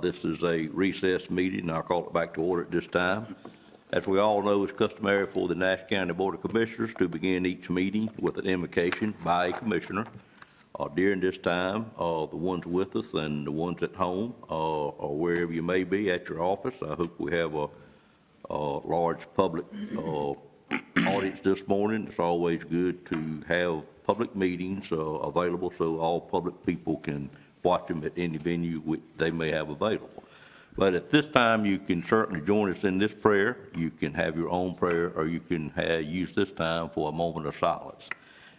This is a recess meeting, and I'll call it back to order at this time. As we all know, it's customary for the Nash County Board of Commissioners to begin each meeting with an invocation by a commissioner. During this time, the ones with us and the ones at home, or wherever you may be at your office, I hope we have a large public audience this morning. It's always good to have public meetings available so all public people can watch them at any venue which they may have available. But at this time, you can certainly join us in this prayer. You can have your own prayer, or you can use this time for a moment of silence.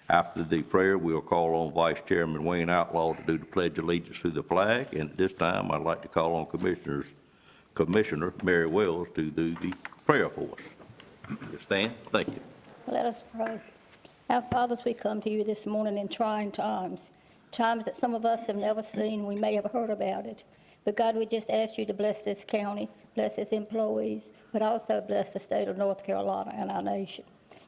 After the prayer, we'll call on Vice Chairman Wayne Outlaw to do the Pledge of Allegiance to the flag. And at this time, I'd like to call on Commissioner Mary Wells to do the prayer for us. Stand. Thank you. Let us pray. Our fathers, we come to you this morning in trying times that some of us have never seen. We may have heard about it. But God, we just ask you to bless this county, bless its employees, but also bless the state of North Carolina and our nation.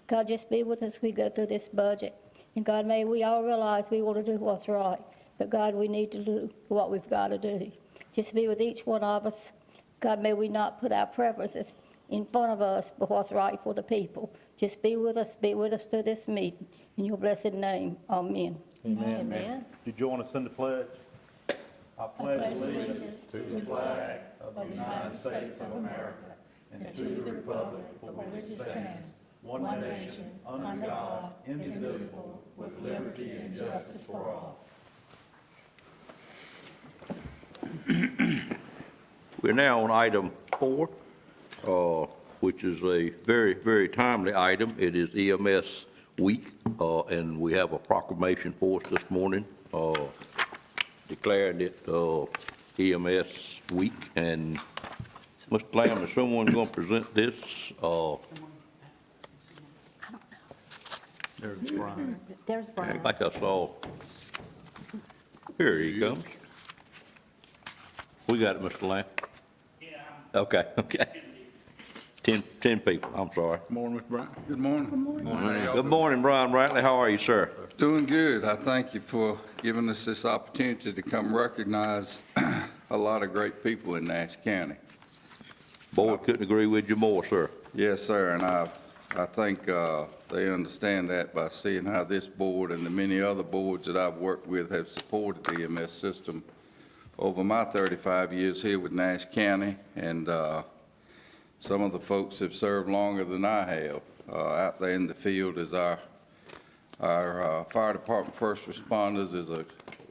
God, just be with us as we go through this budget. And God, may we all realize we want to do what's right. But God, we need to do what we've got to do. Just be with each one of us. God, may we not put our preferences in front of us, but what's right for the people. Just be with us through this meeting. In your blessed name, amen. Amen. Amen. You join us in the pledge. I pledge allegiance to the flag of the United States of America and to the republic for which it stands, one nation, under God, indivisible, with liberty and justice for all. We're now on item 4, which is a very, very timely item. It is EMS week, and we have a proclamation for us this morning declaring it EMS week. And Mr. Lamb, is someone going to present this? There's Brian. There's I Brian. think I saw. Here he comes. We got it, Mr. Lamb. Yeah. Okay. 10 people, I'm sorry. Good morning, Mr. Brian. Good morning. Good morning. Good morning, Brian Brantley. How are you, sir? Doing good. I thank you for giving us this opportunity to come recognize a lot of great people in Nash County. Board couldn't agree with you more, sir. Yes, sir, and I think they understand that by seeing how this board and the many other boards that I've worked with have supported the EMS system over my 35 years here with Nash County, and some of the folks have served longer than I have out there in the field as our fire department first responders.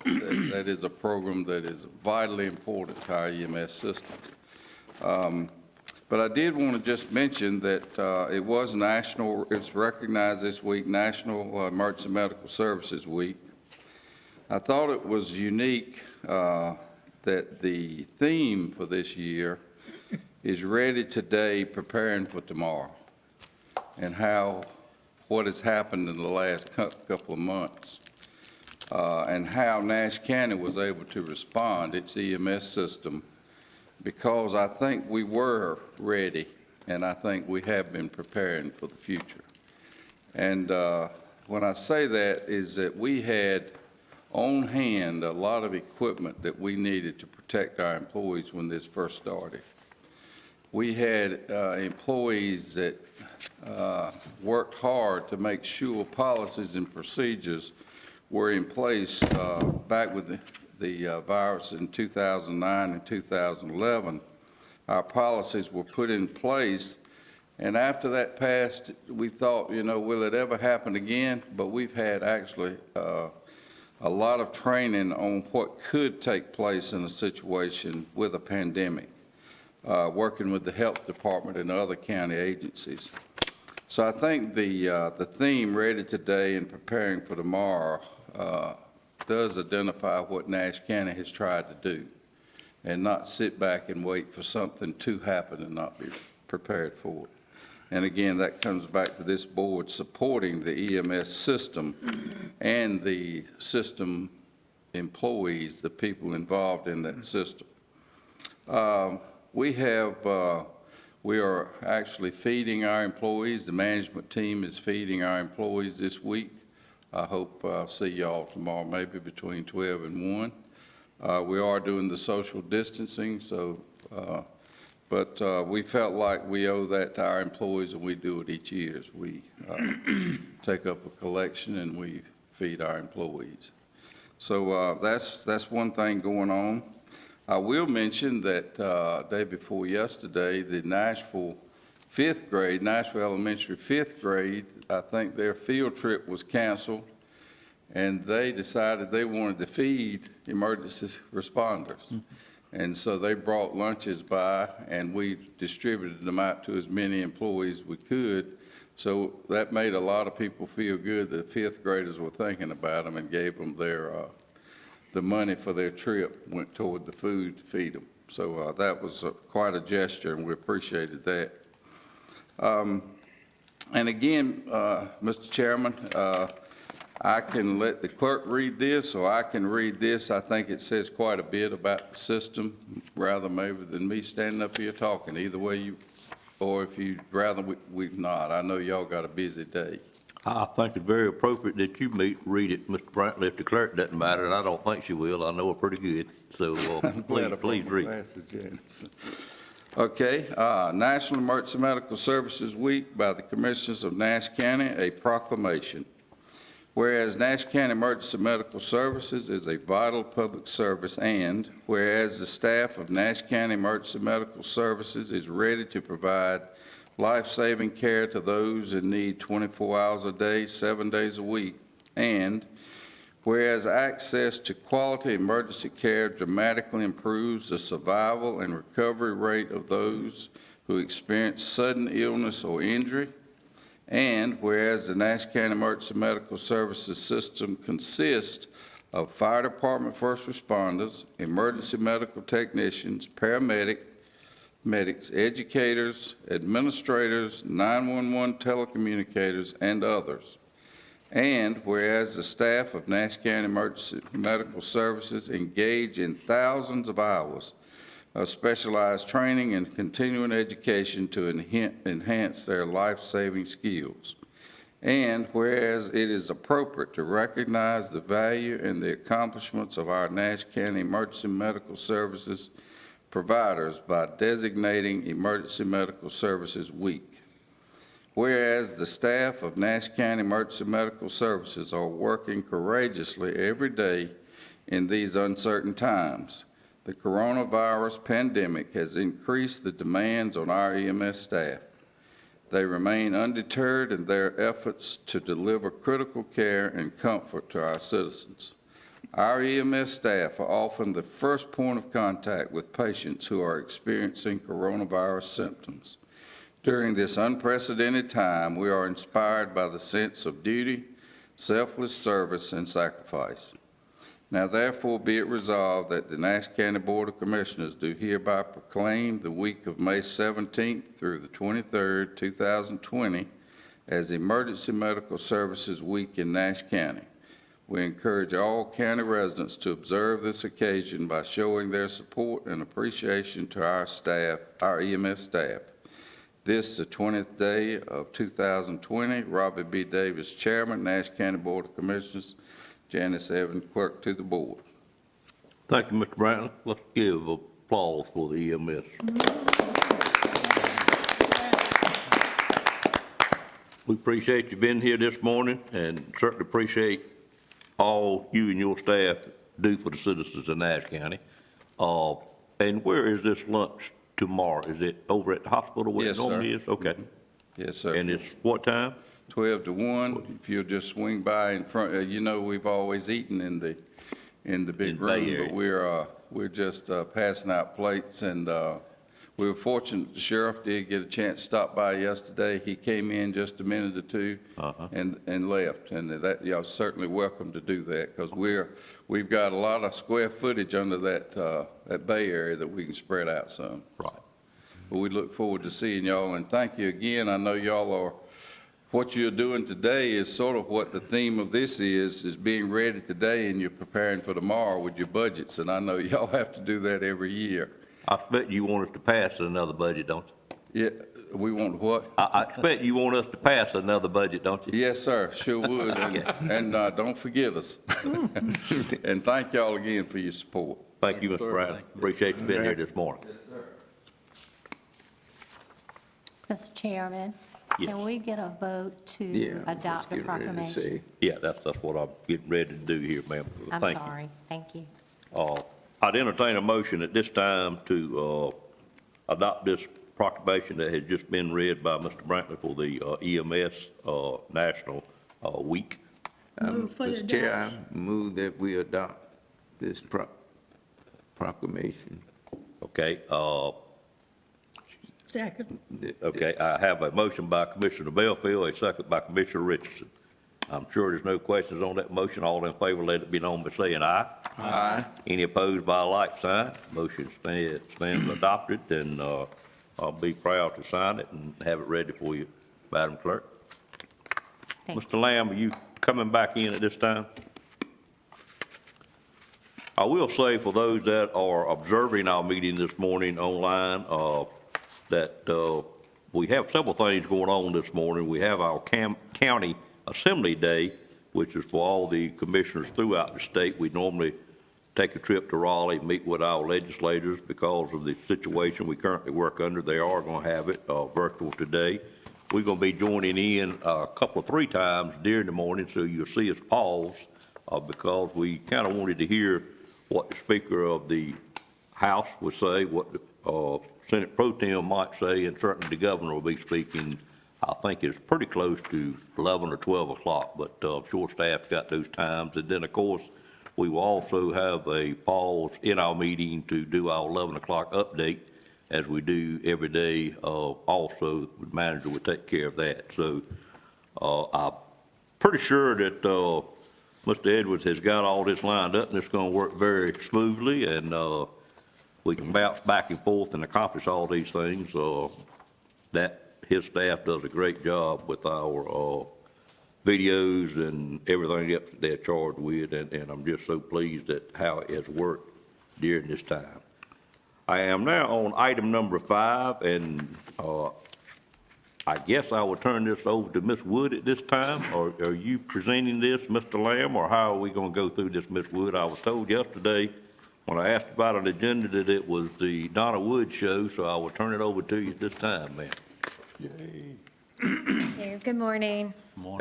That is a program that is vitally important to our EMS system. But I did want to just mention that it was it's recognized this week, National Emergency Medical Services Week. I thought it was unique that the theme for this year is ready today, preparing for tomorrow, and what has happened in the last couple of months, and how Nash County was able to respond, its EMS system, because I think we were ready, and I think we have been preparing for the future. And when I say that is that we had on hand a lot of equipment that we needed to protect our employees when this first started. We had employees that worked hard to make sure policies and procedures were in place back with the virus in 2009 and 2011. Our policies were put in place, and after that passed, we thought, will it ever happen again? But we've had actually a lot of training on what could take place in a situation with a pandemic, working with the health department and other county agencies. So I think the theme, ready today and preparing for tomorrow, does identify what Nash County has tried to do, and not sit back and wait for something to happen and not be prepared for it. And again, that comes back to this board supporting the EMS system and the system employees, the people involved in that system. We are actually feeding our employees. The management team is feeding our employees this week. I hope I'll see y'all tomorrow, maybe between 12 and 1. We are doing the social distancing, so, but we felt like we owe that to our employees, and we do it each year. We take up a collection and we feed our employees. So that's one thing going on. I will mention that day before yesterday, the Nashville Elementary fifth grade, I think their field trip was canceled, and they decided they wanted to feed emergency responders. And so they brought lunches by, and we distributed them out to as many employees as we could. So that made a lot of people feel good that fifth graders were thinking about them and gave them their, the money for their trip went toward the food to feed them. So that was quite a gesture, and we appreciated that. And again, Mr. Chairman, I can let the clerk read this, or I can read this. I think it says quite a bit about the system, rather maybe than me standing up here talking. Either way you, or if you'd rather we not. I know y'all got a busy day. I think it's very appropriate that you read it, Mr. Brantley. If the clerk doesn't matter, and I don't think she will, I know her pretty good. So please read. Glasses, Janice. Okay, National Emergency Medical Services Week by the Commissioners of Nash County, a proclamation. Whereas Nash County Emergency Medical Services is a vital public service, and whereas the staff of Nash County Emergency Medical Services is ready to provide life-saving care to those in need 24 hours a day, 7 days a week, and whereas access to quality emergency care dramatically improves the survival and recovery rate of those who experience sudden illness or injury, and whereas the Nash County Emergency Medical Services system consists of fire department first responders, emergency medical technicians, medics, educators, administrators, 911 telecommunicators, and others. And whereas the staff of Nash County Emergency Medical Services engage in thousands of hours of specialized training and continuing education to enhance their life-saving skills. And whereas it is appropriate to recognize the value and the accomplishments of our Nash County Emergency Medical Services providers by designating Emergency Medical Services Week. Whereas the staff of Nash County Emergency Medical Services are working courageously every day in these uncertain times. The coronavirus pandemic has increased the demands on our EMS staff. They remain undeterred in their efforts to deliver critical care and comfort to our citizens. Our EMS staff are often the first point of contact with patients who are experiencing coronavirus symptoms. During this unprecedented time, we are inspired by the sense of duty, selfless service, and sacrifice. Now therefore be it resolved that the Nash County Board of Commissioners do hereby proclaim the week of May 17th through the 23rd, 2020 as Emergency Medical Services Week in Nash County. We encourage all county residents to observe this occasion by showing their support and appreciation to our staff, our EMS staff. This is the 20th day of 2020. Robbie B. Davis, Chairman, Nash County Board of Commissioners. Janice Evans, Clerk to the Board. Thank you, Mr. Brantley. Let's give applause for the EMS. We appreciate you being here this morning, and certainly appreciate all you and your staff do for the citizens of Nash County. And where is this lunch tomorrow? Is it over at the hospital where it normally is? Okay. Yes, sir. And it's what time? 12 to 1. If you'll just swing by in front, you know we've always eaten in the big room, but we're just passing out plates, and we were fortunate the sheriff did get a chance to stop by yesterday. He came in just a minute or two and left, and that y'all certainly welcome to do that, because we've got a lot of square footage under that bay area that we can spread out some. Right. But we look forward to seeing y'all, and thank you again. I know y'all are. What you're doing today is sort of what the theme of this is being ready today, and you're preparing for tomorrow with your budgets, and I know y'all have to do that every year. I expect you want us to pass another budget, don't you? Yeah, we want what? I expect you want us to pass another budget, don't you? Yes, sir, sure would, and don't forget us. And thank y'all again for your support. Thank you, Mr. Brown. Appreciate you being here this morning. Mr. Chairman, Yes. can we get a vote Yeah, to I was adopt a getting ready to proclamation? say. Yeah, that's what I'm getting ready to do here, ma'am. I'm Thank you. sorry, thank you. I'd entertain a motion at this time to adopt this proclamation that has just been read by Mr. Brantley for the EMS National Week. Mr. Chair, I move that we adopt this proclamation. Okay, Second. okay, I have a motion by Commissioner Belfield, a second by Commissioner Richardson. I'm sure there's no questions on that motion. All in favor, let it be known by saying aye. Aye. Any opposed by a like sign? Motion stands adopted, and I'll be proud to sign it and have it ready for you, Madam Clerk. Thank you. Mr. Lamb, are you coming back in at this time? I will say for those that are observing our meeting this morning online, that we have several things going on this morning. We have our county assembly day, which is for all the commissioners throughout the state. We normally take a trip to Raleigh, meet with our legislators. Because of the situation we currently work under, they are going to have it virtual today. We're going to be joining in a couple of 3 times during the morning, so you'll see us pause because we kind of wanted to hear what the Speaker of the House would say, what the Senate Pro Tem might say, and certainly the Governor will be speaking. I think it's pretty close to 11 or 12 o'clock, but short staff's got those times. And then, of course, we will also have a pause in our meeting to do our 11 o'clock update, as we do every day. Also, the manager will take care of that. So I'm pretty sure that Mr. Edwards has got all this lined up, and it's going to work very smoothly, and we can bounce back and forth and accomplish all these things. His staff does a great job with our videos and everything else that they're charged with, and I'm just so pleased at how it has worked during this time. I am now on item number 5, and I guess I will turn this over to Ms. Wood at this time. Or are you presenting this, Mr. Lamb, or how are we going to go through this, Ms. Wood? I was told yesterday when I asked about an agenda that it was the Donna Wood show, so I will turn it over to you at this time, ma'am. Good morning.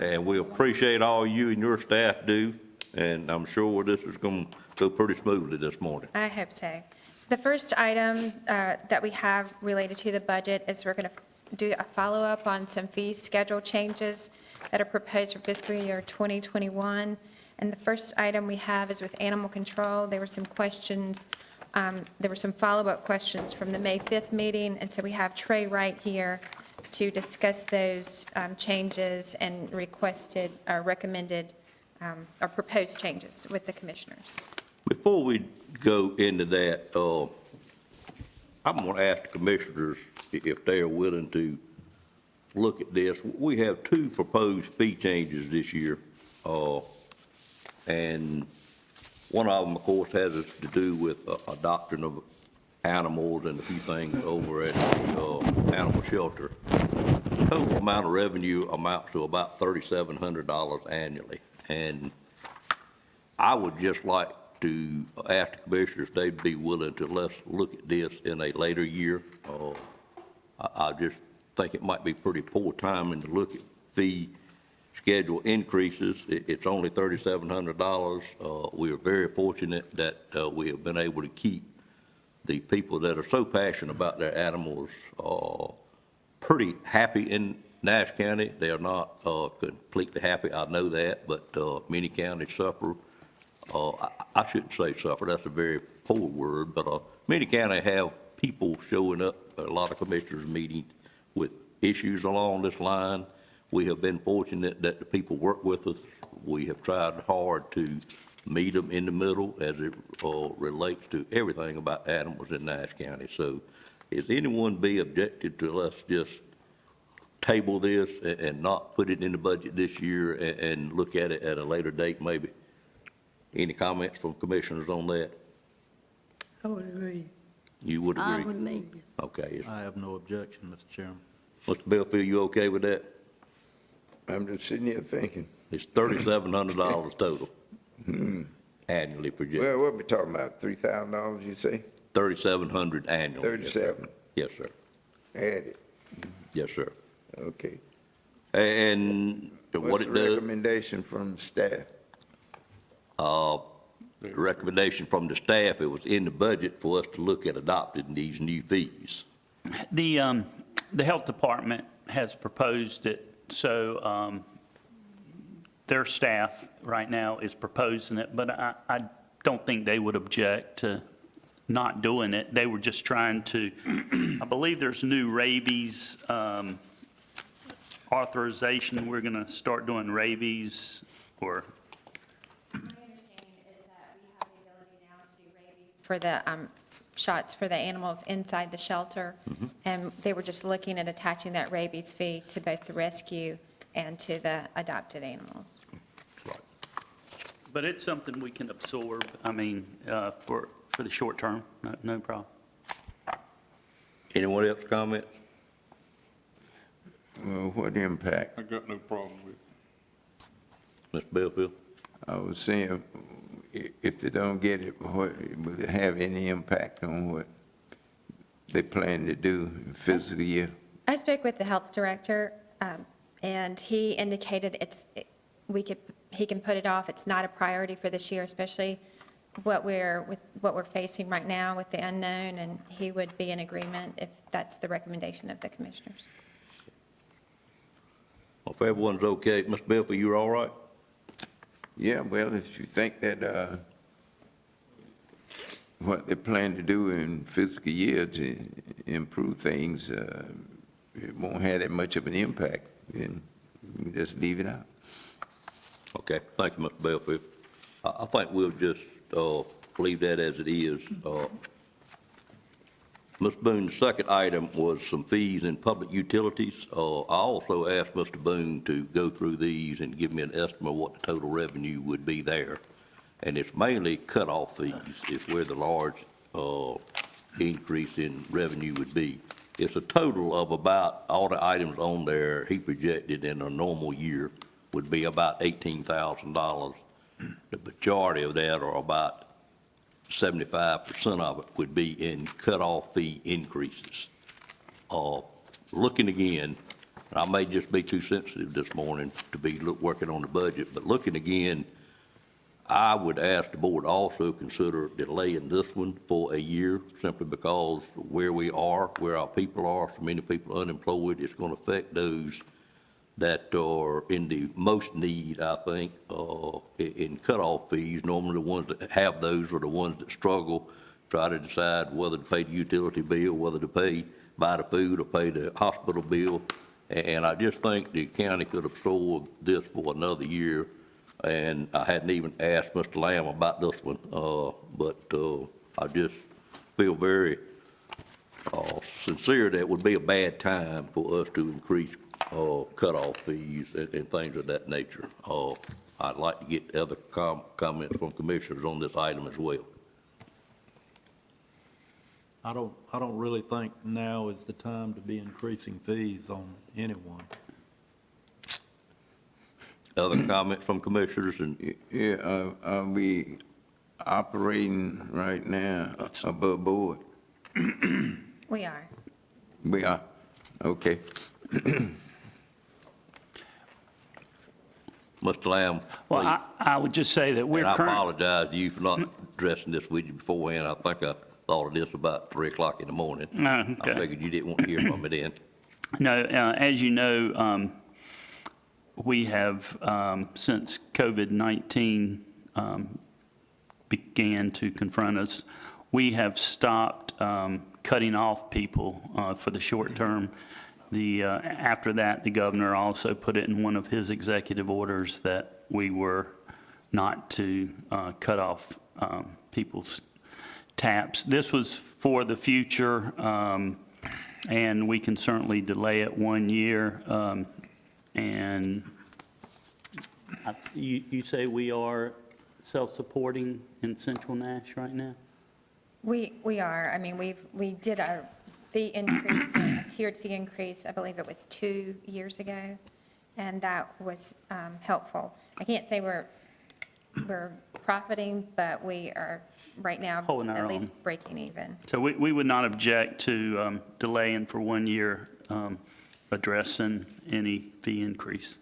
And we appreciate all you and your staff do, and I'm sure this is going to go pretty smoothly this morning. I hope so. The first item that we have related to the budget is we're going to do a follow-up on some fee schedule changes that are proposed for fiscal year 2021. And the first item we have is with animal control. There were some questions, there were some follow-up questions from the May 5th meeting, and so we have Trey right here to discuss those changes and requested, or recommended, or proposed changes with the commissioners. Before we go into that, I'm going to ask the commissioners if they are willing to look at this. We have 2 proposed fee changes this year, and one of them, of course, has to do with adoption of animals and a few things over at the animal shelter. The total amount of revenue amounts to about $3,700 annually, and I would just like to ask the commissioners if they'd be willing to let's look at this in a later year. I just think it might be pretty poor timing to look at fee schedule increases. It's only $3,700. We are very fortunate that we have been able to keep the people that are so passionate about their animals pretty happy in Nash County. They are not completely happy, I know that, but many counties suffer. I shouldn't say suffer, that's a very poor word, but many counties have people showing up at a lot of commissioners' meetings with issues along this line. We have been fortunate that the people work with us. We have tried hard to meet them in the middle as it relates to everything about animals in Nash County. So is anyone be objected to let's just table this and not put it in the budget this year and look at it at a later date maybe? Any comments from commissioners on that? I would agree. You would agree? Fine with me. Okay. I have no objection, Mr. Chairman. Mr. Belfield, you okay with that? I'm just sitting here thinking. It's $3,700 total. annually projected. Well, what we talking about, $3,000, you say? 3,700 annually. 37, Yes, sir. added, Yes, sir. okay. And what What's it the does, recommendation from staff? the recommendation from the staff, it was in the budget for us to look at adopting these new fees. The health department has proposed it, so their staff right now is proposing it, but I don't think they would object to not doing it. They were just trying to, I believe there's new rabies authorization. We're going to start doing rabies or, My understanding is that we have the ability now to do rabies for the shots for the animals inside the shelter. And they were just looking at attaching that rabies fee to both the rescue and to the adopted animals. but it's something we can absorb, I mean, for the short term, no problem. Anyone else comment? Well, what impact? I got no problem with it. Mr. Belfield? I was saying, if they don't get it, what, will it have any impact on what they plan to do in fiscal year? I spoke with the health director, and he indicated he can put it off. It's not a priority for this year, especially what we're facing right now with the unknown, and he would be in agreement if that's the recommendation of the commissioners. Well, if everyone's okay, Mr. Belfield, you're all right? Yeah, well, if you think that, what they plan to do in fiscal year to improve things, it won't have that much of an impact, then you just leave it out. Okay, thank you, Mr. Belfield. I think we'll just leave that as it is. Mr. Boone, the second item was some fees in public utilities. I also asked Mr. Boone to go through these and give me an estimate of what the total revenue would be there. And it's mainly cutoff fees is where the large increase in revenue would be. It's a total of about, all the items on there, he projected in a normal year would be about $18,000. The majority of that, or about 75% of it, would be in cutoff fee increases. Looking again, and I may just be too sensitive this morning to be working on the budget, but looking again, I would ask the board also consider delaying this one for a year, simply because where we are, where our people are, so many people unemployed, it's going to affect those that are in the most need, I think, in cutoff fees. Normally the ones that have those are the ones that struggle, try to decide whether to pay the utility bill, whether to buy the food or pay the hospital bill. And I just think the county could absorb this for another year. And I hadn't even asked Mr. Lamb about this one, but I just feel very sincere that it would be a bad time for us to increase cutoff fees and things of that nature. I'd like to get other comments from commissioners on this item as well. I don't really think now is the time to be increasing fees on anyone. Other comments from commissioners? And Yeah, are we operating right now above board? We are. We are, okay. Mr. Lamb, Well, please. I would just say that we're And I current. apologize to you for not addressing this with you beforehand. I think I thought of this about 3 o'clock in the morning. I Okay. figured you didn't want to hear from me then. No, as you know, we have, since COVID-19 began to confront us, we have stopped cutting off people for the short term. After that, the governor also put it in one of his executive orders that we were not to cut off people's taps. This was for the future, and we can certainly delay it 1 year. And you say we are self-supporting in Central Nash right now? We are. I mean, we did our fee increase, a tiered fee increase, I believe it was 2 years ago, and that was helpful. I can't say we're profiting, but we are right now Holding our at least own. breaking even. So we would not object to delaying for 1 year, addressing any fee increase.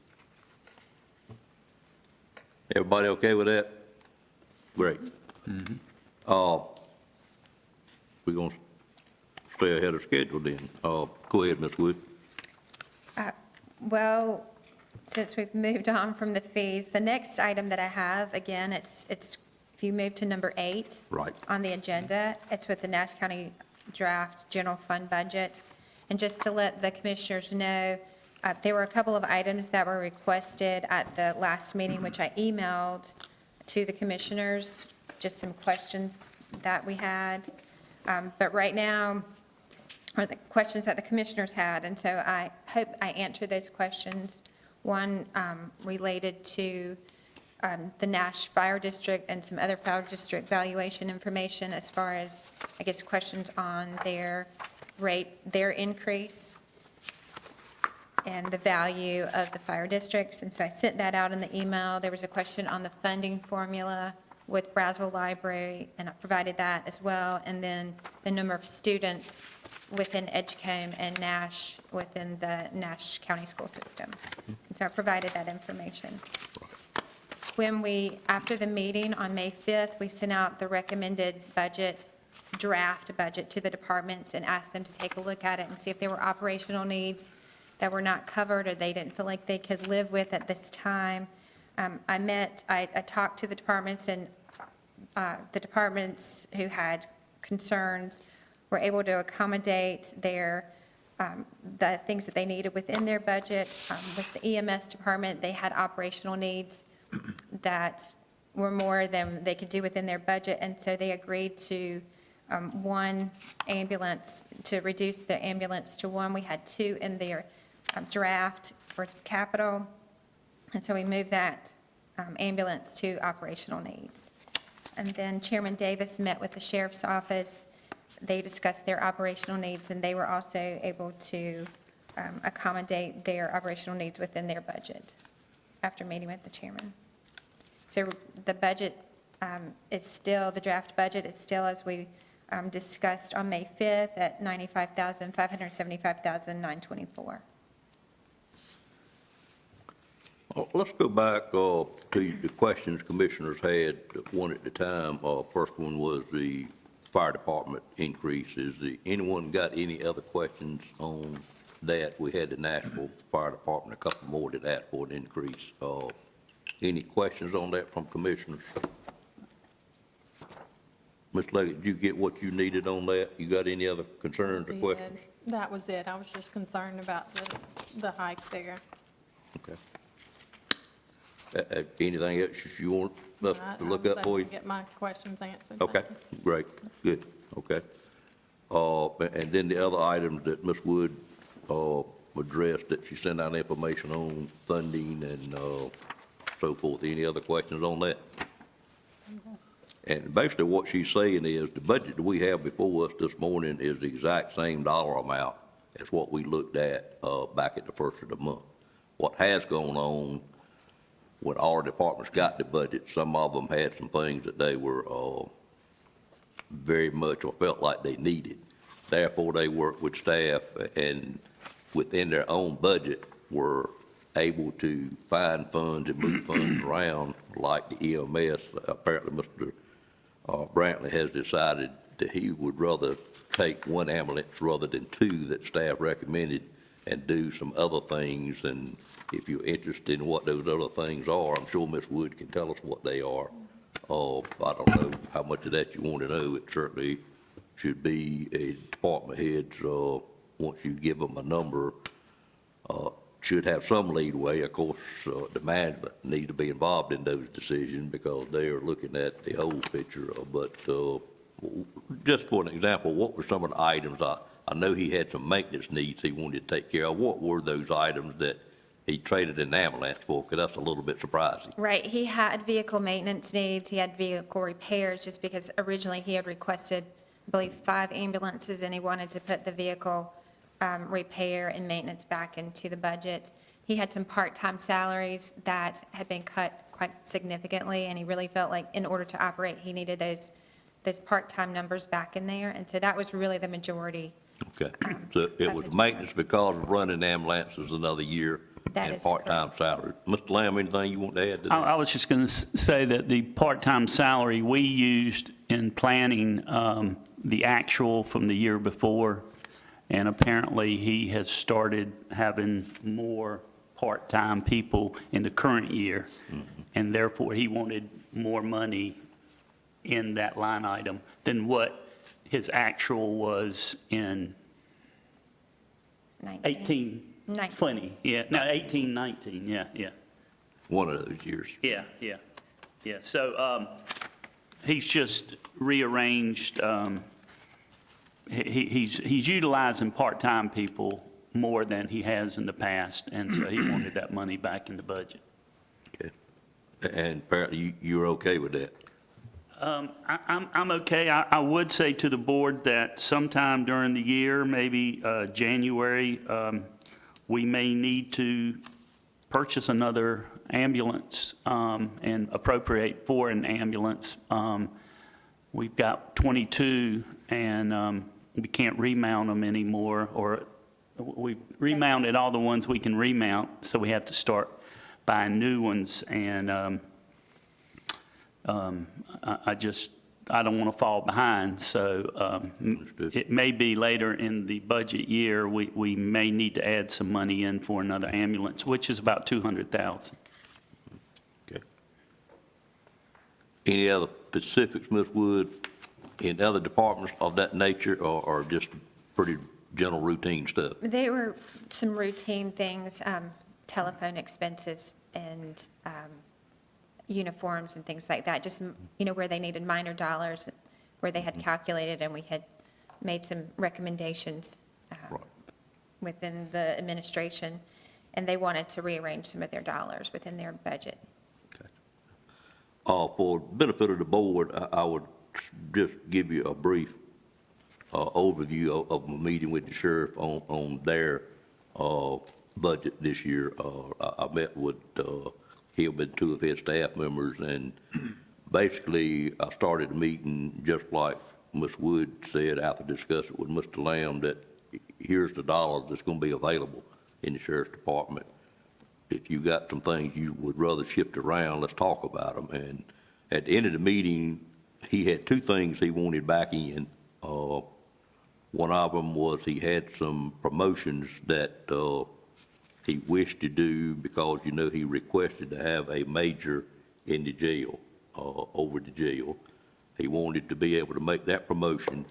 Everybody okay with that? Great. We're going to stay ahead of schedule then. Go ahead, Ms. Wood. Well, since we've moved on from the fees, the next item that I have, again, it's if you move to number 8. Right. On the agenda, it's with the Nash County Draft General Fund Budget. And just to let the commissioners know, there were a couple of items that were requested at the last meeting, which I emailed to the commissioners, just some questions that we had. But right now, or the questions that the commissioners had, and so I hope I answered those questions. One related to the Nash Fire District and some other fire district valuation information as far as, I guess, questions on their rate, their increase, and the value of the fire districts. And so I sent that out in the email. There was a question on the funding formula with Braswell Library, and I provided that as well. And then the number of students within Edgecombe and Nash within the Nash County School System. And so I provided that information. When after the meeting on May 5th, we sent out the recommended budget, draft budget to the departments and asked them to take a look at it and see if there were operational needs that were not covered or they didn't feel like they could live with at this time. I talked to the departments, and the departments who had concerns were able to accommodate the things that they needed within their budget. With the EMS department, they had operational needs that were more than they could do within their budget, and so they agreed to one ambulance, to reduce the ambulance to one. We had 2 in their draft for capital, and so we moved that ambulance to operational needs. And then Chairman Davis met with the sheriff's office. They discussed their operational needs, and they were also able to accommodate their operational needs within their budget after meeting with the chairman. So the budget is still, the draft budget is still, as we discussed on May 5th, at $95,575,924. Let's go back to the questions commissioners had, one at a time. First one was the fire department increases. Anyone got any other questions on that? We had the Nashville Fire Department, a couple more that asked for an increase. Any questions on that from commissioners? Ms. Leggett, did you get what you needed on that? You got any other concerns or questions? That was it. I was just concerned about the hike there. Okay. Anything else you want us to look up for you? I was able to get my questions answered. Okay, great, good, okay. And then the other items that Ms. Wood addressed, that she sent out information on funding and so forth. Any other questions on that? And basically what she's saying is the budget that we have before us this morning is the exact same dollar amount as what we looked at back at the first of the month. What has gone on, when our departments got the budget, some of them had some things that they were very much or felt like they needed. Therefore, they worked with staff and within their own budget were able to find funds and move funds around, like the EMS. Apparently, Mr. Brantley has decided that he would rather take one ambulance rather than 2 that staff recommended and do some other things. And if you're interested in what those other things are, I'm sure Ms. Wood can tell us what they are. I don't know how much of that you want to know. It certainly should be a department heads, once you give them a number, should have some leeway. Of course, the management need to be involved in those decisions because they are looking at the whole picture. But just for an example, what were some of the items? I know he had some maintenance needs he wanted to take care of. What were those items that he traded an ambulance for? Because that's a little bit surprising. Right, he had vehicle maintenance needs, he had vehicle repairs, just because originally he had requested, I believe, 5 ambulances, and he wanted to put the vehicle repair and maintenance back into the budget. He had some part-time salaries that had been cut quite significantly, and he really felt like in order to operate, he needed those part-time numbers back in there, and so that was really the majority. Okay, so it was maintenance because of running ambulances another year That and is part-time salary. Mr. Lamb, anything you want to add to that? I was just going to say that the part-time salary we used in planning the actual from the year before, and apparently he has started having more part-time people in the current year, and therefore he wanted more money in that line item than what his actual was in 18, 19. 20, yeah, no, 18, 19, yeah. One of those years. Yeah. So he's just rearranged, he's utilizing part-time people more than he has in the past, and so he wanted that money back in the budget. Okay. And apparently you're okay with that? I'm okay. I would say to the board that sometime during the year, maybe January, we may need to purchase another ambulance and appropriate for an ambulance. We've got 22, and we can't remount them anymore, or we remounted all the ones we can remount, so we have to start buying new ones, and I don't want to fall behind, so it may be later in the budget year, we may need to add some money in for another ambulance, which is about $200,000. Okay. Any other specifics, Ms. Wood, in other departments of that nature, or just pretty general routine stuff? They were some routine things, telephone expenses and uniforms and things like that, just, where they needed minor dollars, where they had calculated, and we had made some recommendations Right. within the administration, and they wanted to rearrange some of their dollars within their budget. For benefit of the board, I would just give you a brief overview of a meeting with the sheriff on their budget this year. I met with him and two of his staff members, and basically I started the meeting just like Ms. Wood said after discussing it with Mr. Lamb, that here's the dollars that's going to be available in the sheriff's department. If you got some things you would rather shift around, let's talk about them. And at the end of the meeting, he had two things he wanted back in. One of them was he had some promotions that he wished to do because, he requested to have a major in the jail, over the jail. He wanted to be able to make that promotion.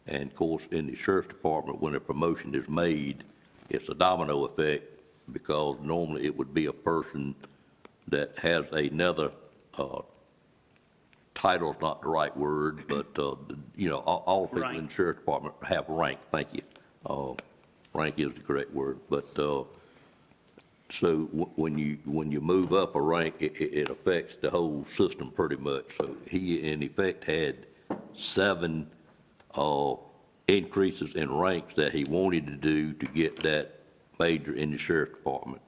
And of course, in the sheriff's department, when a promotion is made, it's a domino effect, because normally it would be a person that has another, title's not the right word, but, all people in the sheriff's department have rank, thank you. Rank is the correct word, but, so when you move up a rank, it affects the whole system pretty much. So he, in effect, had 7 increases in ranks that he wanted to do to get that major in the sheriff's department.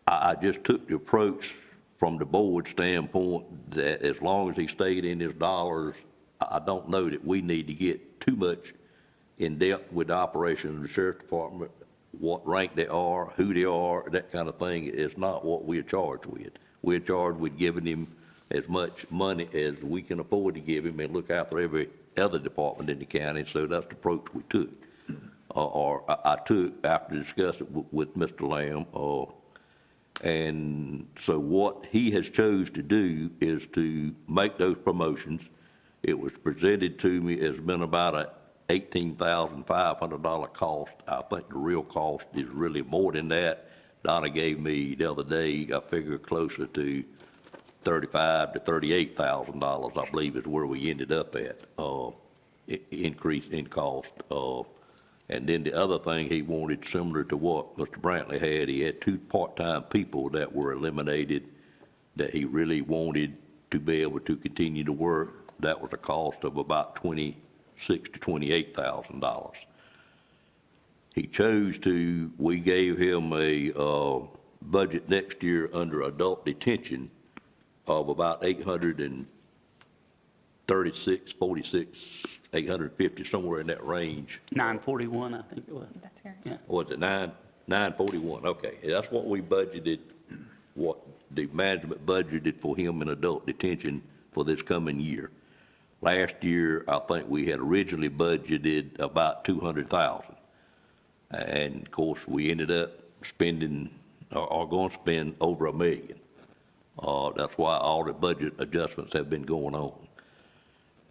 I just took the approach from the board standpoint that as long as he stayed in his dollars, I don't know that we need to get too much in depth with the operation of the sheriff's department, what rank they are, who they are, that kind of thing. It's not what we're charged with. We're charged with giving him as much money as we can afford to give him and look after every other department in the county, so that's the approach we took. I took after discussing it with Mr. Lamb. And so what he has chose to do is to make those promotions. It was presented to me as been about a $18,500 cost. I think the real cost is really more than that. Donna gave me the other day, I figure closer to $35,000 to $38,000, I believe is where we ended up at, increase in cost. And then the other thing he wanted, similar to what Mr. Brantley had, he had 2 part-time people that were eliminated that he really wanted to be able to continue to work. That was a cost of about $26,000 to $28,000. He chose to, we gave him budget next year under adult detention of about 836, 46, 850, somewhere in that range. 941, I think it was. That's correct. Yeah. Was it 941? Okay, that's what we budgeted, what the management budgeted for him in adult detention for this coming year. Last year, I think we had originally budgeted about 200,000. And of course, we ended up spending, or going to spend over $1 million. That's why all the budget adjustments have been going on.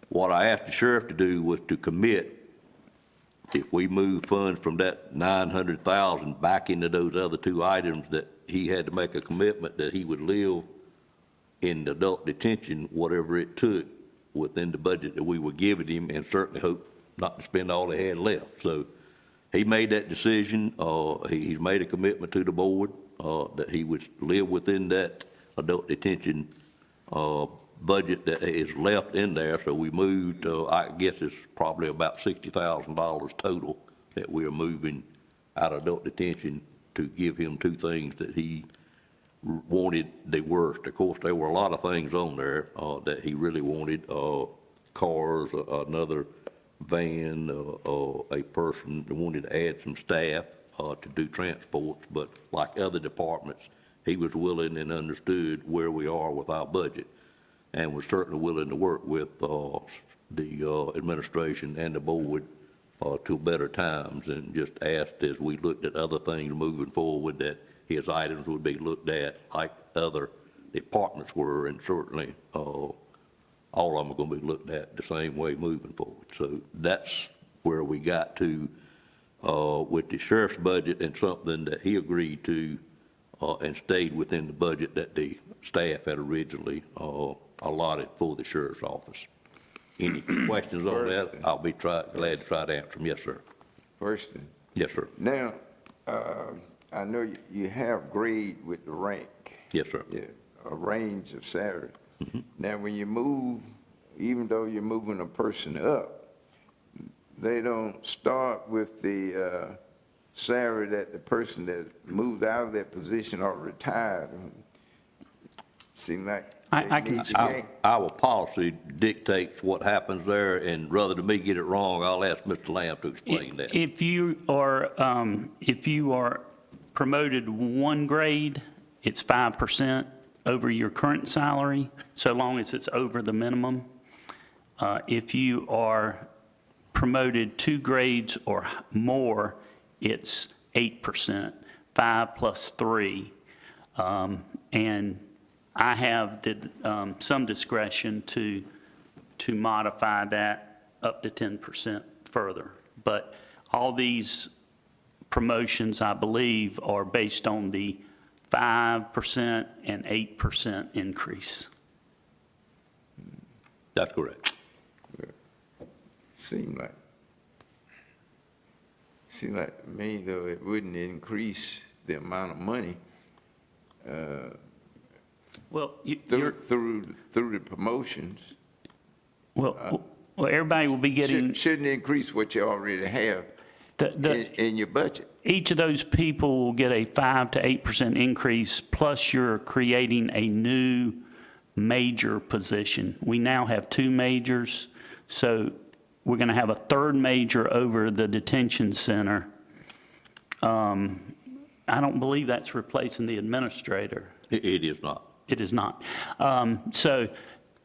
What I asked the sheriff to do was to commit, if we move funds from that 900,000 back into those other two items, that he had to make a commitment that he would live in adult detention, whatever it took within the budget that we were giving him, and certainly hope not to spend all he had left. So he made that decision. He's made a commitment to the board that he would live within that adult detention budget that is left in there. So we moved, I guess it's probably about $60,000 total that we are moving out of adult detention to give him two things that he wanted the worst. Of course, there were a lot of things on there that he really wanted, cars, another van, a person that wanted to add some staff to do transports, but like other departments, he was willing and understood where we are with our budget, and was certainly willing to work with the administration and the board to better times, and just asked, as we looked at other things moving forward, that his items would be looked at like other departments were, and certainly all of them are going to be looked at the same way moving forward. So that's where we got to with the sheriff's budget, and something that he agreed to and stayed within the budget that the staff had originally allotted for the sheriff's office. Any questions on that? I'll be glad to try to answer them. Yes, sir. Question. Yes, sir. Now, I know you have grade with the rank. Yes, sir. Yeah, a range of salary. Now, when you move, even though you're moving a person up, they don't start with the salary that the person that moved out of that position or retired. Seem like I they can- need to gain. Our policy dictates what happens there, and rather than me get it wrong, I'll ask Mr. Lamb to explain that. If you are promoted one grade, it's 5% over your current salary, so long as it's over the minimum. If you are promoted 2 grades or more, it's 8%, 5 plus 3. And I have some discretion to modify that up to 10% further. But all these promotions, I believe, are based on the 5% and 8% increase. That's correct. Seem like to me, though, it wouldn't increase the amount of money Well, through the promotions. well, everybody will be getting, Shouldn't increase what you already have in your budget. each of those people will get a 5 to 8% increase, plus you're creating a new major position. We now have 2 majors, so we're going to have a 3rd major over the detention center. I don't believe that's replacing the administrator. It is not. It is not. So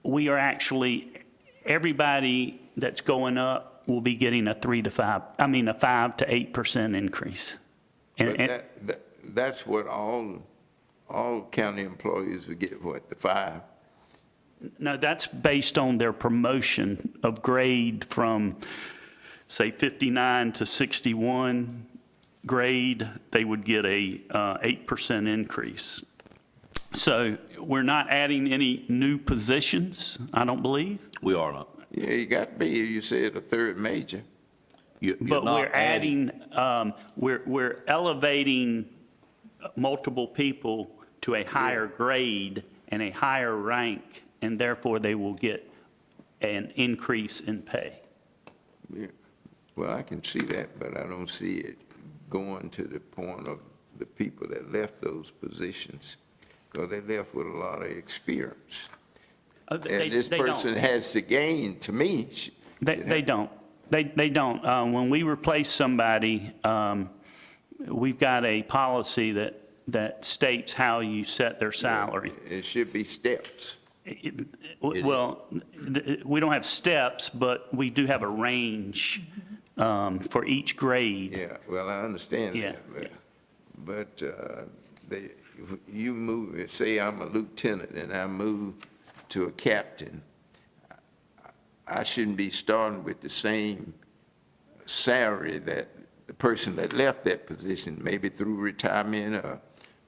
we are actually, everybody that's going up will be getting a 5 to 8% increase. But that's what all county employees would get, what, the 5? No, that's based on their promotion of grade from, say, 59 to 61 grade, they would get a 8% increase. So we're not adding any new positions, I don't believe. We are not. Yeah, you got to be, you said, a 3rd major. You're But not we're adding, we're elevating multiple people to a higher grade and a higher rank, and therefore they will get an increase in pay. Yeah. Well, I can see that, but I don't see it going to the point of the people that left those positions, because they left with a lot of experience. And this person has to gain, to me. They don't. They don't. When we replace somebody, we've got a policy that states how you set their salary. It should be steps. Well, we don't have steps, but we do have a range for each grade. Yeah, well, I understand Yeah. that, but you move, say I'm a lieutenant and I move to a captain, I shouldn't be starting with the same salary that the person that left that position, maybe through retirement or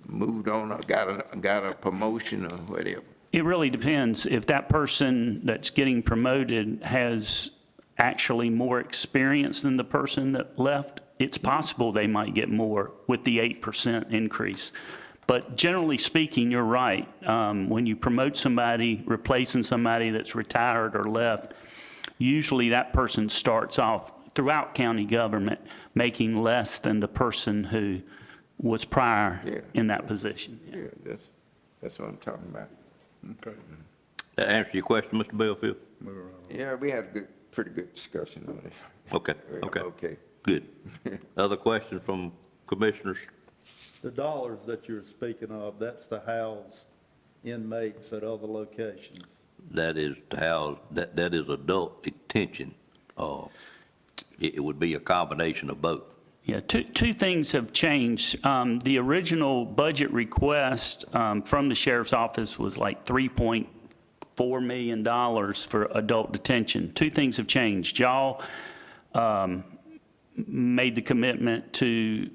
moved on or got a promotion or whatever. It really depends. If that person that's getting promoted has actually more experience than the person that left, it's possible they might get more with the 8% increase. But generally speaking, you're right. When you promote somebody, replacing somebody that's retired or left, usually that person starts off throughout county government making less than the person who was prior in that position. Yeah, that's what I'm talking about. Okay. That answer your question, Mr. Belfield? Yeah, we had a pretty good discussion on it. Okay, okay, Okay. good. Other questions from commissioners? The dollars that you're speaking of, that's to house inmates at other locations. That is to house, that is adult detention. It would be a combination of both. Yeah, two things have changed. The original budget request from the sheriff's office was like $3.4 million for adult detention. Two things have changed. Y'all made the commitment to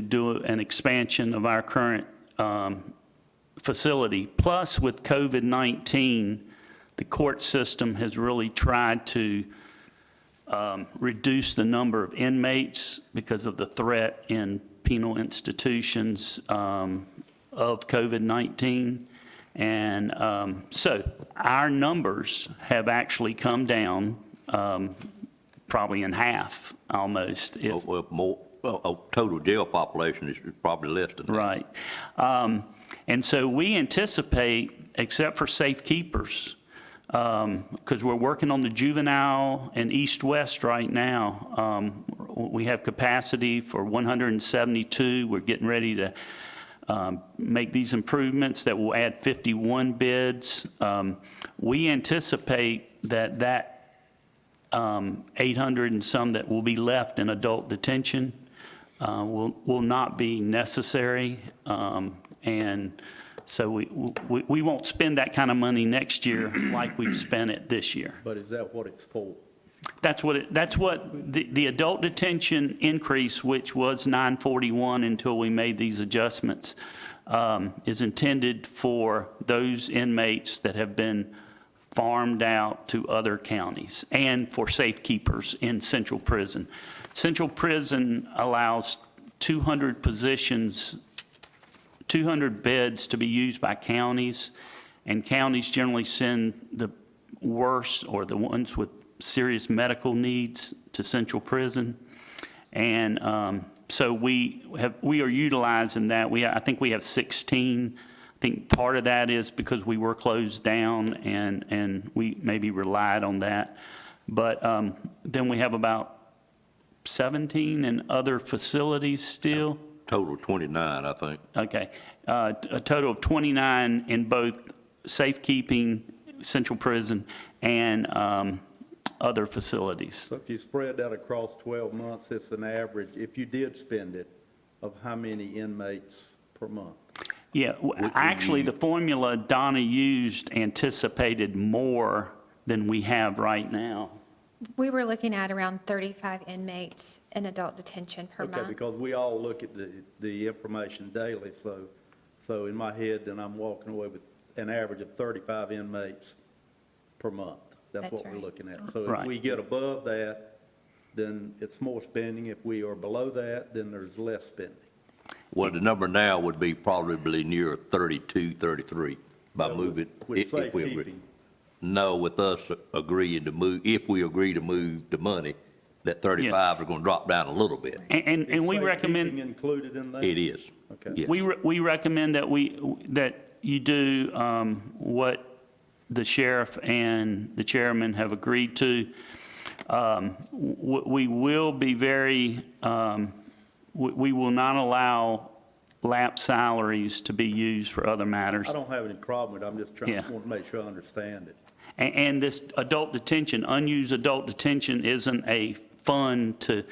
do an expansion of our current facility. Plus, with COVID-19, the court system has really tried to reduce the number of inmates because of the threat in penal institutions of COVID-19. And so our numbers have actually come down probably in half, almost. Well, more, total jail population is probably less than that. Right. And so we anticipate, except for safekeepers, because we're working on the juvenile and east-west right now. We have capacity for 172. We're getting ready to make these improvements that will add 51 beds. We anticipate that 800 and some that will be left in adult detention will not be necessary. And so we won't spend that kind of money next year like we've spent it this year. But is that what it's for? That's what the adult detention increase, which was 941 until we made these adjustments, is intended for those inmates that have been farmed out to other counties and for safekeepers in Central Prison. Central Prison allows 200 positions, 200 beds to be used by counties, and counties generally send the worst or the ones with serious medical needs to Central Prison. And so we are utilizing that. I think we have 16. I think part of that is because we were closed down and we maybe relied on that. But then we have about 17 in other facilities still. Total 29, I think. Okay. A total of 29 in both safekeeping, Central Prison, and other facilities. So if you spread that across 12 months, it's an average, if you did spend it, of how many inmates per month? Yeah, actually, the formula Donna used anticipated more than we have right now. We were looking at around 35 inmates in adult detention per Okay, month. because we all look at the information daily, so in my head, then I'm walking away with an average of 35 inmates per month. That's That's what we're right. looking at. So if Right. we get above that, then it's more spending. If we are below that, then there's less spending. Well, the number now would be probably near 32, 33 by moving. With if we agree. safekeeping. No, with us agreeing to move, if we agree to move the money, that 35 are going to drop down a little bit. And we Is recommend, safekeeping included in that? It is. Okay. Yes. We recommend that you do what the sheriff and the chairman have agreed to. We will be very, we will not allow lapsed salaries to be used for other matters. I don't have any problem with it, I'm just trying, Yeah. want to make sure I understand it. And this adult detention, unused adult detention isn't a fund to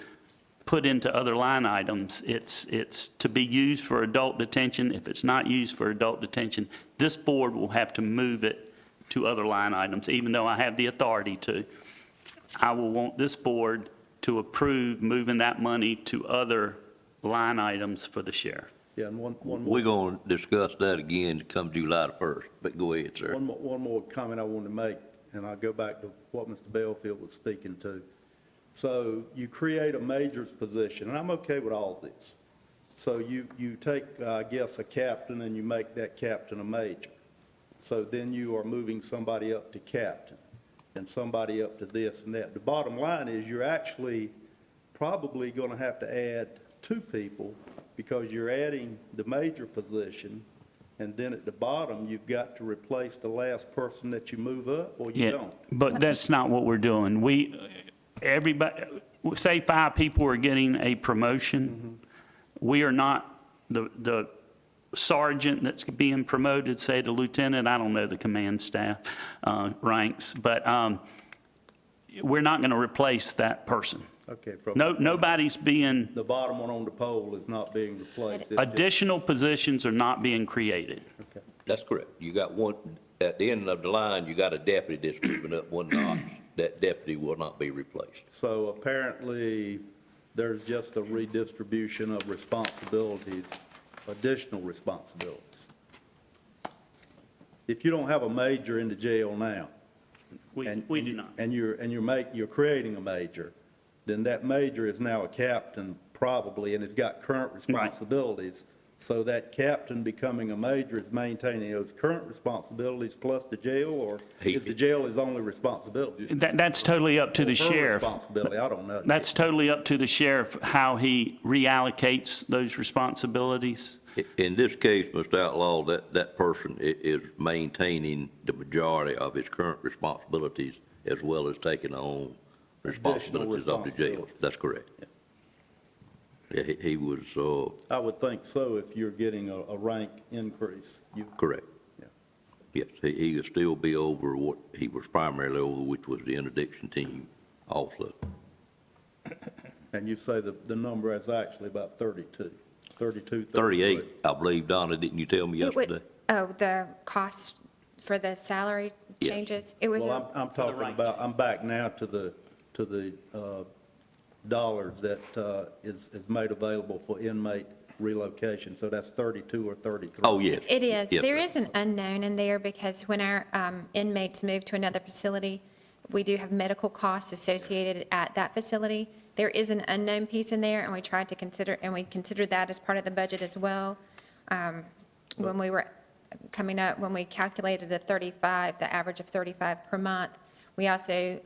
put into other line items. It's to be used for adult detention. If it's not used for adult detention, this board will have to move it to other line items, even though I have the authority to. I will want this board to approve moving that money to other line items for the sheriff. Yeah, and one more. We're going to discuss that again come July the 1st, but go ahead, sir. One more comment I wanted to make, and I'll go back to what Mr. Belfield was speaking to. So you create a major's position, and I'm okay with all this. So you take, I guess, a captain and you make that captain a major. So then you are moving somebody up to captain and somebody up to this and that. The bottom line is you're actually probably going to have to add 2 people because you're adding the major position, and then at the bottom, you've got to replace the last person that you move up, or you Yeah, don't. but that's not what we're doing. Everybody, say 5 people are getting a promotion. We are not, the sergeant that's being promoted, say to lieutenant, I don't know the command staff ranks, but we're not going to replace that person. Okay. Nobody's being, The bottom one on the pole is not being replaced. It's just- additional positions are not being created. Okay. That's correct. You got one, at the end of the line, you got a deputy that's moving up one notch. That deputy will not be replaced. So apparently, there's just a redistribution of responsibilities, additional responsibilities. If you don't have a major in the jail now. We do not. And you're creating a major, then that major is now a captain probably, and has got current responsibilities. So that captain becoming a major is maintaining those current responsibilities plus the jail, or is the jail his only responsibility? That's totally up to the Or her sheriff. responsibility, I don't know. That's totally up to the sheriff, how he reallocates those responsibilities. In this case, Mr. Outlaw, that person is maintaining the majority of his current responsibilities as well as taking on responsibilities of the jail. responsibilities. That's correct. Yeah, he was, I would think so if you're getting a rank increase. correct. Yeah. Yes, he would still be over what he was primarily over, which was the interdiction team also. And you say the number is actually about 32, 33. 38, I believe, Donna, didn't you tell me It would- yesterday? Oh, the cost for the salary Yes. changes? It was, Well, I'm talking about, I'm back now to the dollars that is made available for inmate relocation. So that's 32 or 33. Oh, yes. it is. Yes, There sir. is an unknown in there because when our inmates move to another facility, we do have medical costs associated at that facility. There is an unknown piece in there, and we tried to consider, and we considered that as part of the budget as well. When we were coming up, when we calculated the 35, the average of 35 per month, we also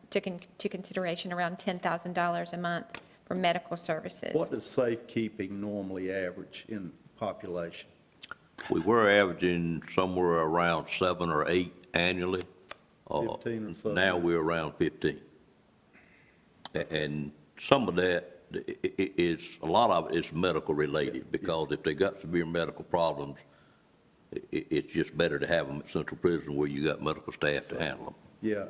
took into consideration around $10,000 a month for medical services. What does safekeeping normally average in population? We were averaging somewhere around 7 or 8 annually. 15 or so. Now we're around 15. And some of that is, a lot of it is medical related, because if they got severe medical problems, it's just better to have them at Central Prison where you got medical staff to handle them. Yeah,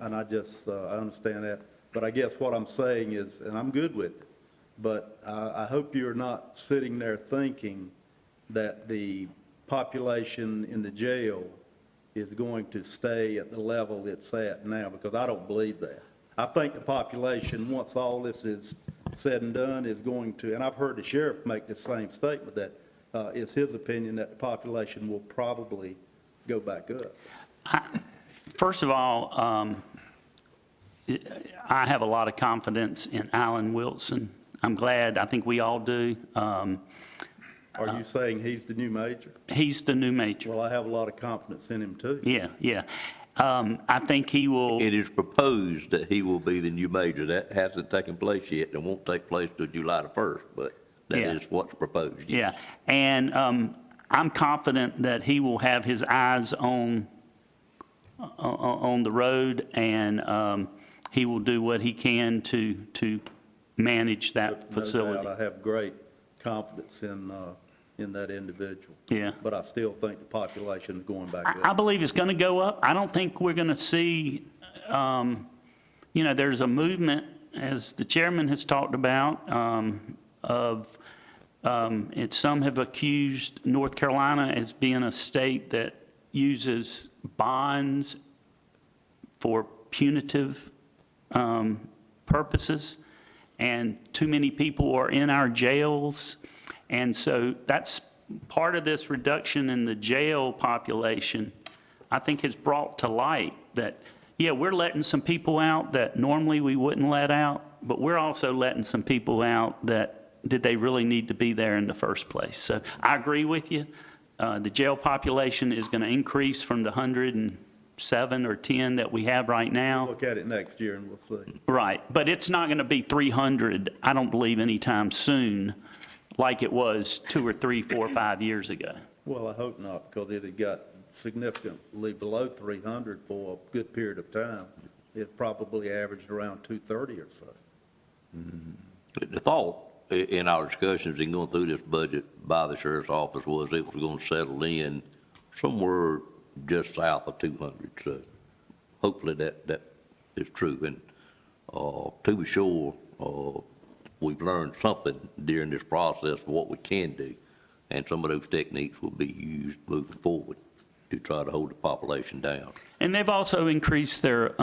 and I just, I understand that. But I guess what I'm saying is, and I'm good with it, but I hope you're not sitting there thinking that the population in the jail is going to stay at the level it's at now, because I don't believe that. I think the population, once all this is said and done, is going to, and I've heard the sheriff make the same statement, that it's his opinion that the population will probably go back up. First of all, I have a lot of confidence in Alan Wilson. I'm glad, I think we all do. Are you saying he's the new major? He's the new major. Well, I have a lot of confidence in him, too. Yeah. I think he will, It is proposed that he will be the new major. That hasn't taken place yet and won't take place till July the 1st, but That Yeah. is what's proposed. Yeah, and I'm confident that he will have his eyes on the road, and he will do what he can to manage that facility. No doubt, I have great confidence in that individual. Yeah. But I still think the population is going back I up. believe it's going to go up. I don't think we're going to see, there's a movement, as the chairman has talked about, some have accused North Carolina as being a state that uses bonds for punitive purposes, and too many people are in our jails. And so that's part of this reduction in the jail population, I think, has brought to light that, yeah, we're letting some people out that normally we wouldn't let out, but we're also letting some people out that did they really need to be there in the first place? So I agree with you. The jail population is going to increase from the 107 or 10 that we have right now. Look at it next year and we'll see. Right, but it's not going to be 300, I don't believe, anytime soon, like it was 2 or 3, 4, 5 years ago. Well, I hope not, because it had got significantly below 300 for a good period of time. It probably averaged around 230 or so. The thought in our discussions in going through this budget by the sheriff's office was it was going to settle in somewhere just south of 200. So hopefully that is true. And to be sure, we've learned something during this process of what we can do. And some of those techniques will be used moving forward to try to hold the population down. And they've also increased their,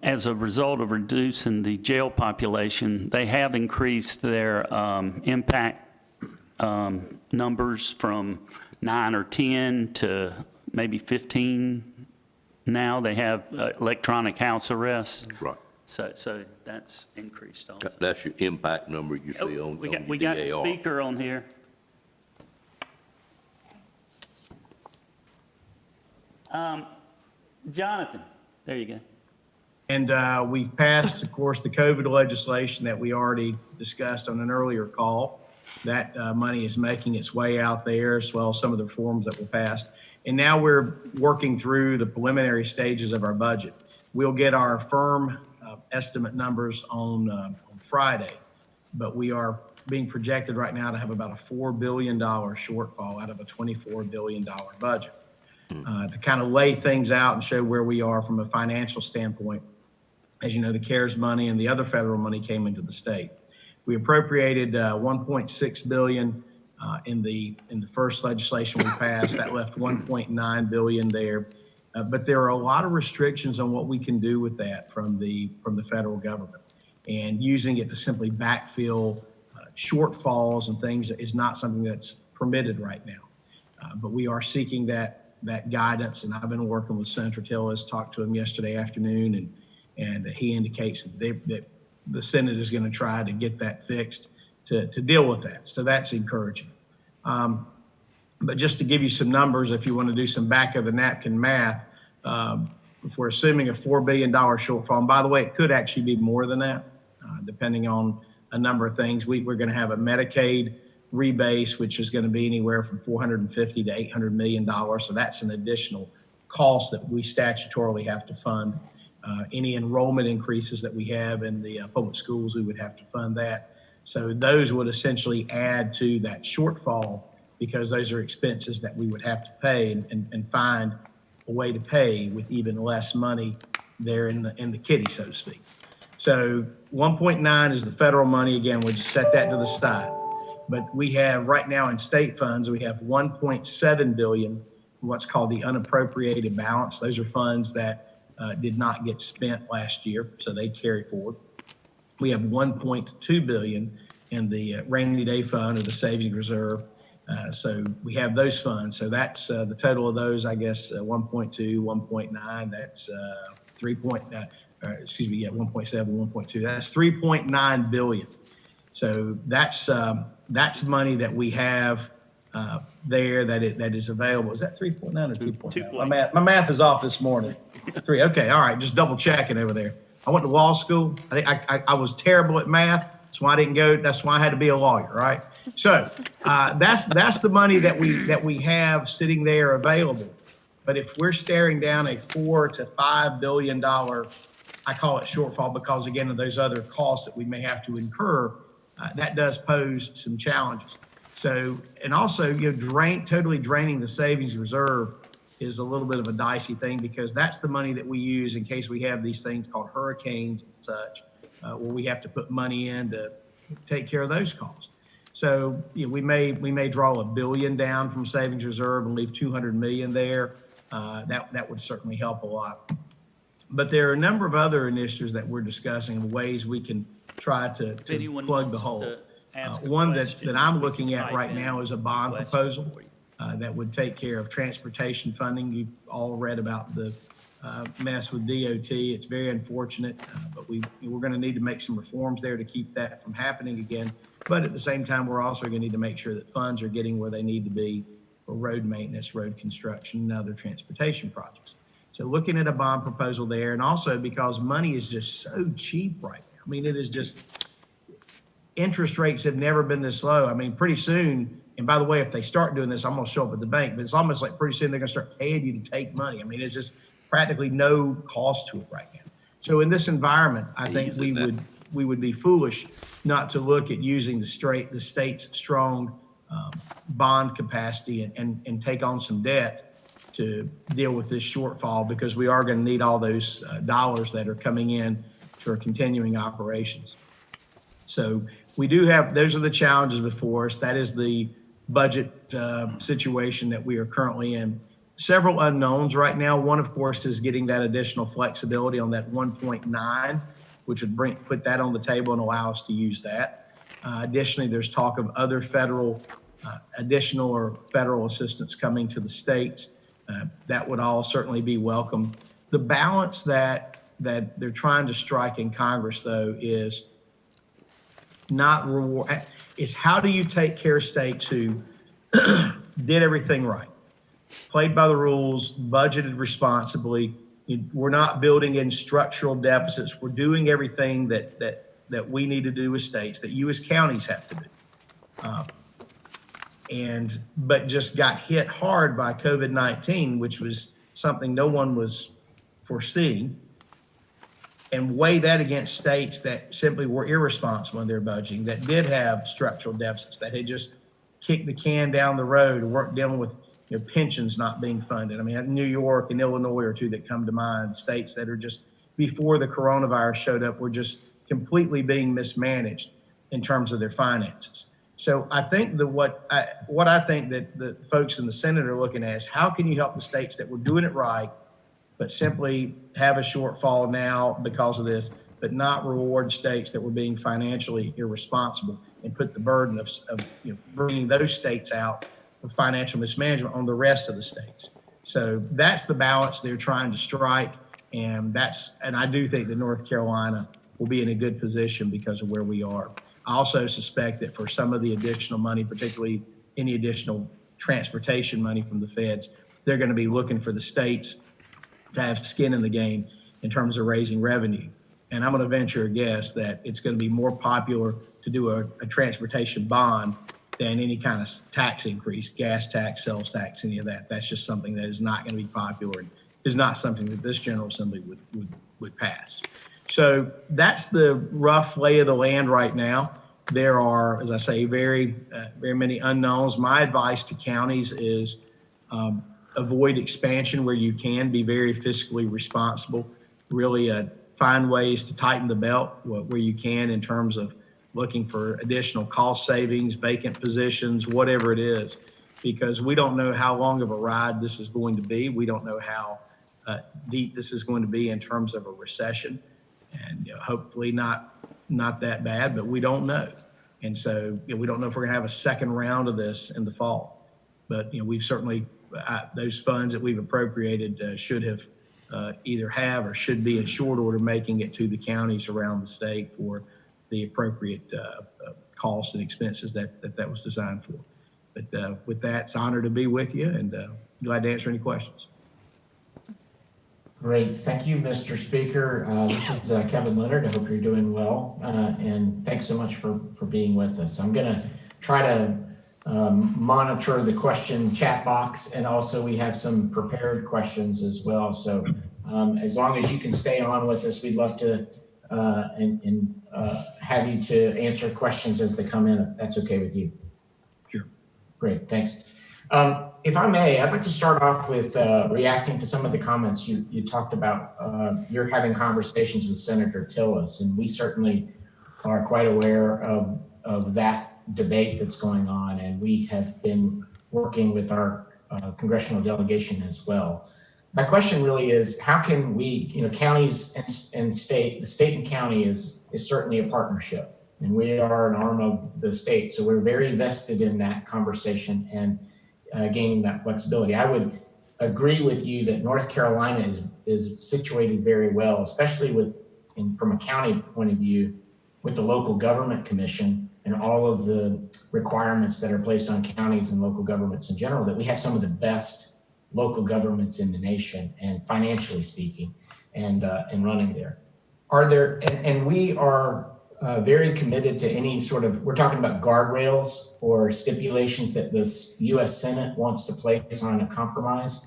as a result of reducing the jail population, they have increased their impact numbers from 9 or 10 to maybe 15 now. They have electronic house arrests. Right. So that's increased also. That's your impact number you see Oh, on we your got the DAR. speaker on here. Jonathan, there you go. And we've passed, of course, the COVID legislation that we already discussed on an earlier call. That money is making its way out there, as well as some of the reforms that were passed. And now we're working through the preliminary stages of our budget. We'll get our firm estimate numbers on Friday, but we are being projected right now to have about a $4 billion shortfall out of a $24 billion budget. To kind of lay things out and show where we are from a financial standpoint. As you know, the CARES money and the other federal money came into the state. We appropriated $1.6 billion in the first legislation we passed. That left $1.9 billion there. But there are a lot of restrictions on what we can do with that from the federal government. And using it to simply backfill shortfalls and things is not something that's permitted right now. But we are seeking that guidance, and I've been working with Senator Tillis, talked to him yesterday afternoon, and he indicates that the Senate is going to try to get that fixed to deal with that. So that's encouraging. But just to give you some numbers, if you want to do some back of the napkin math, if we're assuming a $4 billion shortfall, and by the way, it could actually be more than that, depending on a number of things. We're going to have a Medicaid rebase, which is going to be anywhere from $450 to $800 million. So that's an additional cost that we statutorily have to fund. Any enrollment increases that we have in the public schools, we would have to fund that. So those would essentially add to that shortfall, because those are expenses that we would have to pay and find a way to pay with even less money there in the kitty, so to speak. So 1.9 is the federal money. Again, we'll just set that to the side. But we have right now in state funds, we have $1.7 billion, what's called the unappropriated balance. Those are funds that did not get spent last year, so they carry forward. We have $1.2 billion in the rainy day fund or the savings reserve. So we have those funds. So that's the total of those, I guess, 1.2, 1.9, that's 1.7, 1.2. That's 3.9 billion. So that's money that we have there that is available. Is that 3.9 or 2.9? My math is off this morning. 3. Okay, all right, just double checking over there. I went to law school. I was terrible at math, That's why I didn't go, that's why I had to be a lawyer, right? So that's the money that we have sitting there available. But if we're staring down a $4 to $5 billion, I call it shortfall because again of those other costs that we may have to incur, that does pose some challenges. So, and also, totally draining the savings reserve is a little bit of a dicey thing because that's the money that we use in case we have these things called hurricanes and such, where we have to put money in to take care of those costs. So we may draw $1 billion down from savings reserve and leave $200 million there. That would certainly help a lot. But there are a number of other initiatives that we're discussing and ways we can try to plug the hole. One that I'm looking at right now is a bond proposal that would take care of transportation funding. You've all read about the mess with DOT. It's very unfortunate, but we're going to need to make some reforms there to keep that from happening again. But at the same time, we're also going to need to make sure that funds are getting where they need to be for road maintenance, road construction, and other transportation projects. So looking at a bond proposal there, and also because money is just so cheap right now. I mean, it is just, interest rates have never been this low. I mean, pretty soon, and by the way, if they start doing this, I'm going to show up at the bank, but it's almost like pretty soon they're going to start paying you to take money. I mean, it's just practically no cost to it right now. So in this environment, I think we would be foolish not to look at using the state's strong bond capacity and take on some debt to deal with this shortfall, because we are going to need all those dollars that are coming in to our continuing operations. So we do have, those are the challenges before us. That is the budget situation that we are currently in. Several unknowns right now. One, of course, is getting that additional flexibility on that 1.9, which would put that on the table and allow us to use that. Additionally, there's talk of other additional or federal assistance coming to the states. That would all certainly be welcome. The balance that they're trying to strike in Congress, though, is how do you take care of states who did everything right, played by the rules, budgeted responsibly. We're not building in structural deficits. We're doing everything that we need to do as states, that you as counties have to do. But just got hit hard by COVID-19, which was something no one was foreseeing, and weigh that against states that simply were irresponsible in their budgeting, that did have structural deficits, that had just kicked the can down the road and weren't dealing with pensions not being funded. I mean, New York and Illinois are two that come to mind, states that are just, before the coronavirus showed up, were just completely being mismanaged in terms of their finances. So I think that what I think that the folks in the Senate are looking at is how can you help the states that were doing it right, but simply have a shortfall now because of this, but not reward states that were being financially irresponsible and put the burden of bringing those states out of financial mismanagement on the rest of the states. So that's the balance they're trying to strike, and I do think that North Carolina will be in a good position because of where we are. I also suspect that for some of the additional money, particularly any additional transportation money from the feds, they're going to be looking for the states to have skin in the game in terms of raising revenue. And I'm going to venture a guess that it's going to be more popular to do a transportation bond than any kind of tax increase, gas tax, sales tax, any of that. That's just something that is not going to be popular and is not something that this General Assembly would pass. So that's the rough lay of the land right now. There are, as I say, very many unknowns. My advice to counties is avoid expansion where you can, be very fiscally responsible, really find ways to tighten the belt where you can in terms of looking for additional cost savings, vacant positions, whatever it is, because we don't know how long of a ride this is going to be. We don't know how deep this is going to be in terms of a recession, and hopefully not that bad, but we don't know. And so we don't know if we're going to have a second round of this in the fall. But we've certainly those funds that we've appropriated should have either have or should be in short order making it to the counties around the state for the appropriate costs and expenses that was designed for. But with that, it's an honor to be with you, and glad to answer any questions. Great. Thank you, Mr. Speaker. This is Kevin Leonard. I hope you're doing well. And thanks so much for being with us. I'm going to try to monitor the question chat box, and also we have some prepared questions as well. So as long as you can stay on with us, we'd love to have you to answer questions as they come in, if that's okay with you. Sure. Great, thanks. If I may, I'd like to start off with reacting to some of the comments you talked about. You're having conversations with Senator Tillis, and we certainly are quite aware of that debate that's going on, and we have been working with our congressional delegation as well. My question really is, how can we, counties and state, the state and county is certainly a partnership, and we are an arm of the state, so we're very vested in that conversation and gaining that flexibility. I would agree with you that North Carolina is situated very well, especially from a county point of view, with the local government commission and all of the requirements that are placed on counties and local governments in general, that we have some of the best local governments in the nation, and financially speaking, and running there. And we are very committed to any sort of, we're talking about guardrails or stipulations that this U.S. Senate wants to place on a compromise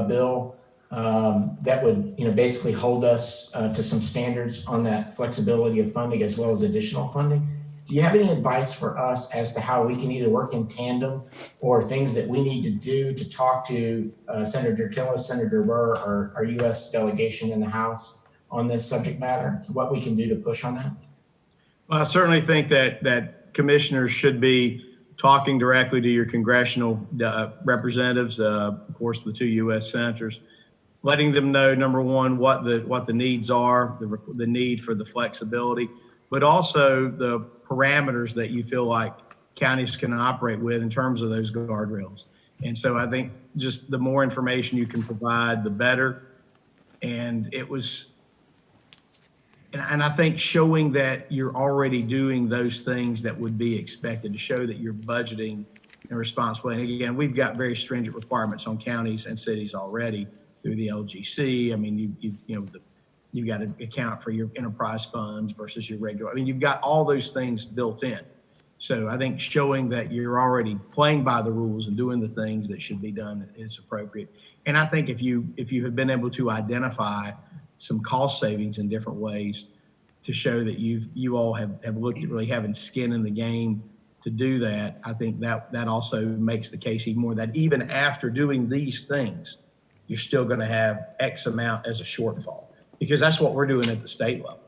bill that would, basically hold us to some standards on that flexibility of funding as well as additional funding. Do you have any advice for us as to how we can either work in tandem, or things that we need to do to talk to Senator Tillis, Senator Burr, or our U.S. delegation in the House on this subject matter? What we can do to push on that? Well, I certainly think that commissioners should be talking directly to your congressional representatives, of course, the 2 U.S. senators, letting them know, number one, what the needs are, the need for the flexibility, but also the parameters that you feel like counties can operate with in terms of those guardrails. And so I think just the more information you can provide, the better. And I think showing that you're already doing those things that would be expected, to show that you're budgeting and responsible. And again, we've got very stringent requirements on counties and cities already through the LGC. I mean, you've got to account for your enterprise funds versus your regular. I mean, you've got all those things built in. So I think showing that you're already playing by the rules and doing the things that should be done is appropriate. And I think if you have been able to identify some cost savings in different ways to show that you all have looked at really having skin in the game to do that, I think that also makes the case even more, that even after doing these things, you're still going to have X amount as a shortfall, because that's what we're doing at the state level.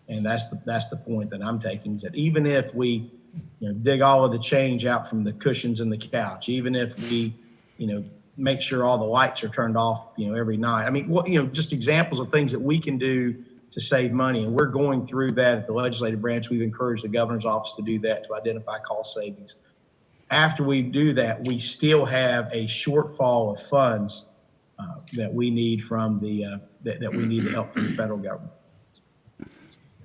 And that's the point that I'm taking, is that even if we dig all of the change out from the cushions in the couch, even if we make sure all the lights are turned off every night. I mean, just examples of things that we can do to save money. And we're going through that at the legislative branch. We've encouraged the governor's office to do that, to identify cost savings. After we do that, we still have a shortfall of funds that we need from that we need help from the federal government.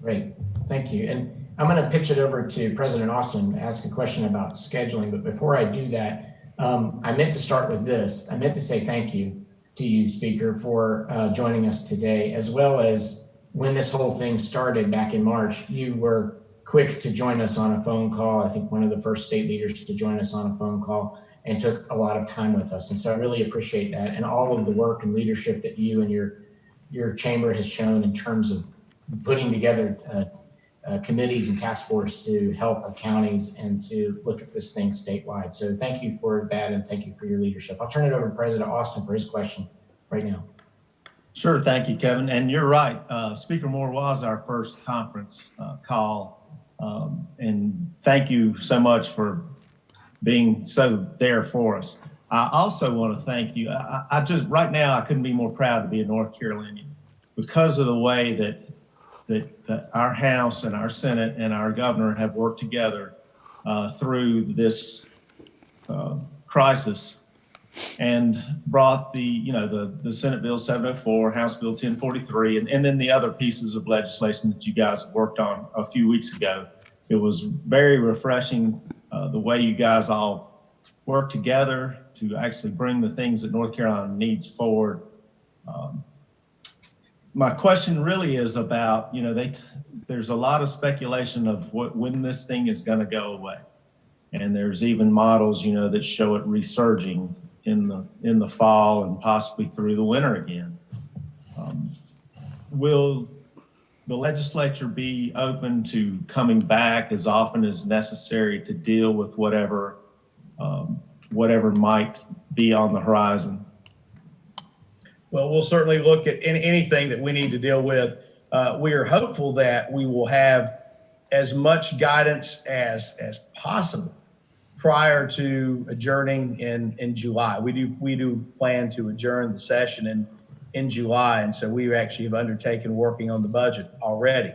Great, thank you. And I'm going to pitch it over to President Austin to ask a question about scheduling. But before I do that, I meant to start with this. I meant to say thank you to you, Speaker, for joining us today, as well as when this whole thing started back in March. You were quick to join us on a phone call. I think one of the first state leaders to join us on a phone call, and took a lot of time with us. And so I really appreciate that, and all of the work and leadership that you and your chamber has shown in terms of putting together committees and task force to help our counties and to look at this thing statewide. So thank you for that, and thank you for your leadership. I'll turn it over to President Austin for his question right now. Sure, thank you, Kevin. And you're right, Speaker Moore was our first conference call. And thank you so much for being so there for us. I also want to thank you. I just, right now, I couldn't be more proud to be a North Carolinian, because of the way that our House and our Senate and our governor have worked together through this crisis, and brought the Senate Bill 704, House Bill 1043, and then the other pieces of legislation that you guys worked on a few weeks ago. It was very refreshing the way you guys all work together to actually bring the things that North Carolina needs forward. my question really is about, there's a lot of speculation of when this thing is going to go away. And there's even models, that show it resurging in the fall and possibly through the winter again. Will the legislature be open to coming back as often as necessary to deal with whatever might be on the horizon? Well, we'll certainly look at anything that we need to deal with. We are hopeful that we will have as much guidance as possible prior to adjourning in July. We do plan to adjourn the session in July, and so we actually have undertaken working on the budget already.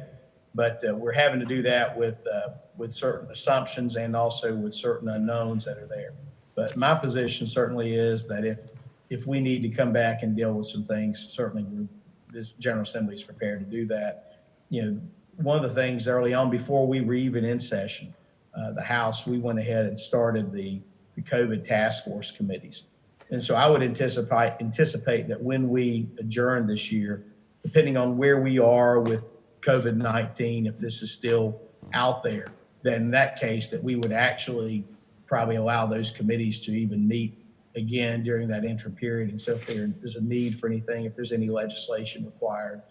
But we're having to do that with certain assumptions and also with certain unknowns that are there. But my position certainly is that if we need to come back and deal with some things, certainly this General Assembly is prepared to do that. One of the things early on, before we were even in session, the House, we went ahead and started the COVID task force committees. And so I would anticipate that when we adjourn this year, depending on where we are with COVID-19, if this is still out there, then in that case that we would actually probably allow those committees to even meet again during that interim period. And so if there is a need for anything, if there's any legislation required,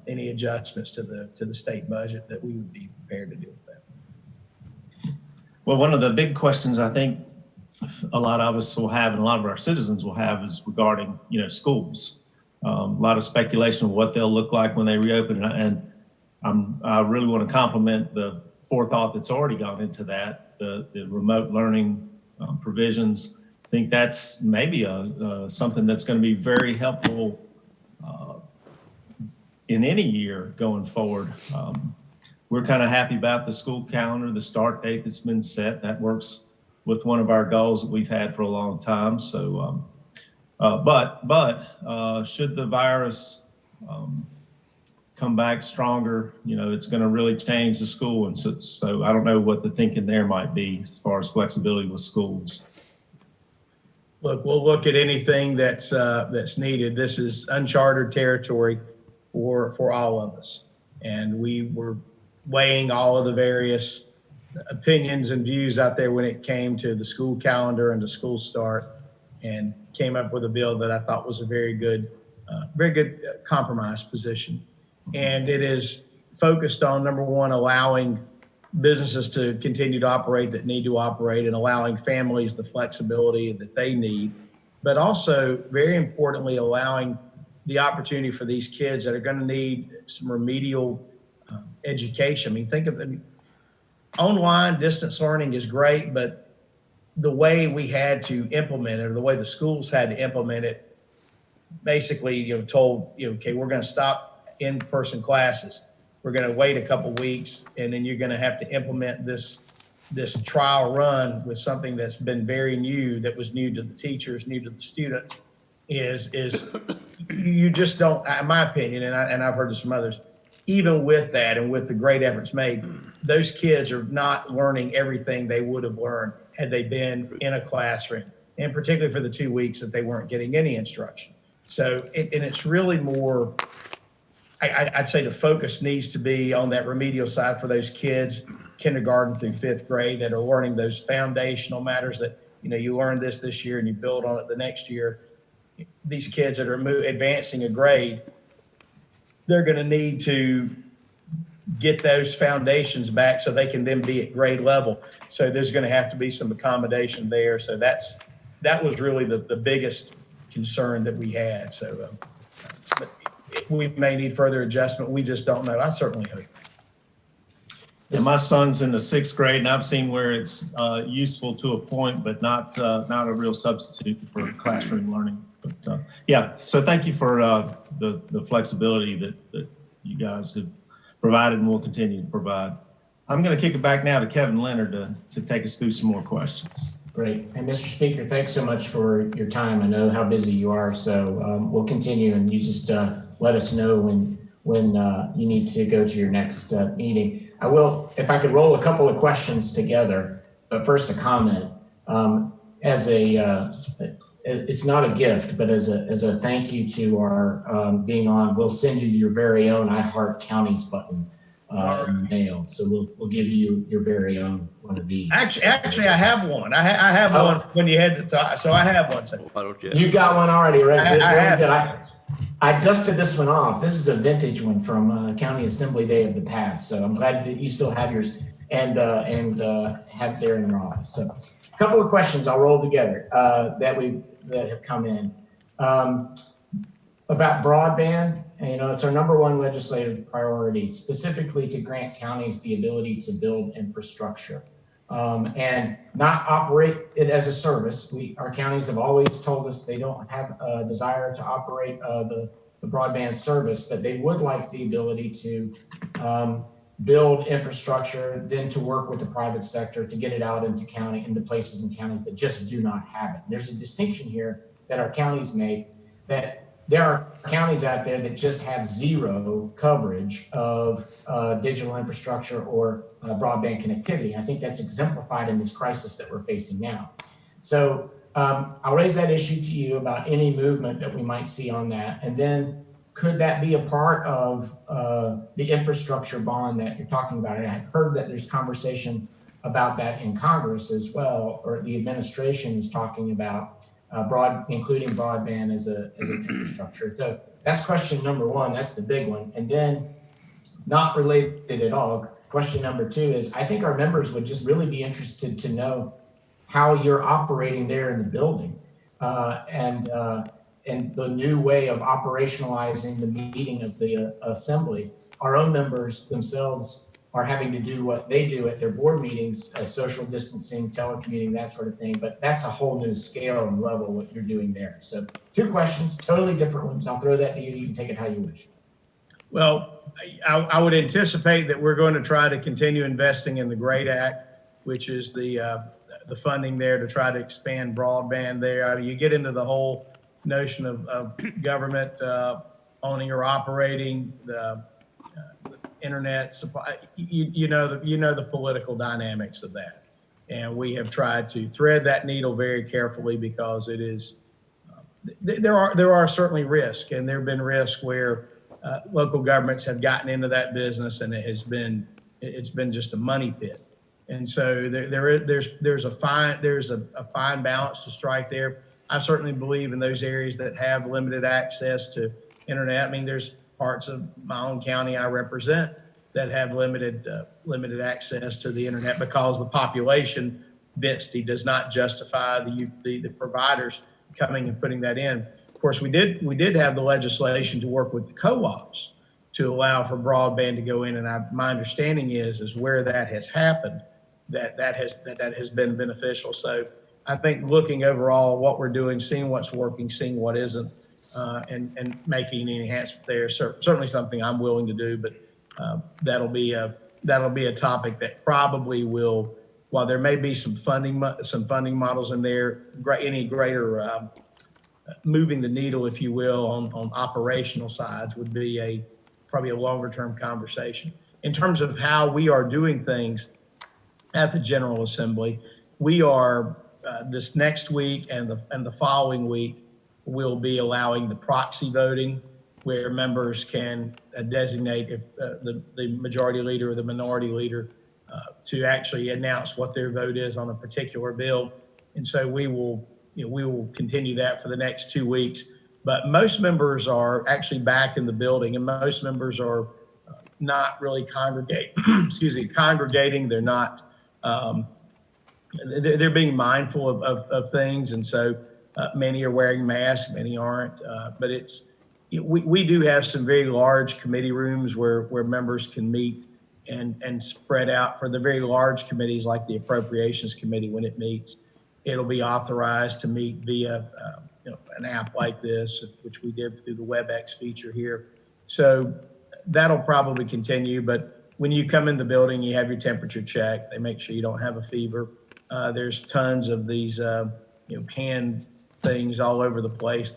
any adjustments to the state budget, that we would be prepared to deal with that. Well, one of the big questions I think a lot of us will have and a lot of our citizens will have is regarding, schools. A lot of speculation of what they'll look like when they reopen. And I really want to compliment the forethought that's already gone into that, the remote learning provisions. I think that's maybe something that's going to be very helpful in any year going forward. We're kind of happy about the school calendar, the start date that's been set. That works with one of our goals that we've had for a long time. So, but should the virus come back stronger, it's going to really change the school. And so I don't know what the thinking there might be as far as flexibility with schools. Look, we'll look at anything that's needed. This is uncharted territory for all of us. And we were weighing all of the various opinions and views out there when it came to the school calendar and the school start, and came up with a bill that I thought was a very good compromise position. And it is focused on, number one, allowing businesses to continue to operate that need to operate and allowing families the flexibility that they need, but also very importantly, allowing the opportunity for these kids that are going to need some remedial education. I mean, think of it. Online distance learning is great, but the way we had to implement it, or the way the schools had to implement it, basically, told, okay, we're going to stop in-person classes. We're going to wait a couple weeks, and then you're going to have to implement this trial run with something that's been very new, that was new to the teachers, new to the students. Is you just don't, in my opinion, and I've heard this from others, even with that and with the great efforts made, those kids are not learning everything they would have learned had they been in a classroom, and particularly for the 2 weeks that they weren't getting any instruction. So, and it's really more, I'd say the focus needs to be on that remedial side for those kids, kindergarten through 5th grade, that are learning those foundational matters that, you learn this year and you build on it the next year. These kids that are advancing a grade, they're going to need to get those foundations back so they can then be at grade level. So there's going to have to be some accommodation there. So that was really the biggest concern that we had. So, but we may need further adjustment. We just don't know. I certainly hope. Yeah, my son's in the 6th grade, and I've seen where it's useful to a point, but not a real substitute for classroom learning. But yeah, so thank you for the flexibility that you guys have provided and will continue to provide. I'm going to kick it back now to Kevin Leonard to take us through some more questions. Great. And Mr. Speaker, thanks so much for your time. I know how busy you are, so we'll continue, and you just let us know when you need to go to your next meeting. I will, if I could roll a couple of questions together, but first a comment. As it's not a gift, but as a thank you to our being on, we'll send you your very own I Heart Counties button in the mail. So we'll give you your very own one of these. Actually, I have one. I have one when you had the thought, so I have one. So. Why don't you? You got one already, right? I have. I dusted this one off. This is a vintage one from County Assembly Day of the past. So I'm glad that you still have yours and have it there in your office. So a couple of questions I'll roll together that have come in about broadband. And, you know, it's our -- legislative priority, specifically to grant counties the ability to build infrastructure and not operate it as a service. Our counties have always told us they don't have a desire to operate the broadband service, but they would like the ability to build infrastructure, then to work with the private sector to get it out into places and counties that just do not have it. There's a distinction here that our counties make, that there are counties out there that just have zero coverage of digital infrastructure or broadband connectivity. I think that's exemplified in this crisis that we're facing now. So I'll raise that issue to you about any movement that we might see on that. And then could that be a part of the infrastructure bond that you're talking about? And I've heard that there's conversation about that in Congress as well, or the administration is talking about including broadband as an infrastructure. So that's question number one. That's the big one. And then, not related at all, question number two is, I think our members would just really be interested to know how you're operating there in the building and the new way of operationalizing the meeting of the assembly. Our own members themselves are having to do what they do at their board meetings, social distancing, telecommuting, that sort of thing. But that's a whole new scale and level what you're doing there. So 2 questions, totally different ones. I'll throw that to you. You can take it how you wish. Well, I would anticipate that we're going to try to continue investing in the GREAT Act, which is the funding there to try to expand broadband there. I mean, you get into the whole notion of government owning or operating the internet supply. You know the political dynamics of that, and we have tried to thread that needle very carefully because it is there are certainly risks, and there have been risks where local governments have gotten into that business, and it's been just a money pit. And so there's a fine balance to strike there. I certainly believe in those areas that have limited access to internet. I mean, there's parts of my own county I represent that have limited access to the internet because the population density does not justify the providers coming and putting that in. Of course, we did have the legislation to work with the co-ops to allow for broadband to go in, and my understanding is where that has happened, that has been beneficial. So I think looking overall what we're doing, seeing what's working, seeing what isn't, and making any enhancement there, certainly something I'm willing to do. But that'll be a topic that probably will, while there may be some funding models in there, any greater moving the needle, if you will, on operational sides would be probably a longer term conversation. In terms of how we are doing things at the General Assembly, we are this next week and the following week will be allowing the proxy voting, where members can designate if the majority leader or the minority leader to actually announce what their vote is on a particular bill. And so we will continue that for the next 2 weeks. But most members are actually back in the building, and most members are not really congregating. They're not. They're being mindful of things, and so many are wearing masks, many aren't. But we do have some very large committee rooms where members can meet and spread out. For the very large committees like the Appropriations Committee, when it meets, it'll be authorized to meet via an app like this, which we did through the WebEx feature here. So that'll probably continue. But when you come in the building, you have your temperature checked. They make sure you don't have a fever. There's tons of these hand things all over the place.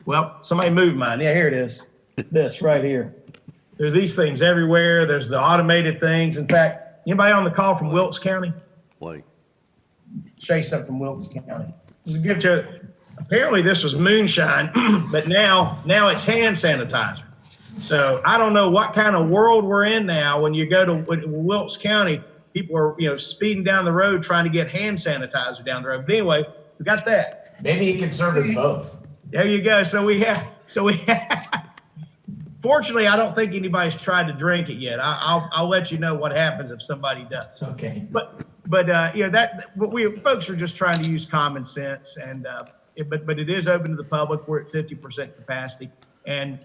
Well, somebody moved mine. Yeah, here it is. This right here. There's these things everywhere. There's the automated things. In fact, anybody on the call from Wilkes County? Wait. show you something from Wilkes County. This is a gift to, apparently this was moonshine, but now it's hand sanitizer. So I don't know what kind of world we're in now when you go to Wilkes County, people are, speeding down the road trying to get hand sanitizer down the road. But anyway, we got that. Maybe it could serve as both. There you go. So we have, fortunately, I don't think anybody's tried to drink it yet. I'll let you know what happens if somebody does. Okay. But folks are just trying to use common sense, and but it is open to the public. We're at 50% capacity, and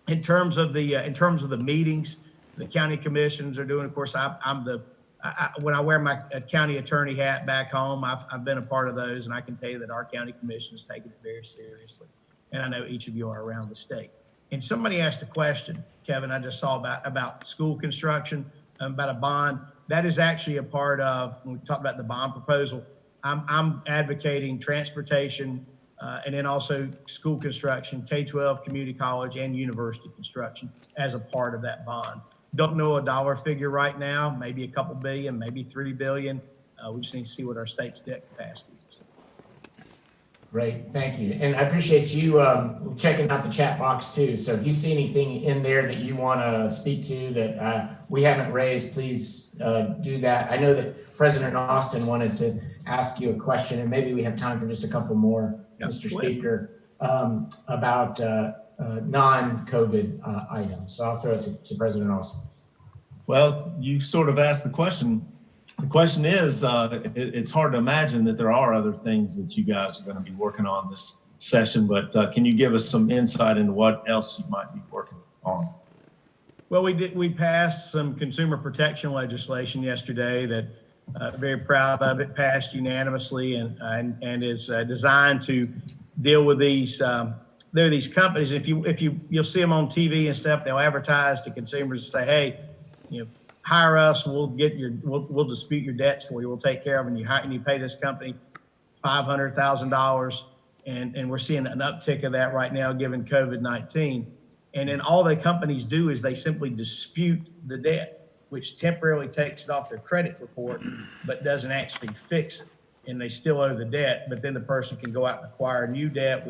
in terms of the meetings, the county commissions are doing. Of course, when I wear my county attorney hat back home, I've been a part of those, and I can tell you that our county commissions take it very seriously, and I know each of you are around the state. And somebody asked a question, Kevin, I just saw about school construction, about a bond. That is actually a part of, when we talk about the bond proposal, I'm advocating transportation, and then also school construction, K-12, community college, and university construction as a part of that bond. Don't know a dollar figure right now, maybe a couple billion, maybe $3 billion. We just need to see what our state's debt capacity is. Great, thank you. And I appreciate you checking out the chat box too. So if you see anything in there that you want to speak to that we haven't raised, please do that. I know that President Austin wanted to ask you a question, and maybe we have time for just a couple more, Mr. Speaker, about non-COVID items. So I'll throw it to President Austin. Well, you sort of asked the question. The question is, it's hard to imagine that there are other things that you guys are going to be working on this session, but can you give us some insight into what else you might be working on? Well, we passed some consumer protection legislation yesterday that very proud of it, passed unanimously, and is designed to deal with these. There are these companies. You'll see them on TV and stuff. They'll advertise to consumers and say, "Hey, hire us. We'll dispute your debts for you. We'll take care of them. And you pay this company $500,000." And we're seeing an uptick of that right now, given COVID-19. And then all the companies do is they simply dispute the debt, which temporarily takes it off their credit report, but doesn't actually fix it. And they still owe the debt, but then the person can go out and acquire new debt,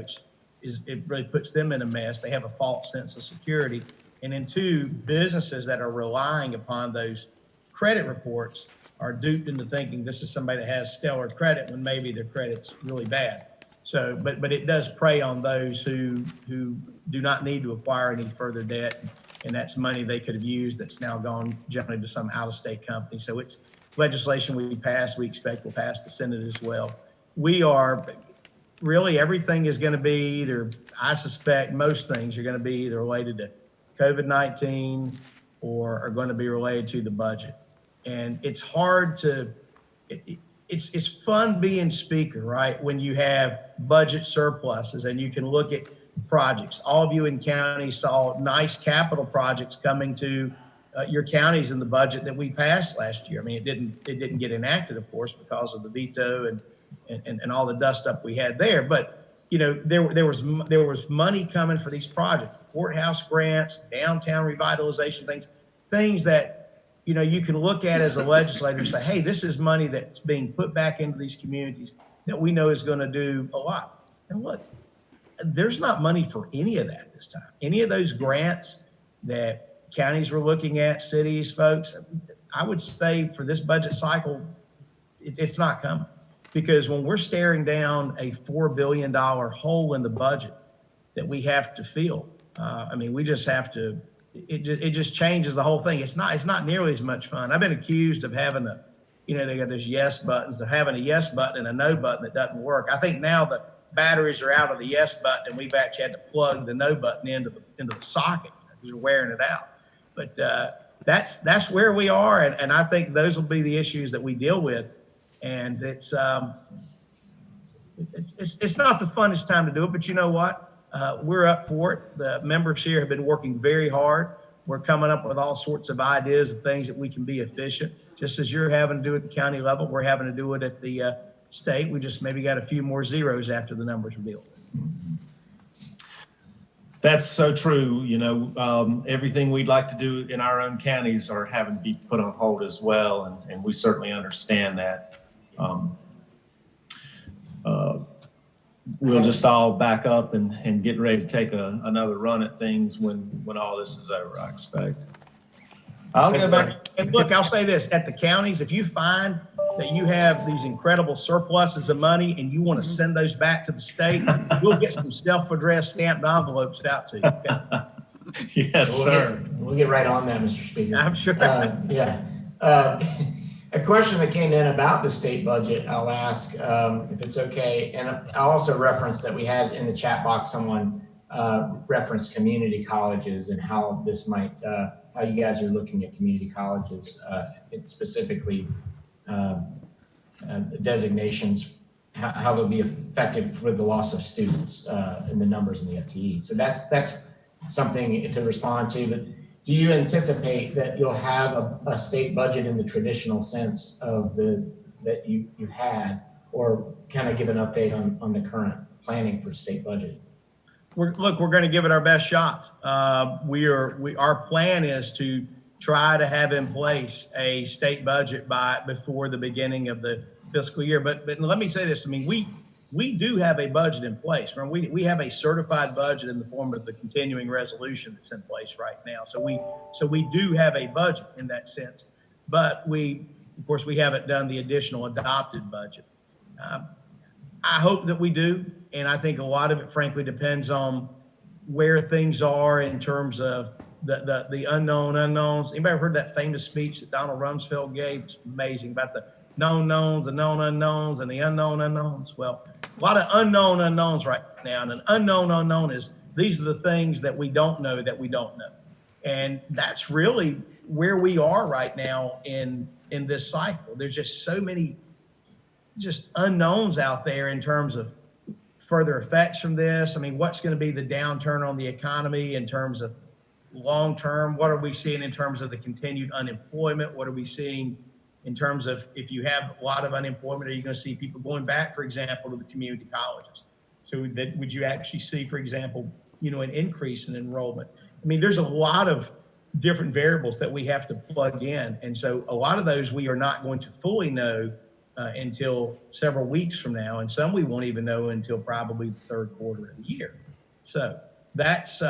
it really puts them in a mess. They have a false sense of security. And then two, businesses that are relying upon those credit reports are duped into thinking this is somebody that has stellar credit when maybe their credit's really bad. So, but it does prey on those who do not need to acquire any further debt, and that's money they could have used that's now gone generally to some out-of-state company. So it's legislation we passed, we expect will pass the Senate as well. We are, really everything is going to be either, I suspect most things are going to be either related to COVID-19 or are going to be related to the budget. And it's hard to, it's fun being speaker, right? When you have budget surpluses and you can look at projects. All of you in county saw nice capital projects coming to your counties in the budget that we passed last year. I mean, it didn't get enacted, of course, because of the veto and all the dust up we had there. But there was money coming for these projects, courthouse grants, downtown revitalization things that you can look at as a legislator and say, hey, this is money that's being put back into these communities that we know is going to do a lot. And look, there's not money for any of that this time. Any of those grants that counties were looking at, cities, folks, I would say for this budget cycle, it's not coming. Because when we're staring down a $4 billion hole in the budget that we have to fill, we just have to, it just changes the whole thing. It's not nearly as much fun. I've been accused of having they got those yes buttons, of having a yes button and a no button that doesn't work. I think now the batteries are out of the yes button and we've actually had to plug the no button into the socket because we're wearing it out. But that's where we are, and I think those will be the issues that we deal with. And it's not the funnest time to do it, but you know what? We're up for it. The members here have been working very hard. We're coming up with all sorts of ideas of things that we can be efficient. Just as you're having to do it at the county level, we're having to do it at the state. We just maybe got a few more zeros after the numbers revealed. That's so true. Everything we'd like to do in our own counties are having to be put on hold as well, and we certainly understand that. we'll just all back up and get ready to take another run at things when all this is over, I expect. I'll go back. And look, I'll say this, at the counties, if you find that you have these incredible surpluses of money and you want to send those back to the state, we'll get some self-addressed stamped envelopes out to you. Okay? Yes, sir. We'll get right on that, Mr. Speaker. I'm sure. Yeah. A question that came in about the state budget, I'll ask if it's okay. And I'll also reference that we had in the chat box, someone referenced community colleges and how this might, how you guys are looking at community colleges, specifically designations, how they'll be affected with the loss of students and the numbers in the FTE. So that's something to respond to. But do you anticipate that you'll have a state budget in the traditional sense of that you had, or kind of give an update on the current planning for state budget? We're going to give it our best shot. Our plan is to try to have in place a state budget before the beginning of the fiscal year. But let me say this. I mean, we do have a budget in place. We have a certified budget in the form of the continuing resolution that's in place right now. So we do have a budget in that sense. But of course, we haven't done the additional adopted budget. I hope that we do. And I think a lot of it, frankly, depends on where things are in terms of the unknown unknowns. Anybody heard that famous speech that Donald Rumsfeld gave? It's amazing about the known knowns, the known unknowns, and the unknown unknowns. Well, a lot of unknown unknowns right now. And an unknown unknown is these are the things that we don't know that we don't know. And that's really where we are right now in this cycle. There's just so many just unknowns out there in terms of further effects from this. I mean, what's going to be the downturn on the economy in terms of long term? What are we seeing in terms of the continued unemployment? What are we seeing in terms of, if you have a lot of unemployment, are you going to see people going back, for example, to the community colleges? So would you actually see, for example, an increase in enrollment? I mean, there's a lot of different variables that we have to plug in. And so a lot of those we are not going to fully know until several weeks from now. And some we won't even know until probably the third quarter of the year. So that's,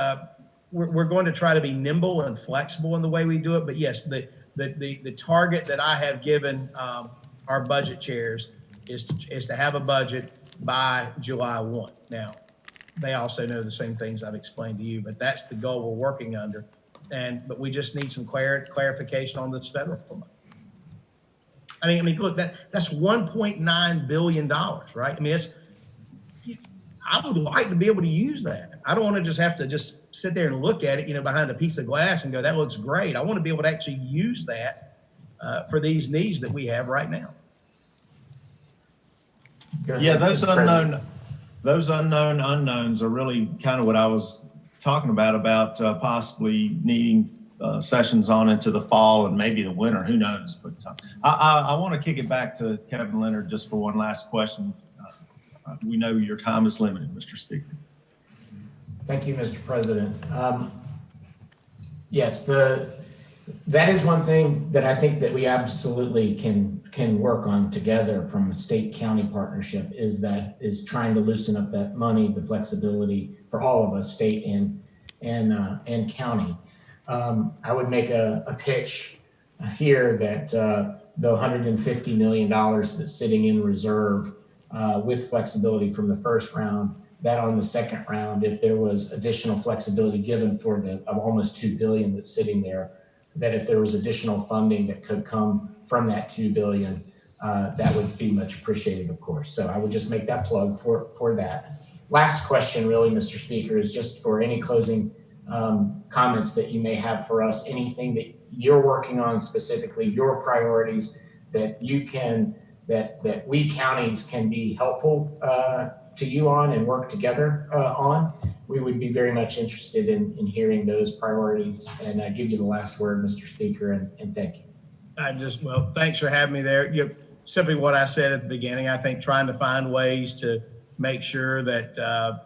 we're going to try to be nimble and flexible in the way we do it. But yes, the target that I have given our budget chairs is to have a budget by July 1. Now, they also know the same things I've explained to you, but that's the goal we're working under. But we just need some clarification on this federal money. I mean, look, that's $1.9 billion, right? I mean, I would like to be able to use that. I don't want to just have to just sit there and look at it, behind a piece of glass and go, that looks great. I want to be able to actually use that for these needs that we have right now. Yeah, those unknown unknowns are really kind of what I was talking about possibly needing sessions on into the fall and maybe the winter, who knows? But I want to kick it back to Kevin Leonard just for one last question. We know your time is limited, Mr. Speaker. Thank you, Mr. President. Yes, that is one thing that I think that we absolutely can work on together from a state-county partnership is trying to loosen up that money, the flexibility for all of us, state and county. I would make a pitch here that the $150 million that's sitting in reserve with flexibility from the first round, that on the second round, if there was additional flexibility given for the almost $2 billion that's sitting there, that if there was additional funding that could come from that $2 billion, that would be much appreciated, of course. So I would just make that plug for that. Last question, really, Mr. Speaker, is just for any closing comments that you may have for us, anything that you're working on specifically, your priorities that that we counties can be helpful to you on and work together on. We would be very much interested in hearing those priorities, and I give you the last word, Mr. Speaker, and thank you. Well, thanks for having me there. Simply what I said at the beginning, I think trying to find ways to make sure that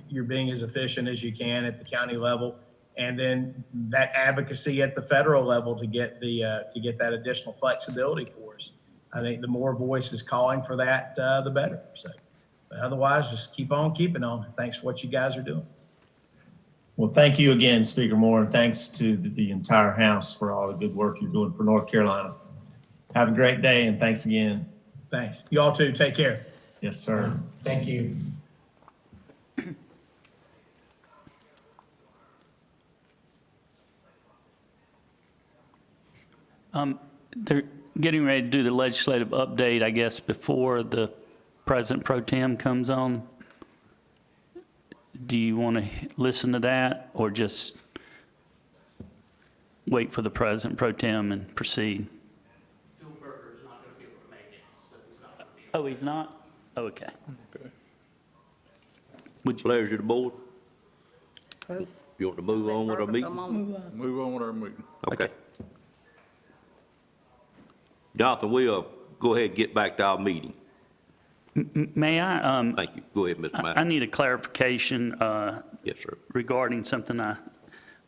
you're being as efficient as you can at the county level, and then that advocacy at the federal level to get that additional flexibility for us. I think the more voices calling for that, the better. So But otherwise, just keep on keeping on. Thanks for what you guys are doing. Well, thank you again, Speaker Moore, and thanks to the entire House for all the good work you're doing for North Carolina. Have a great day, and thanks again. Thanks. You all too. Take care. Yes, sir. Thank you. They're getting ready to do the legislative update, I guess, before the President Pro Tem comes on. Do you want to listen to that or just wait for the President Pro Tem and proceed? Philberger's not going to be able to make it, so he's not going to be. Oh, he's not? Oh, okay. Pleasure to the board. You want to move on with our meeting? Move on with our meeting. Okay. Jonathan, we'll go ahead and get back to our meeting. May I? Thank you. Go ahead, Mr. I Matt. need a clarification Yes, sir. regarding something I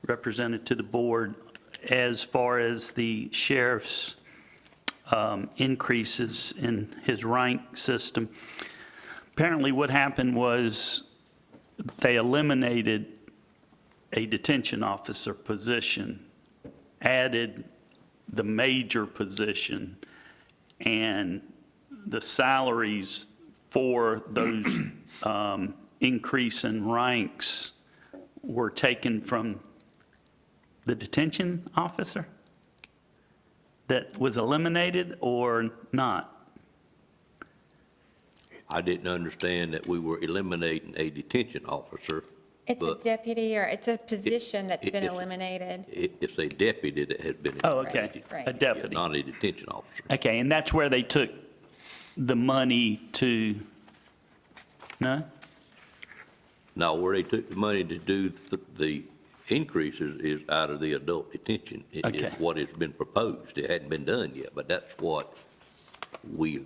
represented to the board as far as the sheriff's increases in his rank system. Apparently what happened was they eliminated a detention officer position, added the major position, and the salaries for those increase in ranks were taken from the detention officer that was eliminated or not? I didn't understand that we were eliminating a detention officer. It's a but deputy, or it's a position that's been it's- eliminated. It's a deputy that has been Oh, eliminated. okay, Right. a deputy. Not a detention officer. Okay, and that's where they took the money to, no? Now, where they took the money to do the increases is out of the adult detention. It is Okay. what has been proposed. It hadn't been done yet, but that's what we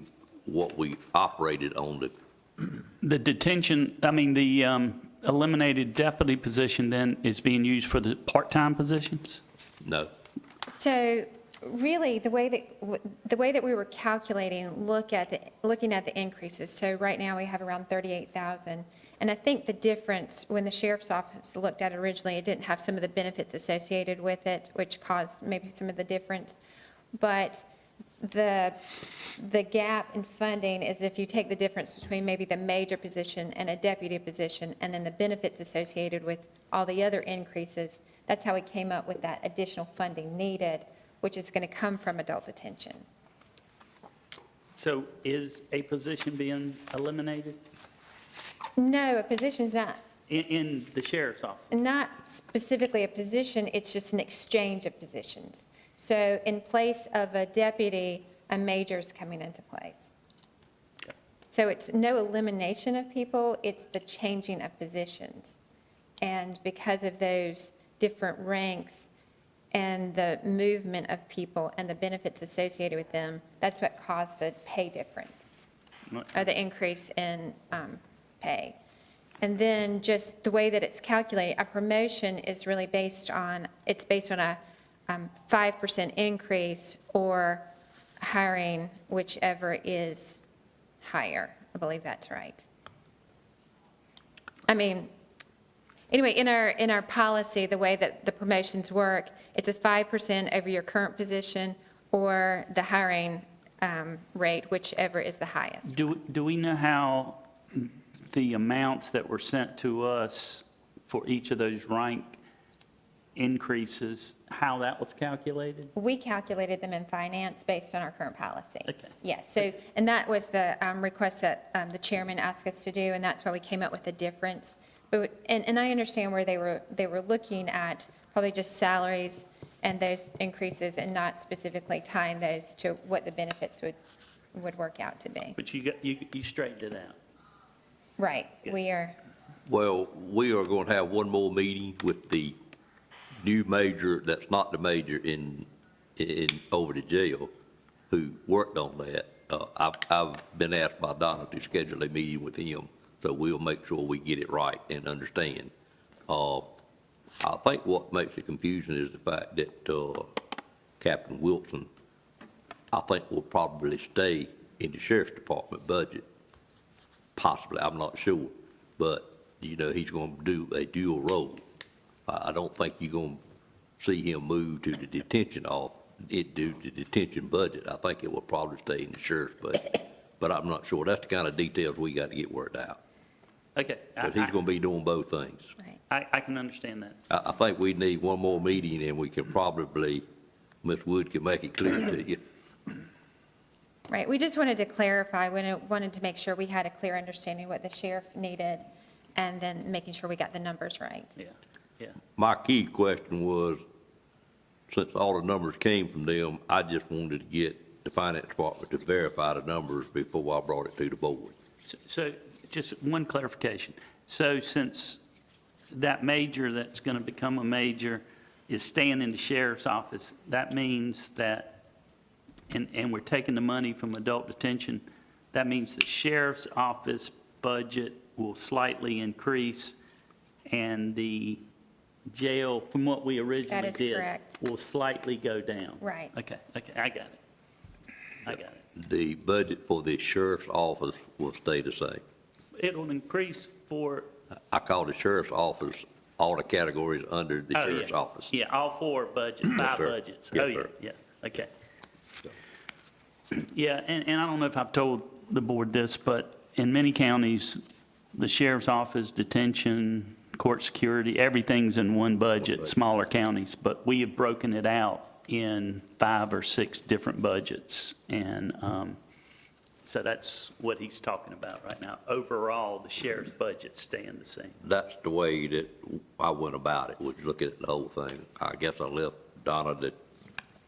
operated on The detention, I mean, the eliminated deputy position then is being used for the part-time positions? no. So really, the way that we were calculating, looking at the increases, so right now we have around 38,000. And I think the difference, when the sheriff's office looked at it originally, it didn't have some of the benefits associated with it, which caused maybe some of the difference. But the gap in funding is if you take the difference between maybe the major position and a deputy position, and then the benefits associated with all the other increases, that's how we came up with that additional funding needed, which is going to come from adult detention. So is a position being eliminated No, a position's not, in the sheriff's office? not specifically a position, it's just an exchange of positions. So in place of a deputy, a major's coming into place. So it's no elimination of people, it's the changing of positions. And because of those different ranks and the movement of people and the benefits associated with them, that's what caused the pay difference, or the increase in pay. And then just the way that it's calculated, a promotion is really based on a 5% increase or hiring whichever is higher. I believe that's right. I mean, anyway, in our policy, the way that the promotions work, it's a 5% over your current position or the hiring rate, whichever is the highest. Do we know how the amounts that were sent to us for each of those rank increases, how that was calculated? We calculated them in finance based on our current policy. Okay. Yes, so, and that was the request that the chairman asked us to do, and that's why we came up with the difference. But, and I understand where they were looking at probably just salaries and those increases and not specifically tying those to what the benefits would work out to be. But you straightened it out. Right, we are, Well, we are going to have one more meeting with the new major that's not the major in over the jail who worked on that. I've been asked by Donna to schedule a meeting with him, so we'll make sure we get it right and understand. I think what makes it confusing is the fact that Captain Wilson, I think, will probably stay in the sheriff's department budget Possibly, I'm not sure, but, you know, he's gonna do a dual role. I don't think you're gonna see him move to the detention due to detention budget. I think it will probably stay in the sheriff's budget, but I'm not sure. That's the kind of details we got to get worked out. Okay. But he's gonna be doing both things. Right. I can understand that. I think we need one more meeting, and we can probably, Ms. Wood can make it clear to you. Right, we just wanted to clarify, we wanted to make sure we had a clear understanding what the sheriff needed, and then making sure we got the numbers right. Yeah, yeah. My key question was, since all the numbers came from them, I just wanted to get the finance department to verify the numbers before I brought it to the board. So just one clarification. So since that major that's going to become a major is staying in the sheriff's office, that means that, and we're taking the money from adult detention, that means the sheriff's office budget will slightly increase, and the jail, from what we originally is did, correct. will slightly go down. Right. Okay, I got it. I got it. The budget for the sheriff's office will stay the same. It'll increase for, I call the sheriff's office all the categories under the oh, sheriff's yeah. office. Yeah, all four budget, five sir. budgets. Yes, Oh, yeah, sir. yeah, okay. Yeah, and I don't know if I've told the board this, but in many counties, the sheriff's office, detention, court security, everything's in one budget, smaller counties, but we have broken it out in 5 or 6 different budgets. And so that's what he's talking about right now. Overall, the sheriff's budget's staying the same. That's the way that I went about it, was looking at the whole thing. I guess I left Donna the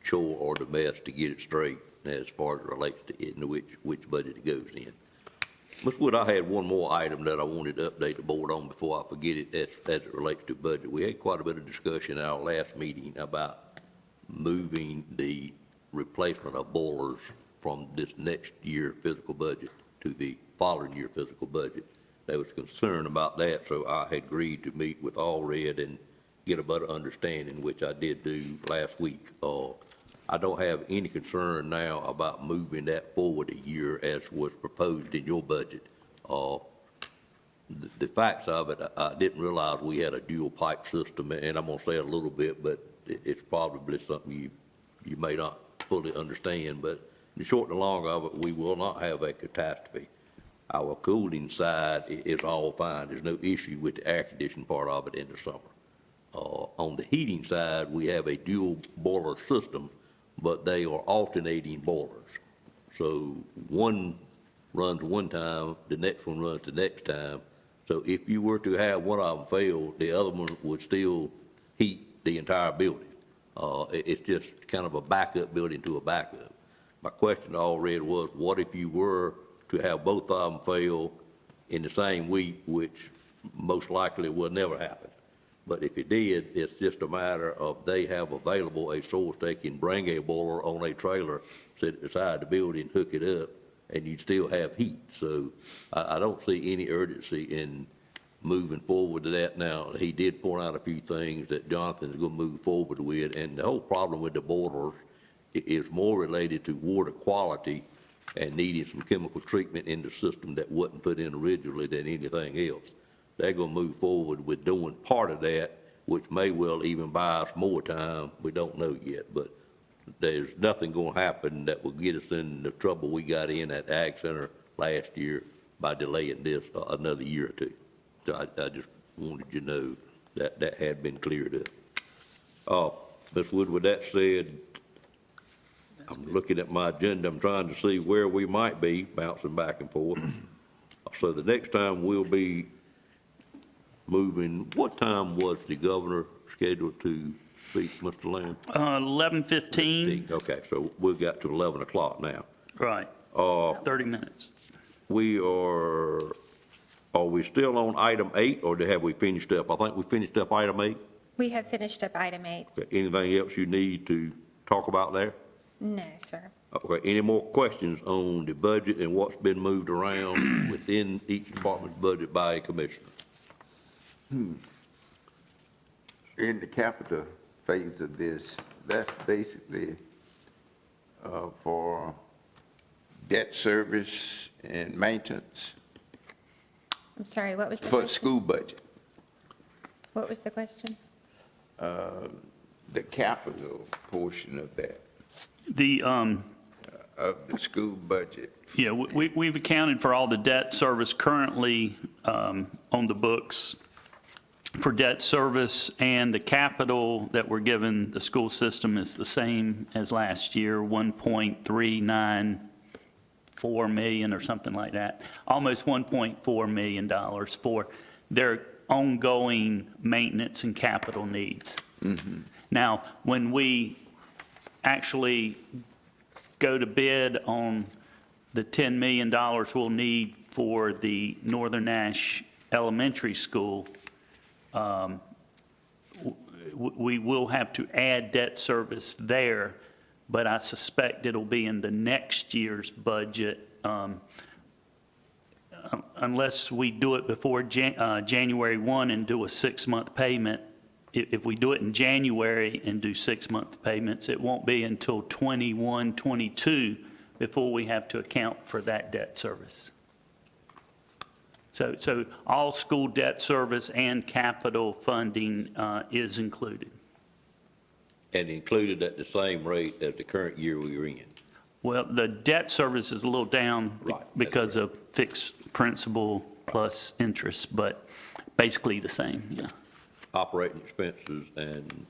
chore or the mess to get it straight as far as it relates to it and which budget it goes in. Ms. Wood, I had one more item that I wanted to update the board on before I forget it as it relates to budget. We had quite a bit of discussion at our last meeting about moving the replacement of boilers from this next year physical budget to the following year physical budget. There was concern about that, so I had agreed to meet with Allred and get a better understanding, which I did do last week. I don't have any concern now about moving that forward a year as was proposed in your budget. The facts of it, I didn't realize we had a dual pipe system, and I'm gonna say it a little bit, but it's probably something you may not fully understand, but the short and long of it, we will not have a catastrophe. Our cooling side is all fine. There's no issue with the air conditioning part of it in the summer. On the heating side, we have a dual boiler system, but they are alternating boilers. So one runs one time, the next one runs the next time. So if you were to have one of them fail, the other one would still heat the entire building. It's just kind of a backup building to a backup. My question already was, what if you were to have both of them fail in the same week, which most likely will never happen? But if it did, it's just a matter of they have available a source they can bring a boiler on a trailer, sit beside the building, hook it up, and you'd still have heat. So I don't see any urgency in moving forward to that now. He did point out a few things that Jonathan is going to move forward with, and the whole problem with the boilers is more related to water quality and needing some chemical treatment in the system that wasn't put in originally than anything else. They're going to move forward with doing part of that, which may well even buy us more time. We don't know yet, but there's nothing going to happen that will get us in the trouble we got in at Ag Center last year by delaying this another year or two. So I just wanted you to know that that had been cleared up. Ms. Wood, with that said, I'm looking at my agenda. I'm trying to see where we might be, bouncing back and forth. So the next time we'll be moving, what time was the governor scheduled to speak, Mr. Lamb? 11:15. Okay, so we've got to 11 o'clock now. Right. 30 minutes. Are we still on item 8, or have we finished up? I think we finished up item 8. We have finished up item 8. Okay, anything else you need to talk about there? No, sir. Okay, any more questions on the budget and what's been moved around within each department's budget by a commissioner? In the capital phase of this, that's basically for debt service and maintenance. I'm sorry, what was the for question? school budget, What was the question? the capital portion of that, The, of the school budget. yeah, we've accounted for all the debt service currently on the books for debt service, and the capital that we're giving the school system is the same as last year, 1.394 million or something like that, almost $1.4 million for their ongoing maintenance and capital needs. Now, when we actually go to bid on the $10 million we'll need for the Northern Nash Elementary School, we will have to add debt service there, but I suspect it'll be in the next year's budget, unless we do it before January 1 and do a 6-month payment. If we do it in January and do 6-month payments, it won't be until 21, 22 before we have to account for that debt service. So all school debt service and capital funding is included. And included at the same rate as the current year we were in. Well, the debt service is a little down Right, that's because of fixed principal plus interest, but basically the same, yeah. Operating expenses and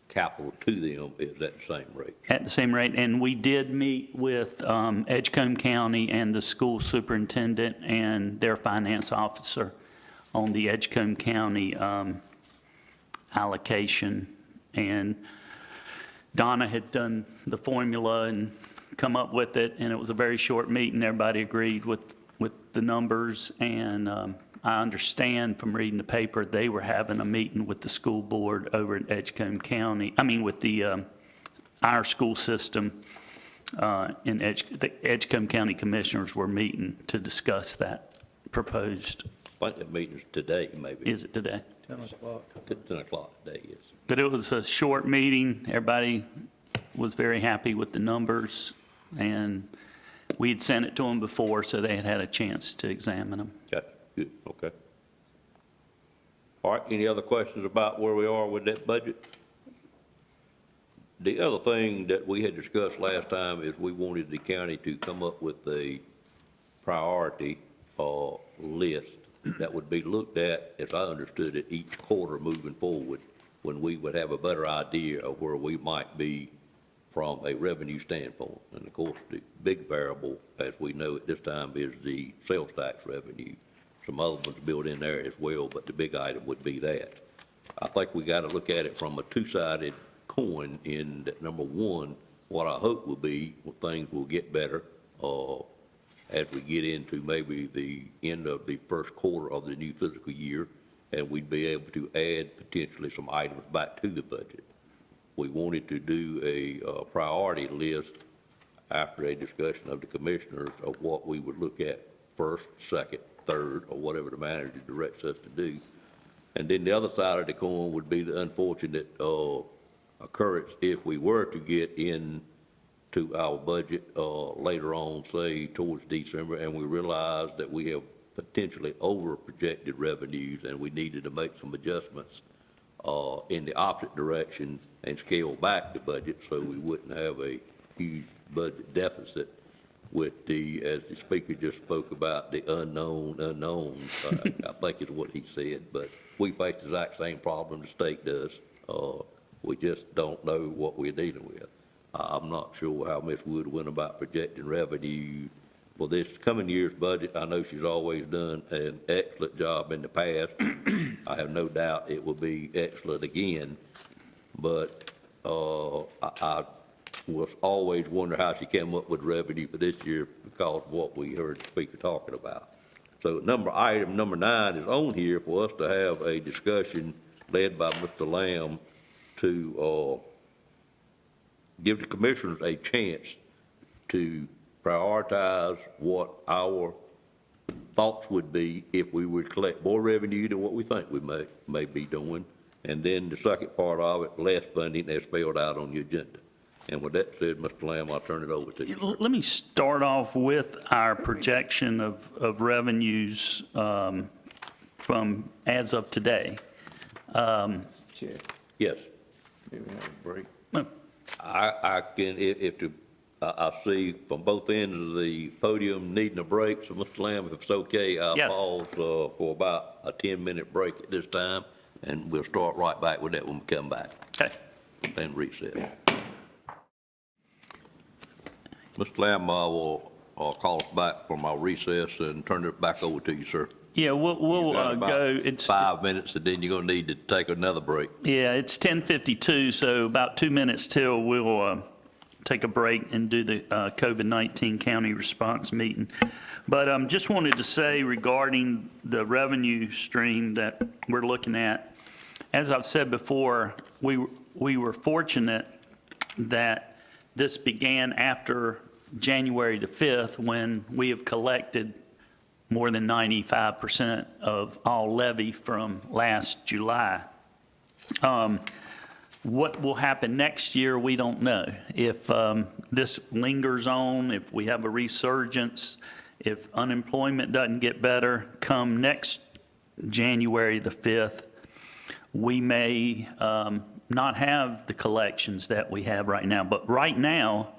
capital to them is at the same rate. At the same rate, and we did meet with Edgecombe County and the school superintendent and their finance officer on the Edgecombe County allocation. And Donna had done the formula and come up with it, and it was a very short meeting. Everybody agreed with the numbers, and I understand from reading the paper, they were having a meeting with the school board over at Edgecombe County, with the, our school system, the Edgecombe County commissioners were meeting to discuss that proposed. I think that meeting's today, maybe. Is it today? 10 o'clock today, yes. But it was a short meeting. Everybody was very happy with the numbers, and we had sent it to them before, so they had had a chance to examine them. Got it. Good, okay. All right, any other questions about where we are with that budget? The other thing that we had discussed last time is we wanted the county to come up with a priority list that would be looked at, as I understood it, each quarter moving forward, when we would have a better idea of where we might be from a revenue standpoint. And of course, the big variable, as we know at this time, is the sales tax revenue. Some other ones built in there as well, but the big item would be that. I think we got to look at it from a two-sided coin in that, number one, what I hope will be, things will get better as we get into maybe the end of the first quarter of the new fiscal year, and we'd be able to add potentially some items back to the budget. We wanted to do a priority list after a discussion of the commissioners of what we would look at first, second, third, or whatever the manager directs us to do. And then the other side of the coin would be the unfortunate occurrence if we were to get into our budget later on, say towards December, and we realize that we have potentially over-projected revenues and we needed to make some adjustments in the opposite direction and scale back the budget so we wouldn't have a huge budget deficit with the, as the speaker just spoke about, the unknown unknowns, I think is what he said, but we face the exact same problem the state does. We just don't know what we're dealing with. I'm not sure how Ms. Wood went about projecting revenue for this coming year's budget. I know she's always done an excellent job in the past. I have no doubt it will be excellent again, but I was always wondering how she came up with revenue for this year because of what we heard the speaker talking about. So item number 9 is on here for us to have a discussion led by Mr. Lamb to give the commissioners a chance to prioritize what our thoughts would be if we would collect more revenue than what we think we may be doing. And then the second part of it, less funding as spelled out on the agenda. And with that said, Mr. Lamb, I'll turn it over to you. Let me start off with our projection of revenues from as of today. Chair, Yes. maybe have a break. I can, I see from both ends of the podium needing a break, so Mr. Lamb, if it's okay, I'll Yes. pause for about a 10-minute break at this time, and we'll start right back with that when we come back. Okay. And recess. Mr. Lamb, I will call us back from our recess and turn it back over to you, sir. Yeah, we'll You got about go. It's 5 minutes, and then you're going to need to take another break. Yeah, it's 10:52, so about 2 minutes till we'll take a break and do the COVID-19 county response meeting. But just wanted to say regarding the revenue stream that we're looking at, as I've said before, we were fortunate that this began after January the 5th, when we have collected more than 95% of all levy from last July. What will happen next year, we don't know. If this lingers on, if we have a resurgence, if unemployment doesn't get better, come next January the 5th, we may not have the collections that we have right now. But right now,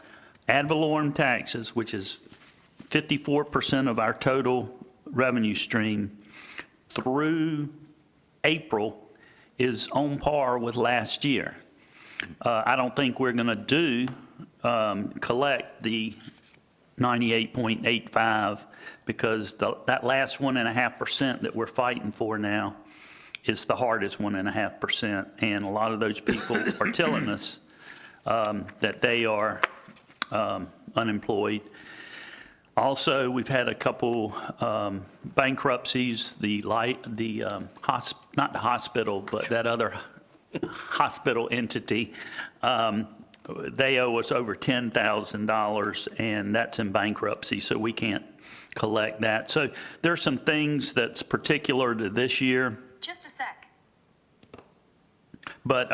ad valorem taxes, which is 54% of our total revenue stream, through April is on par with last year. I don't think we're going to collect the 98.85 because that last 1.5% that we're fighting for now is the hardest 1.5%. And a lot of those people are telling us that they are unemployed. Also, we've had a couple bankruptcies. Not the hospital, but that other hospital entity. They owe us over $10,000, and that's in bankruptcy, so we can't collect that. So there's some things that's particular to this year. Just a sec. But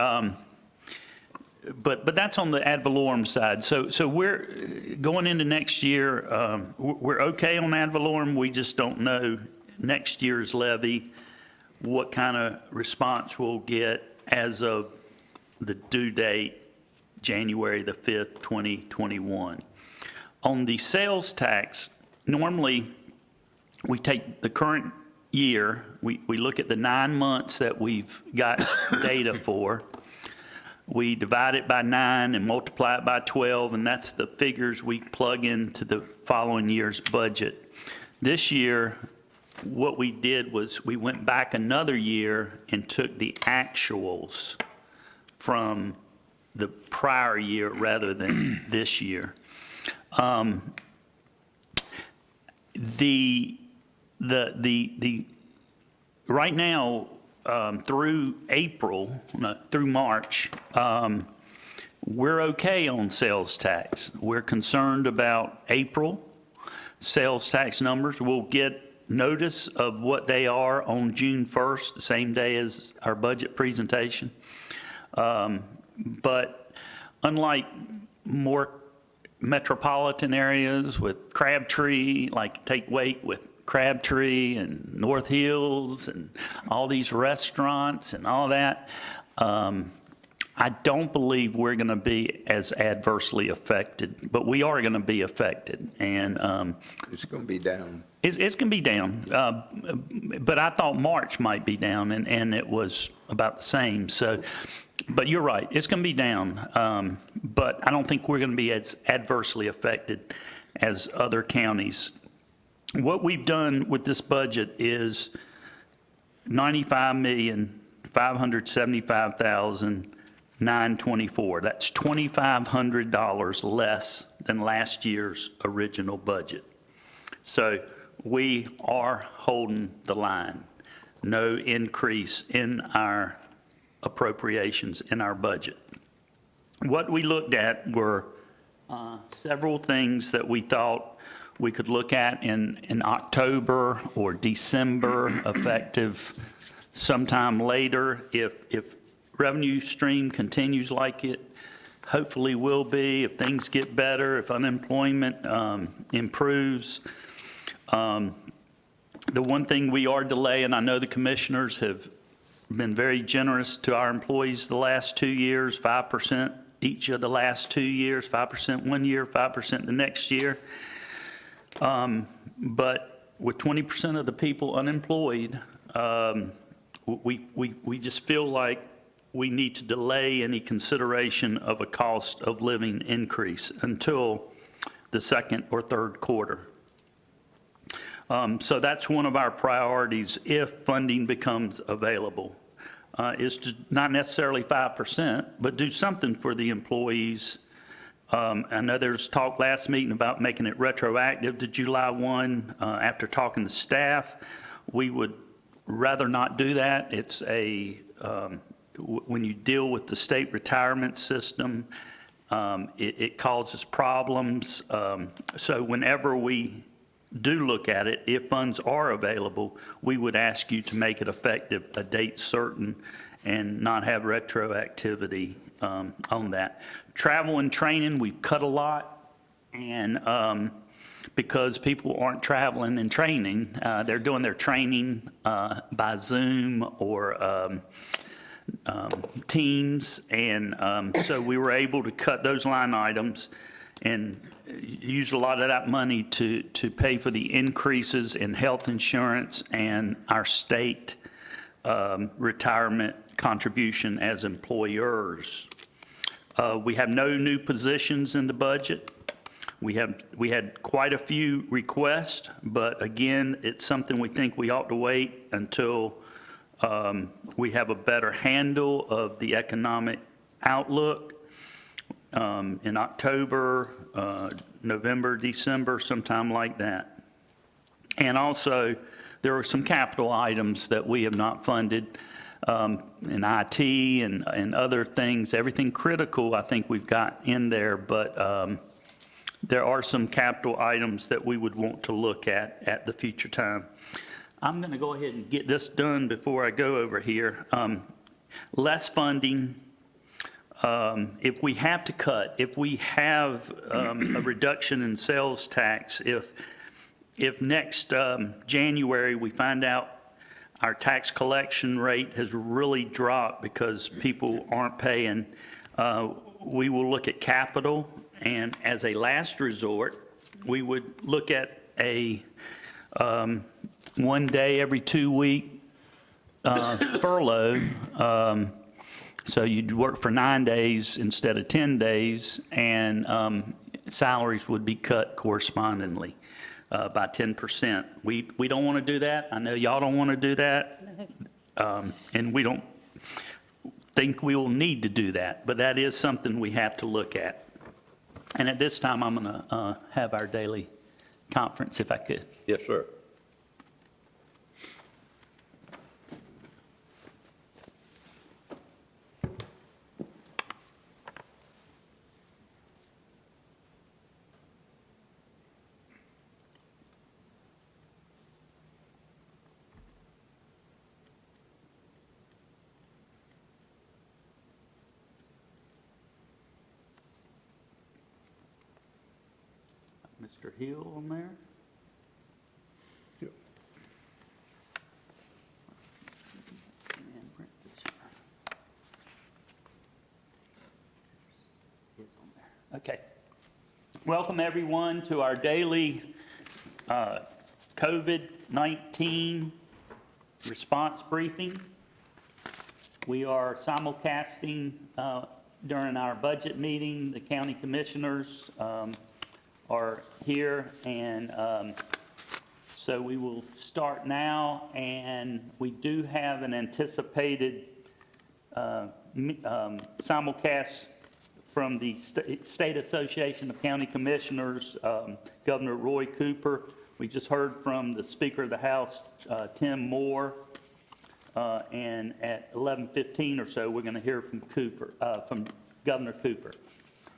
that's on the ad valorem side. So we're going into next year, we're okay on ad valorem. We just don't know next year's levy, what kind of response we'll get as of the due date, January the 5th, 2021. On the sales tax, normally we take the current year, we look at the 9 months that we've got data for. We divide it by 9 and multiply it by 12, and that's the figures we plug into the following year's budget. This year, what we did was we went back another year and took the actuals from the prior year rather than this year. Right now, through March, we're okay on sales tax. We're concerned about April sales tax numbers. We'll get notice of what they are on June 1st, the same day as our budget presentation. But unlike more metropolitan areas with Crabtree, like take Wake with Crabtree and North Hills and all these restaurants and all that, I don't believe we're going to be as adversely affected, but we are going to be affected. And It's going to be down. it's going to be down. But I thought March might be down, and it was about the same. So, but you're right, it's going to be down. But I don't think we're going to be as adversely affected as other counties. What we've done with this budget is $95,575,924. That's $2,500 less than last year's original budget. So we are holding the line. No increase in our appropriations in our budget. What we looked at were several things that we thought we could look at in October or December, effective sometime later. If revenue stream continues like it hopefully will be if things get better, if unemployment improves. The one thing we are delaying, I know the commissioners have been very generous to our employees the last 2 years, 5% each of the last 2 years, 5% 1 year, 5% the next year. But with 20% of the people unemployed, we just feel like we need to delay any consideration of a cost of living increase until the second or third quarter. So that's one of our priorities if funding becomes available, is to not necessarily 5%, but do something for the employees. I know there's talk last meeting about making it retroactive to July 1. After talking to staff, we would rather not do that. It's when you deal with the state retirement system, it causes problems. So whenever we do look at it, if funds are available, we would ask you to make it effective a date certain and not have retroactivity on that. Travel and training, we've cut a lot, and because people aren't traveling and training, they're doing their training by Zoom or Teams, and so we were able to cut those line items and use a lot of that money to pay for the increases in health insurance and our state retirement contribution as employers. We have no new positions in the budget. We had quite a few requests, but again, it's something we think we ought to wait until we have a better handle of the economic outlook. In October, November, December, sometime like that. And also, there are some capital items that we have not funded in IT and other things. Everything critical, I think we've got in there, but there are some capital items that we would want to look at the future time. I'm going to go ahead and get this done before I go over here. Less funding. If we have to cut, if we have a reduction in sales tax, if next January we find out our tax collection rate has really dropped because people aren't paying, we will look at capital, and as a last resort, we would look at a 1 day every 2 week furlough. So you'd work for 9 days instead of 10 days, and salaries would be cut correspondingly by 10%. We don't want to do that. I know y'all don't want to do that, and we don't think we will need to do that, but that is something we have to look at. And at this time, I'm going to have our daily conference, if I could. Yes, sir. Mr. Hill on there? Yep. And print this here. Is on there. Okay. Welcome everyone to our daily COVID-19 response briefing. We are simulcasting during our budget meeting. The county commissioners are here, and so we will start now, and we do have an anticipated simulcast from the State Association of County Commissioners, Governor Roy Cooper. We just heard from the Speaker of the House, Tim Moore, and at 11:15 or so, we're going to hear from from Governor Cooper.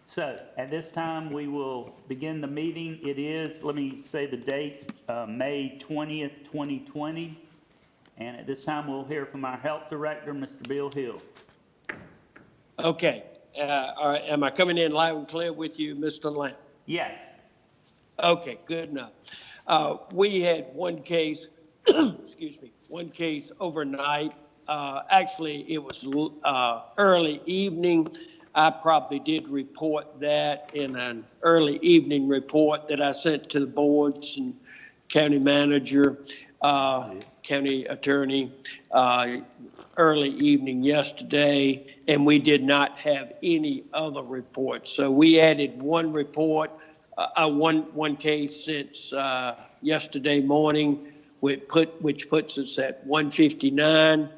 So at this time, we will begin the meeting. It is, let me say the date, May 20th, 2020. And at this time, we'll hear from our Health Director, Mr. Bill Hill. Okay. Am I coming in loud and clear with you, Mr. Lamb? Yes. Okay, good enough. We had one case, excuse me, one case overnight. Actually, it was early evening. I probably did report that in an early evening report that I sent to the boards and county manager, county attorney, early evening yesterday, and we did not have any other reports. So we added one report, one case since yesterday morning, which puts us at 159.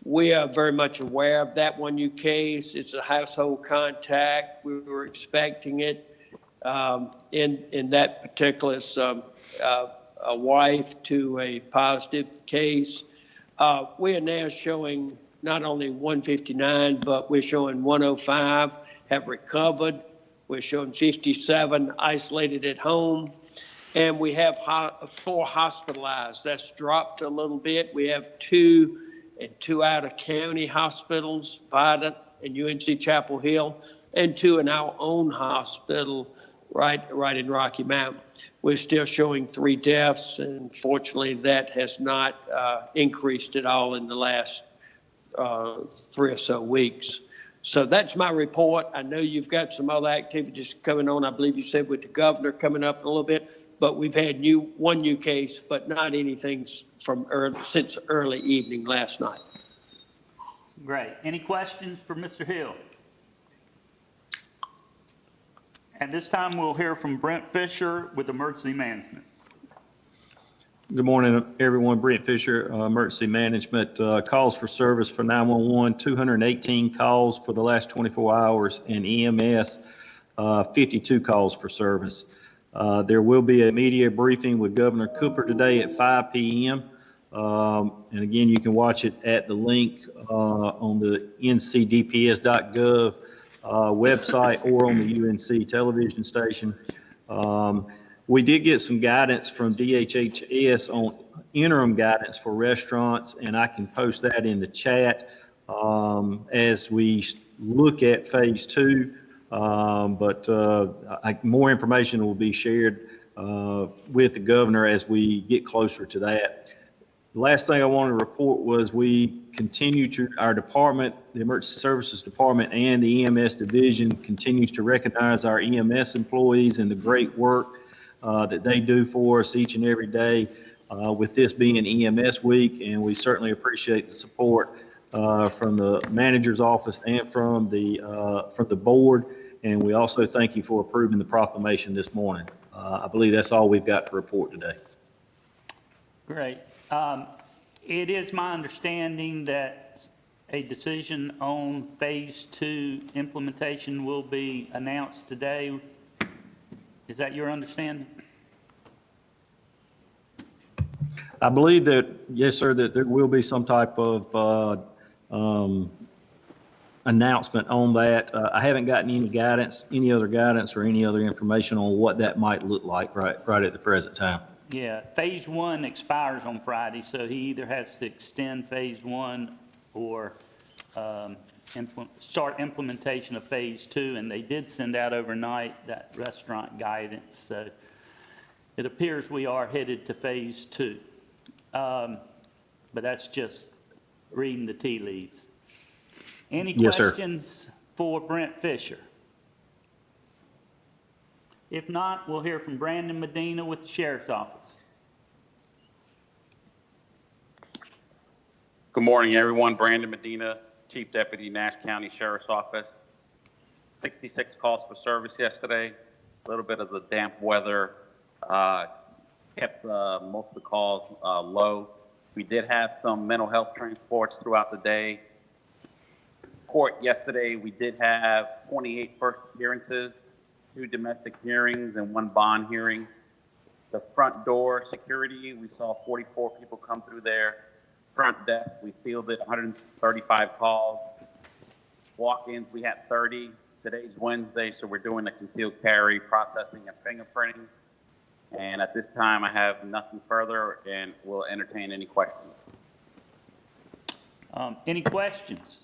We are very much aware of that one new case. It's a household contact. We were expecting it. In that particular, a wife to a positive case. We are now showing not only 159, but we're showing 105 have recovered. We're showing 57 isolated at home. And we have 4 hospitalized. That's dropped a little bit. We have 2 out-of-county hospitals, Vidant and UNC Chapel Hill, and 2 in our own hospital right in Rocky Mountain. We're still showing 3 deaths, and fortunately that has not increased at all in the last 3 or so weeks. So that's my report. I know you've got some other activities coming on. I believe you said with the governor coming up a little bit, but we've had one new case, but not anything since early evening last night. Great. Any questions for Mr. Hill? At this time, we'll hear from Brent Fisher with Emergency Management. Good morning, everyone. Brent Fisher, Emergency Management. Calls for service for 911, 218 calls for the last 24 hours, and EMS, 52 calls for service. There will be a media briefing with Governor Cooper today at 5 p.m. And again, you can watch it at the link on the ncdps.gov website or on the UNC television station. We did get some guidance from DHHS on interim guidance for restaurants, and I can post that in the chat as we look at phase 2. But more information will be shared with the governor as we get closer to that. The last thing I wanted to report was we continue to, our department, the Emergency Services Department and the EMS Division continues to recognize our EMS employees and the great work that they do for us each and every day, with this being an EMS week, and we certainly appreciate the support from the manager's office and from the board, and we also thank you for approving the proclamation this morning. I believe that's all we've got to report today. Great. It is my understanding that a decision on phase 2 implementation will be announced today. Is that your understanding? I believe that, yes, sir, that there will be some type of announcement on that. I haven't gotten any other guidance or any other information on what that might look like right at the present time. Yeah, phase 1 expires on Friday, so he either has to extend phase 1 or start implementation of phase 2, and they did send out overnight that restaurant guidance, so it appears we are headed to phase 2. But that's just reading the tea leaves. Any questions for Brent Fisher? If not, we'll hear from Brandon Medina with the Sheriff's Office. Good morning, everyone. Brandon Medina, Chief Deputy, Nash County Sheriff's Office. 66 calls for service yesterday. A little bit of the damp weather kept most of the calls low. We did have some mental health transports throughout the day. Court yesterday, we did have 28 first appearances, 2 domestic hearings, and 1 bond hearing. The front door security, we saw 44 people come through there. Front desk, we fielded 135 calls. Walk-ins, we had 30. Today's Wednesday, so we're doing the concealed carry, processing, and fingerprinting. And at this time, I have nothing further, and will entertain any questions. Any questions?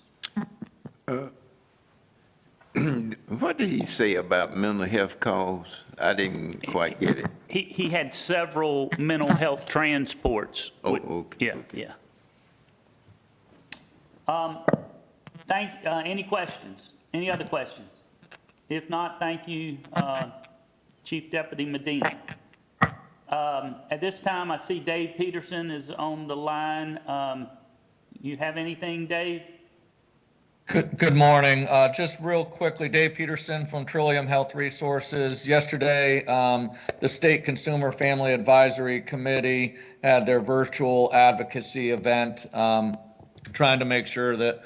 What did he say about mental health calls? I didn't quite get it. He had several mental health transports. Oh, okay. Yeah. Any questions? Any other questions? If not, thank you, Chief Deputy Medina. At this time, I see Dave Peterson is on the line. You have anything, Dave? Good morning. Just real quickly, Dave Peterson from Trillium Health Resources. Yesterday, the State Consumer Family Advisory Committee had their virtual advocacy event, trying to make sure that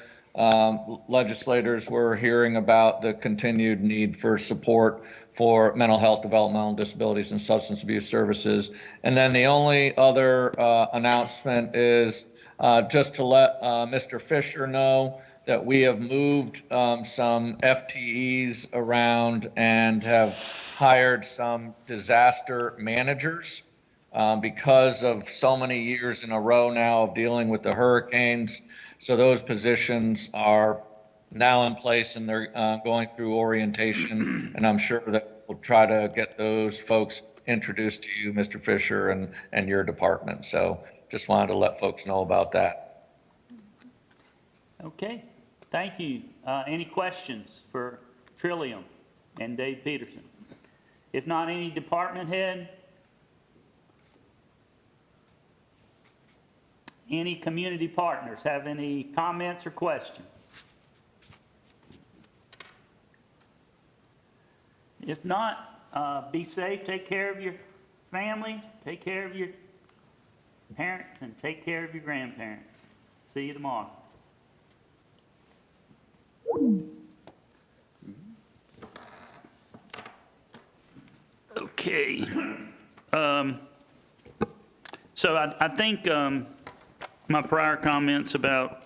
legislators were hearing about the continued need for support for mental health, developmental disabilities, and substance abuse services. And then the only other announcement is just to let Mr. Fisher know that we have moved some FTEs around and have hired some disaster managers because of so many years in a row now of dealing with the hurricanes. So those positions are now in place and they're going through orientation. And I'm sure that we'll try to get those folks introduced to you, Mr. Fisher, and your department. So just wanted to let folks know about that. Okay, thank you. Any questions for Trillium and Dave Peterson? If not, any department head? Any community partners have any comments or questions? If not, be safe, take care of your family, take care of your parents, and take care of your grandparents. See you tomorrow. Okay. So I think my prior comments about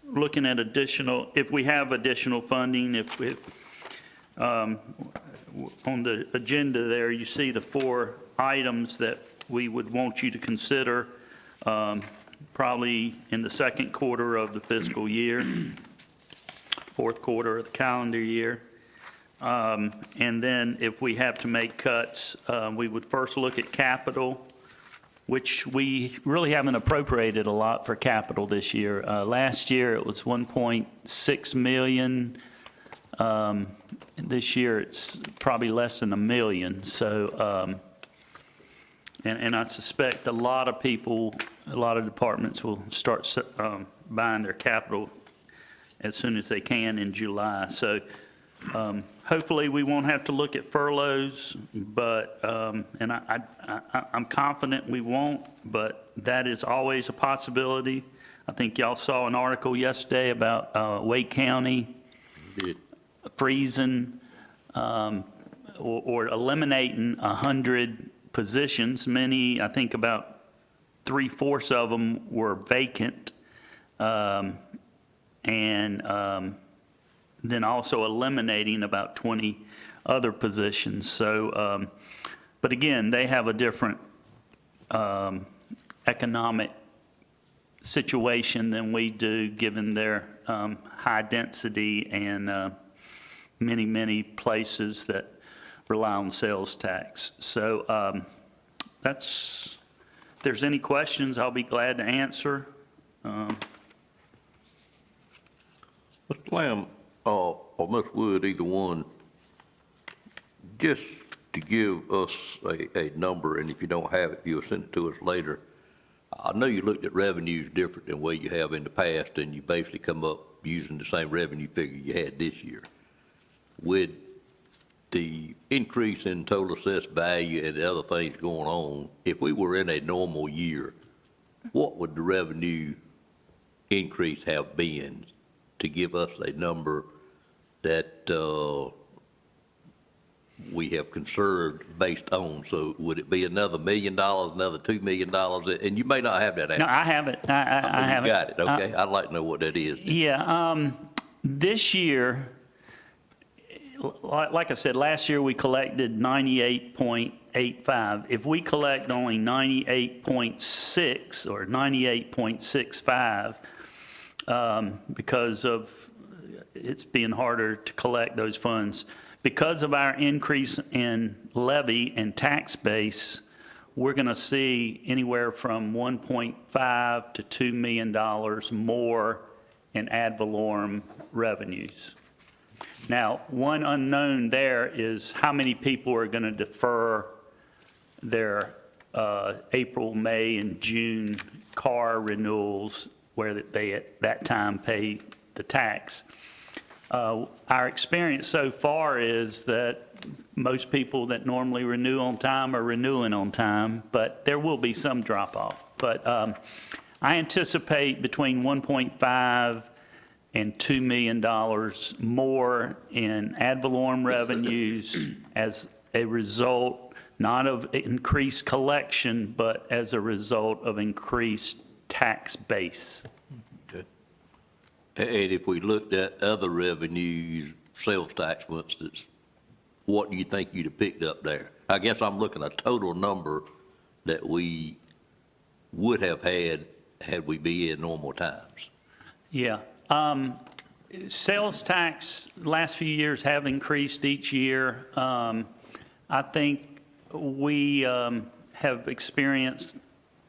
looking at additional, if we have additional funding, on the agenda there, you see the 4 items that we would want you to consider probably in the second quarter of the fiscal year, fourth quarter of the calendar year. And then if we have to make cuts, we would first look at capital, which we really haven't appropriated a lot for capital this year. Last year it was 1.6 million. This year it's probably less than $1 million. So, and I suspect a lot of people, a lot of departments will start buying their capital as soon as they can in July. So hopefully we won't have to look at furloughs, but, and I'm confident we won't, but that is always a possibility. I think y'all saw an article yesterday about Wake County freezing or eliminating 100 positions. Many, I think about 3/4 of them were vacant, and then also eliminating about 20 other positions. So, but again, they have a different economic situation than we do, given their high density and many, many places that rely on sales tax. So that's, if there's any questions, I'll be glad to answer. Mr. Lamb, or Ms. Wood, either one, just to give us a number, and if you don't have it, you'll send it to us later. I know you looked at revenues different than what you have in the past, and you basically come up using the same revenue figure you had this year. With the increase in total assessed value and the other things going on, if we were in a normal year, what would the revenue increase have been to give us a number that we have conserved based on? So would it be another $1 million, another $2 million? And you may not have that answer. No, I have it. I have it. You got it, okay. I'd like to know what that is. Yeah, this year, like I said, last year we collected 98.85. If we collect only 98.6 or 98.65, because of it's being harder to collect those funds. Because of our increase in levy and tax base, we're going to see anywhere from $1.5 to $2 million more in ad valorem revenues. Now, one unknown there is how many people are going to defer their April, May, and June car renewals where they at that time pay the tax. Our experience so far is that most people that normally renew on time are renewing on time, but there will be some drop off. But I anticipate between 1.5 and $2 million more in ad valorem revenues as a result, not of increased collection, but as a result of increased tax base. Okay. And if we looked at other revenues, sales tax, for instance, what do you think you'd have picked up there? I guess I'm looking at a total number that we would have had we be in normal times. Yeah. Sales tax, last few years have increased each year. I think we have experienced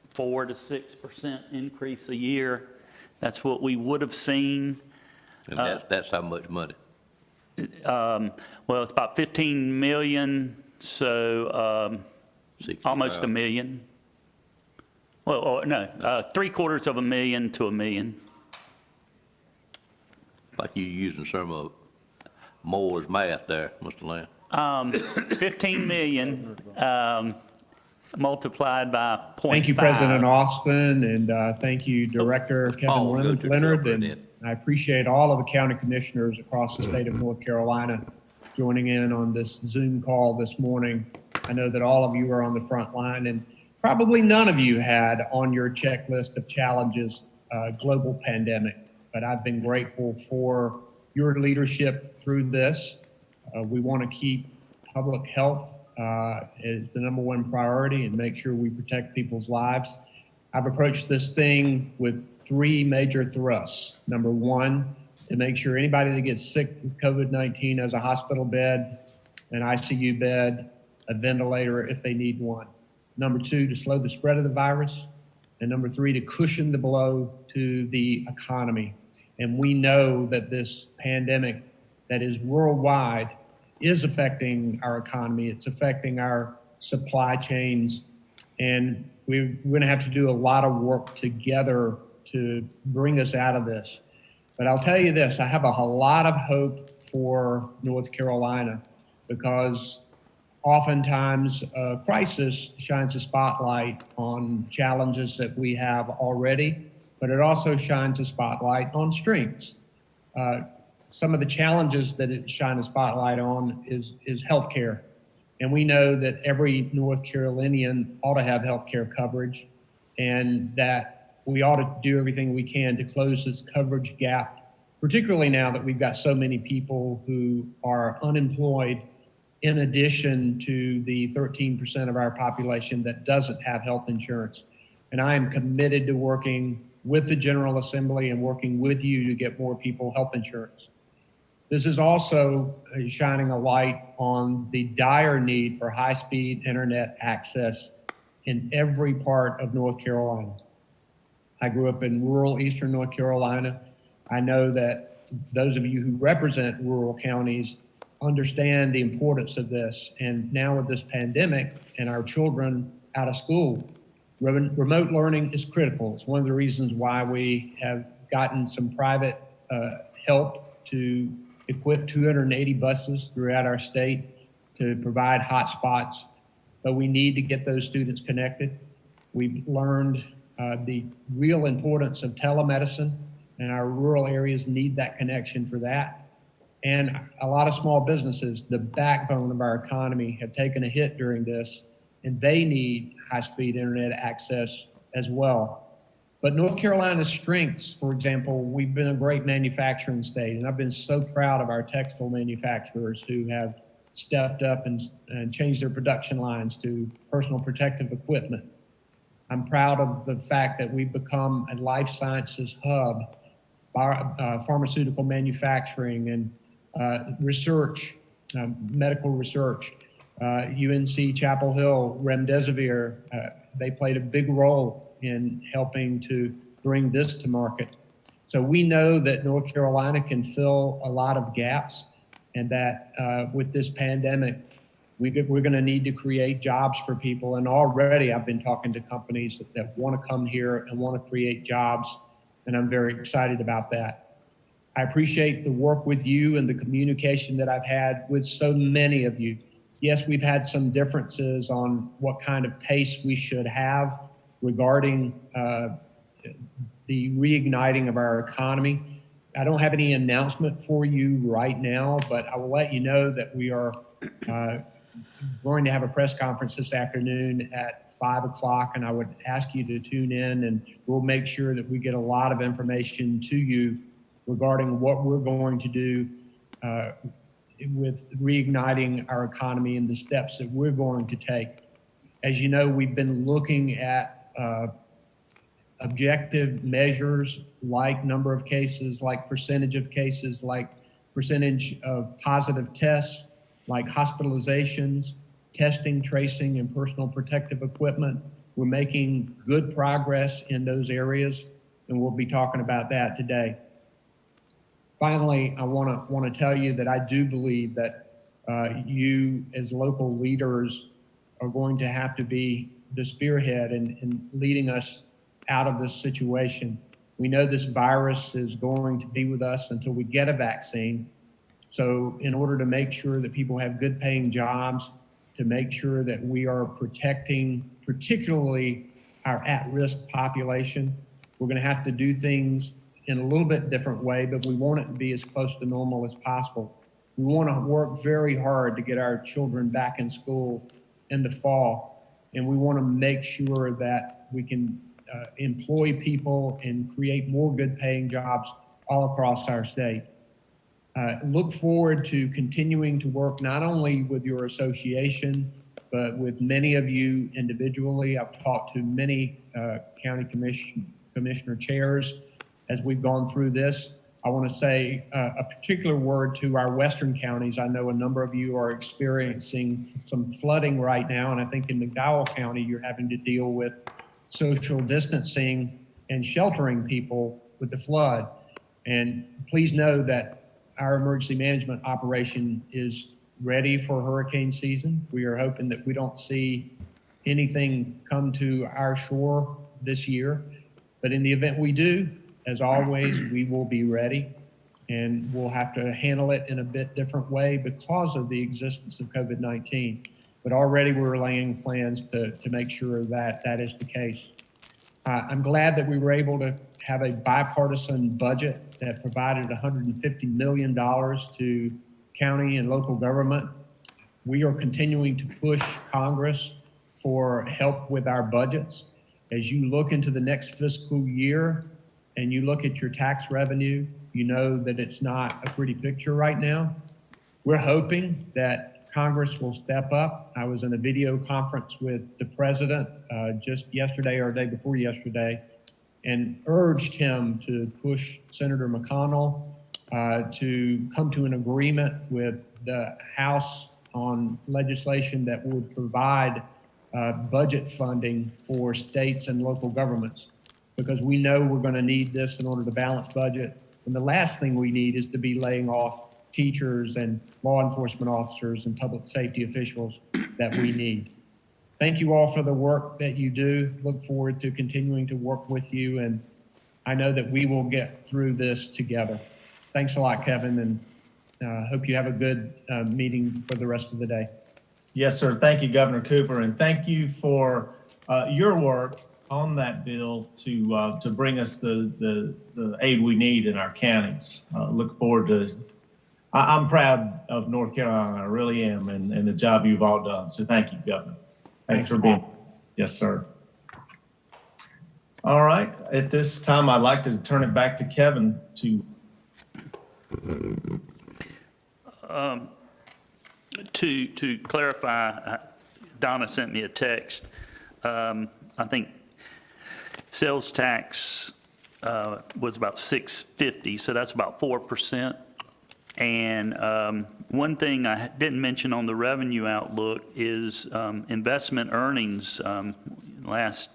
4 to 6% increase a year. That's what we would have seen. And that's how much money? Well, it's about 15 million, so almost $1 million. Well, no, $750,000 to $1 million. Like you're using some of Moore's math there, Mr. Lamb. 15 million multiplied by 0.5. Thank you, President Austin, and thank you, Director Kevin Leonard. And I appreciate all of the county commissioners across the state of North Carolina joining in on this Zoom call this morning. I know that all of you are on the front line, and probably none of you had on your checklist of challenges global pandemic. But I've been grateful for your leadership through this. We want to keep public health as the #1 priority and make sure we protect people's lives. I've approached this thing with 3 major thrusts. Number 1, to make sure anybody that gets sick with COVID-19 has a hospital bed, an ICU bed, a ventilator if they need one. Number 2, to slow the spread of the virus. And number 3, to cushion the blow to the economy. And we know that this pandemic that is worldwide is affecting our economy. It's affecting our supply chains. And we're going to have to do a lot of work together to bring us out of this. But I'll tell you this, I have a lot of hope for North Carolina because oftentimes a crisis shines a spotlight on challenges that we have already, but it also shines a spotlight on strengths. Some of the challenges that it shines a spotlight on is healthcare. And we know that every North Carolinian ought to have healthcare coverage and that we ought to do everything we can to close this coverage gap, particularly now that we've got so many people who are unemployed in addition to the 13% of our population that doesn't have health insurance. And I am committed to working with the General Assembly and working with you to get more people health insurance. This is also shining a light on the dire need for high-speed internet access in every part of North Carolina. I grew up in rural eastern North Carolina. I know that those of you who represent rural counties understand the importance of this. And now with this pandemic and our children out of school, remote learning is critical. It's one of the reasons why we have gotten some private help to equip 280 buses throughout our state to provide hotspots, but we need to get those students connected. We've learned the real importance of telemedicine, and our rural areas need that connection for that. And a lot of small businesses, the backbone of our economy, have taken a hit during this, and they need high-speed internet access as well. But North Carolina's strengths, for example, we've been a great manufacturing state, and I've been so proud of our textile manufacturers who have stepped up and changed their production lines to personal protective equipment. I'm proud of the fact that we've become a life sciences hub pharmaceutical manufacturing and research, medical research. UNC Chapel Hill, Remdesivir, they played a big role in helping to bring this to market. So we know that North Carolina can fill a lot of gaps, and that with this pandemic, we're going to need to create jobs for people. And already I've been talking to companies that want to come here and want to create jobs, and I'm very excited about that. I appreciate the work with you and the communication that I've had with so many of you. Yes, we've had some differences on what kind of pace we should have regarding the reigniting of our economy. I don't have any announcement for you right now, but I will let you know that we are going to have a press conference this afternoon at 5 o'clock, and I would ask you to tune in, and we'll make sure that we get a lot of information to you regarding what we're going to do with reigniting our economy and the steps that we're going to take. As you know, we've been looking at objective measures like number of cases, like percentage of cases, like percentage of positive tests, like hospitalizations, testing, tracing, and personal protective equipment. We're making good progress in those areas, and we'll be talking about that today. Finally, I want to tell you that I do believe that you as local leaders are going to have to be the spearhead in leading us out of this situation. We know this virus is going to be with us until we get a vaccine. So in order to make sure that people have good paying jobs, to make sure that we are protecting particularly our at-risk population, we're going to have to do things in a little bit different way, but we want it to be as close to normal as possible. We want to work very hard to get our children back in school in the fall, and we want to make sure that we can employ people and create more good paying jobs all across our state. Look forward to continuing to work not only with your association, but with many of you individually. I've talked to many county commissioner chairs as we've gone through this. I want to say a particular word to our western counties. I know a number of you are experiencing some flooding right now, and I think in McDowell County, you're having to deal with social distancing and sheltering people with the flood. And please know that our emergency management operation is ready for hurricane season. We are hoping that we don't see anything come to our shore this year, but in the event we do, as always, we will be ready, and we'll have to handle it in a bit different way because of the existence of COVID-19. But already we're laying plans to make sure that that is the case. I'm glad that we were able to have a bipartisan budget that provided $150 million to county and local government. We are continuing to push Congress for help with our budgets. As you look into the next fiscal year and you look at your tax revenue, you know that it's not a pretty picture right now. We're hoping that Congress will step up. I was in a video conference with the president just yesterday or day before yesterday and urged him to push Senator McConnell to come to an agreement with the House on legislation that would provide budget funding for states and local governments, because we know we're going to need this in order to balance budget. And the last thing we need is to be laying off teachers and law enforcement officers and public safety officials that we need. Thank you all for the work that you do. Look forward to continuing to work with you, and I know that we will get through this together. Thanks a lot, Kevin, and hope you have a good meeting for the rest of the day. Yes, sir. Thank you, Governor Cooper, and thank you for your work on that bill to bring us the aid we need in our counties. Look forward to. I'm proud of North Carolina. I really am, and the job you've all done. So thank you, Governor. Thanks for being. Yes, sir. All right. At this time, I'd like to turn it back to Kevin to. To clarify, Donna sent me a text. I think sales tax was about 650, so that's about 4%. And one thing I didn't mention on the revenue outlook is investment earnings. Last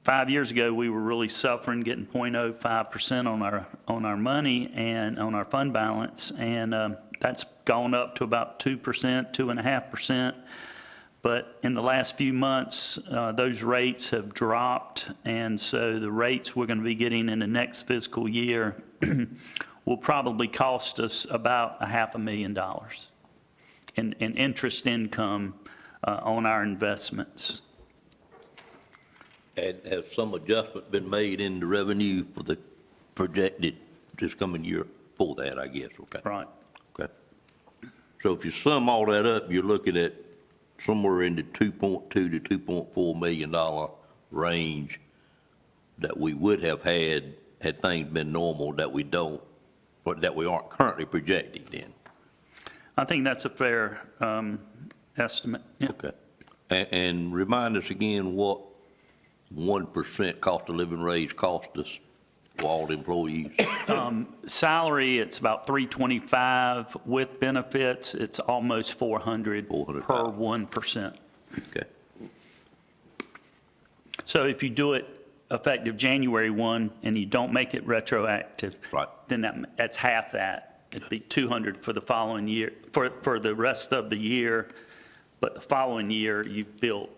5 years ago, we were really suffering, getting 0.05% on our money and on our fund balance, and that's gone up to about 2%, 2.5%. But in the last few months, those rates have dropped, and so the rates we're going to be getting in the next fiscal year will probably cost us about $500,000 in interest income on our investments. And has some adjustment been made in the revenue for the projected this coming year for that, I guess? Okay. Right. Okay. So if you sum all that up, you're looking at somewhere in the $2.2 to $2.4 million range that we would have had things been normal that we don't, or that we aren't currently projecting then. I think that's a fair estimate. Yeah. Okay. And remind us again what 1% cost of living raise cost us for all the employees? Salary, it's about $325. With benefits, it's almost $400 per 1%. Okay. So if you do it effective January 1 and you don't make it retroactive, right, then that's half that. It'd be $200 for the following year, for the rest of the year. But the following year, you've built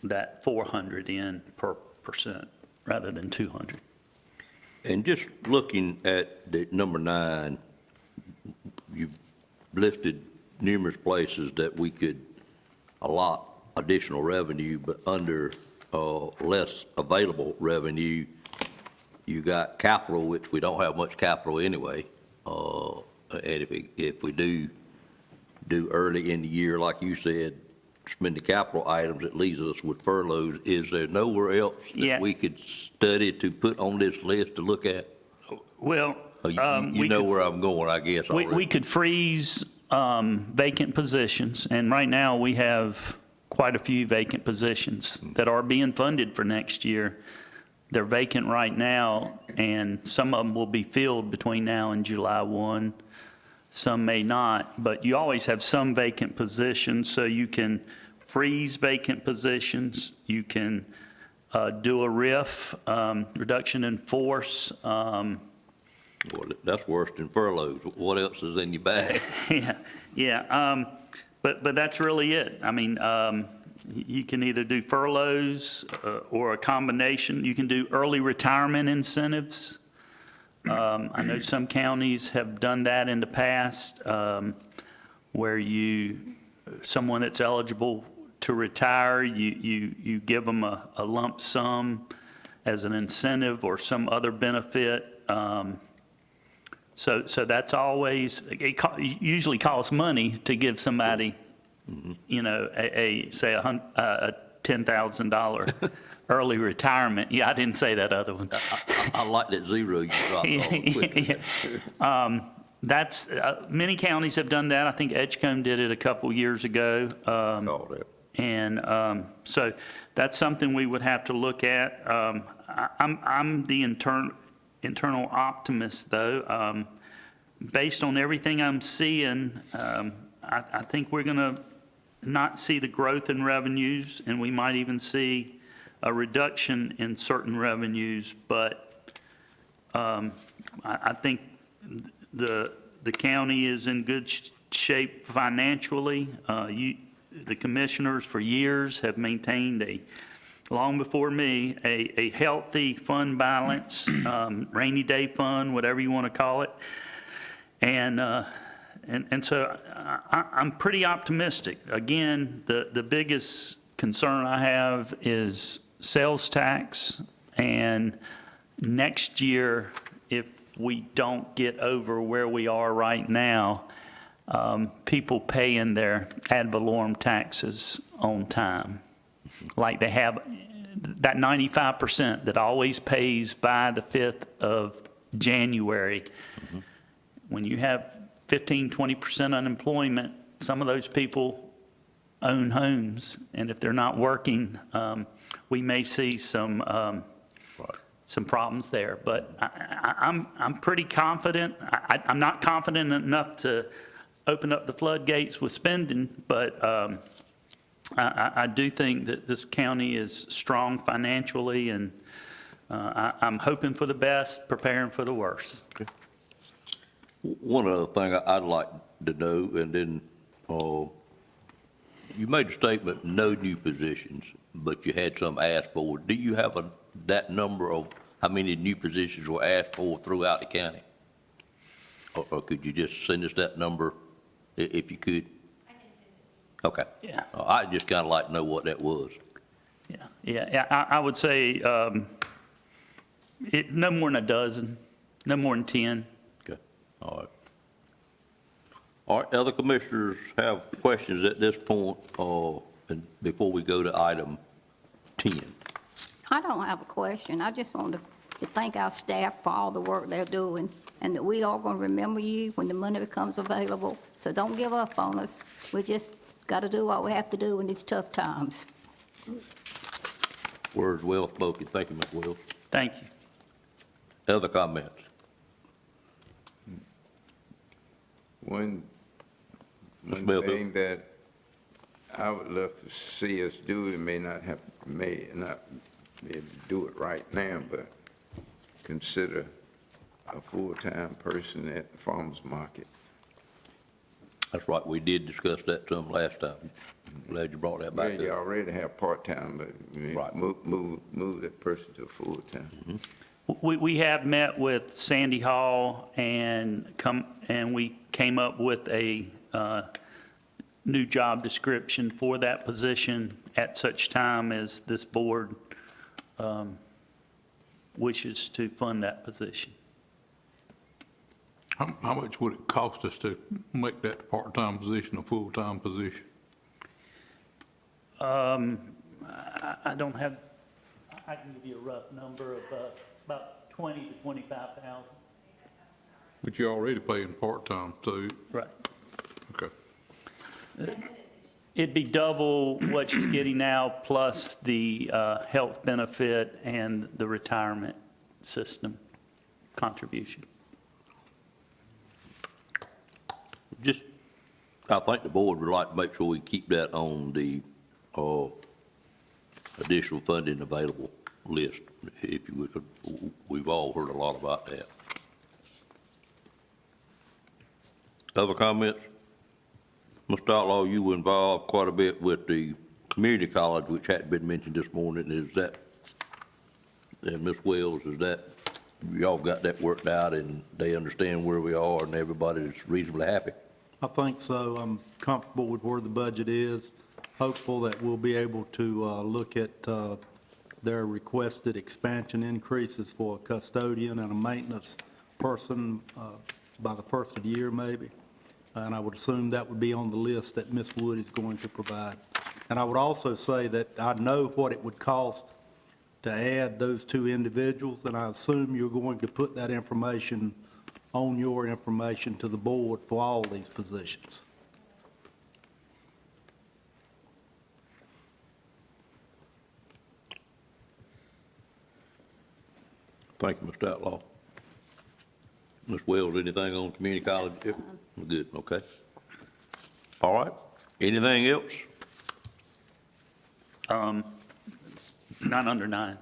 that 400 in per percent rather than 200. And just looking at the number 9, you've listed numerous places that we could allot additional revenue, but under less available revenue, you got capital, which we don't have much capital anyway. And if we do early in the year, like you said, spend the capital items, it leaves us with furloughs. Is there nowhere else that we could study to put on this list to look at? Well, you know where I'm going, I guess. We could freeze vacant positions, and right now we have quite a few vacant positions that are being funded for next year. They're vacant right now, and some of them will be filled between now and July 1. Some may not, but you always have some vacant positions, so you can freeze vacant positions. You can do a RIF, reduction in force. Well, that's worse than furloughs. What else is in your bag? Yeah. But that's really it. I mean, you can either do furloughs or a combination. You can do early retirement incentives. I know some counties have done that in the past, where someone that's eligible to retire, you give them a lump sum as an incentive or some other benefit. So that's always, it usually costs money to give somebody, you know, say a $10,000 early retirement. Yeah, I didn't say that other one. I like that zero you dropped. That's many counties have done that. I think Edgecombe did it a couple years ago. And so that's something we would have to look at. I'm the internal optimist, though. Based on everything I'm seeing, I think we're going to not see the growth in revenues, and we might even see a reduction in certain revenues. But I think the county is in good shape financially. The commissioners for years have maintained long before me, a healthy fund balance, rainy day fund, whatever you want to call it. And so I'm pretty optimistic. Again, the biggest concern I have is sales tax. And next year, if we don't get over where we are right now, people paying their ad valorem taxes on time. Like they have that 95% that always pays by the 5th of January. When you have 15, 20% unemployment, some of those people own homes. And if they're not working, we may see some some problems there. But I'm pretty confident. I'm not confident enough to open up the floodgates with spending, but I do think that this county is strong financially, and I'm hoping for the best, preparing for the worst. Okay. One other thing I'd like to know, and then you made a statement, no new positions, but you had some asked for. Do you have that number of how many new positions were asked for throughout the county? Or could you just send us that number if you could? I can send it. Okay. Yeah. I'd just kind of like to know what that was. Yeah. I would say no more than a dozen, no more than 10. Okay. All right. All right, other commissioners have questions at this point, and before we go to item 10. I don't have a question. I just wanted to thank our staff for all the work they're doing, and that we are going to remember you when the money becomes available. So don't give up on us. We just got to do what we have to do in these tough times. Words well spoken. Thank you, Ms. Wills. Thank you. Other comments? One Melville. thing that I would love to see us do, it may not be able to do it right now, but consider a full-time person at the farmer's market. That's right, we did discuss that some last time. Glad you brought that back Yeah, up. you already have part-time, but Right. move that person to full-time. We have met with Sandy Hall and we came up with a new job description for that position at such time as this board wishes to fund that position. How much would it cost us to make that part-time position a full-time position? I don't have, I can give you a rough number of about 20 to 25,000. But you're already paying part-time, so. Right. Okay. It'd be double what she's getting now, plus the health benefit and the retirement system contribution. Just, I think the board would like to make sure we keep that on the additional funding available list, if you would. We've all heard a lot about that. Other comments? Mr. Outlaw, you were involved quite a bit with the community college, which hadn't been mentioned this morning. Is that, and Ms. Wells, is that, y'all got that worked out and they understand where we are and everybody's reasonably happy? I think so. I'm comfortable with where the budget is, hopeful that we'll be able to look at their requested expansion increases for a custodian and a maintenance person by the first of the year, maybe. And I would assume that would be on the list that Ms. Wood is going to provide. And I would also say that I know what it would cost to add those two individuals, and I assume you're going to put that information on your information to the board for all these positions. Thank you, Mr. Outlaw. Ms. Wells, anything on community college? Yep. Good, okay. All right. Anything else? 9 under 9.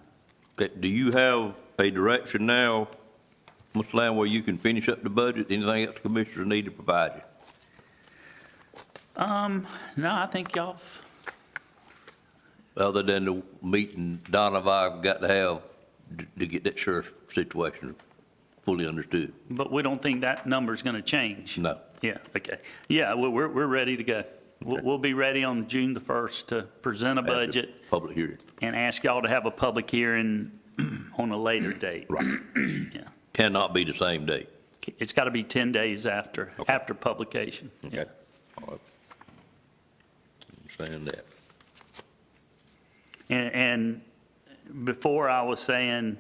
Okay, do you have a direction now, Mr. Lamb, where you can finish up the budget? Anything else the commissioners need to provide you? No, I think y'all, Other than the meeting Donna and I have got to have to get that sheriff situation fully understood. but we don't think that number's going to change. No. Yeah, okay. Yeah, we're ready to go. We'll be ready on June the 1st to present a After budget Public hearing. and ask y'all to have a public hearing on a later date. Right. Yeah. Cannot be the same day. It's got to be 10 days after publication. Okay. All right. Understand that. And before I was saying,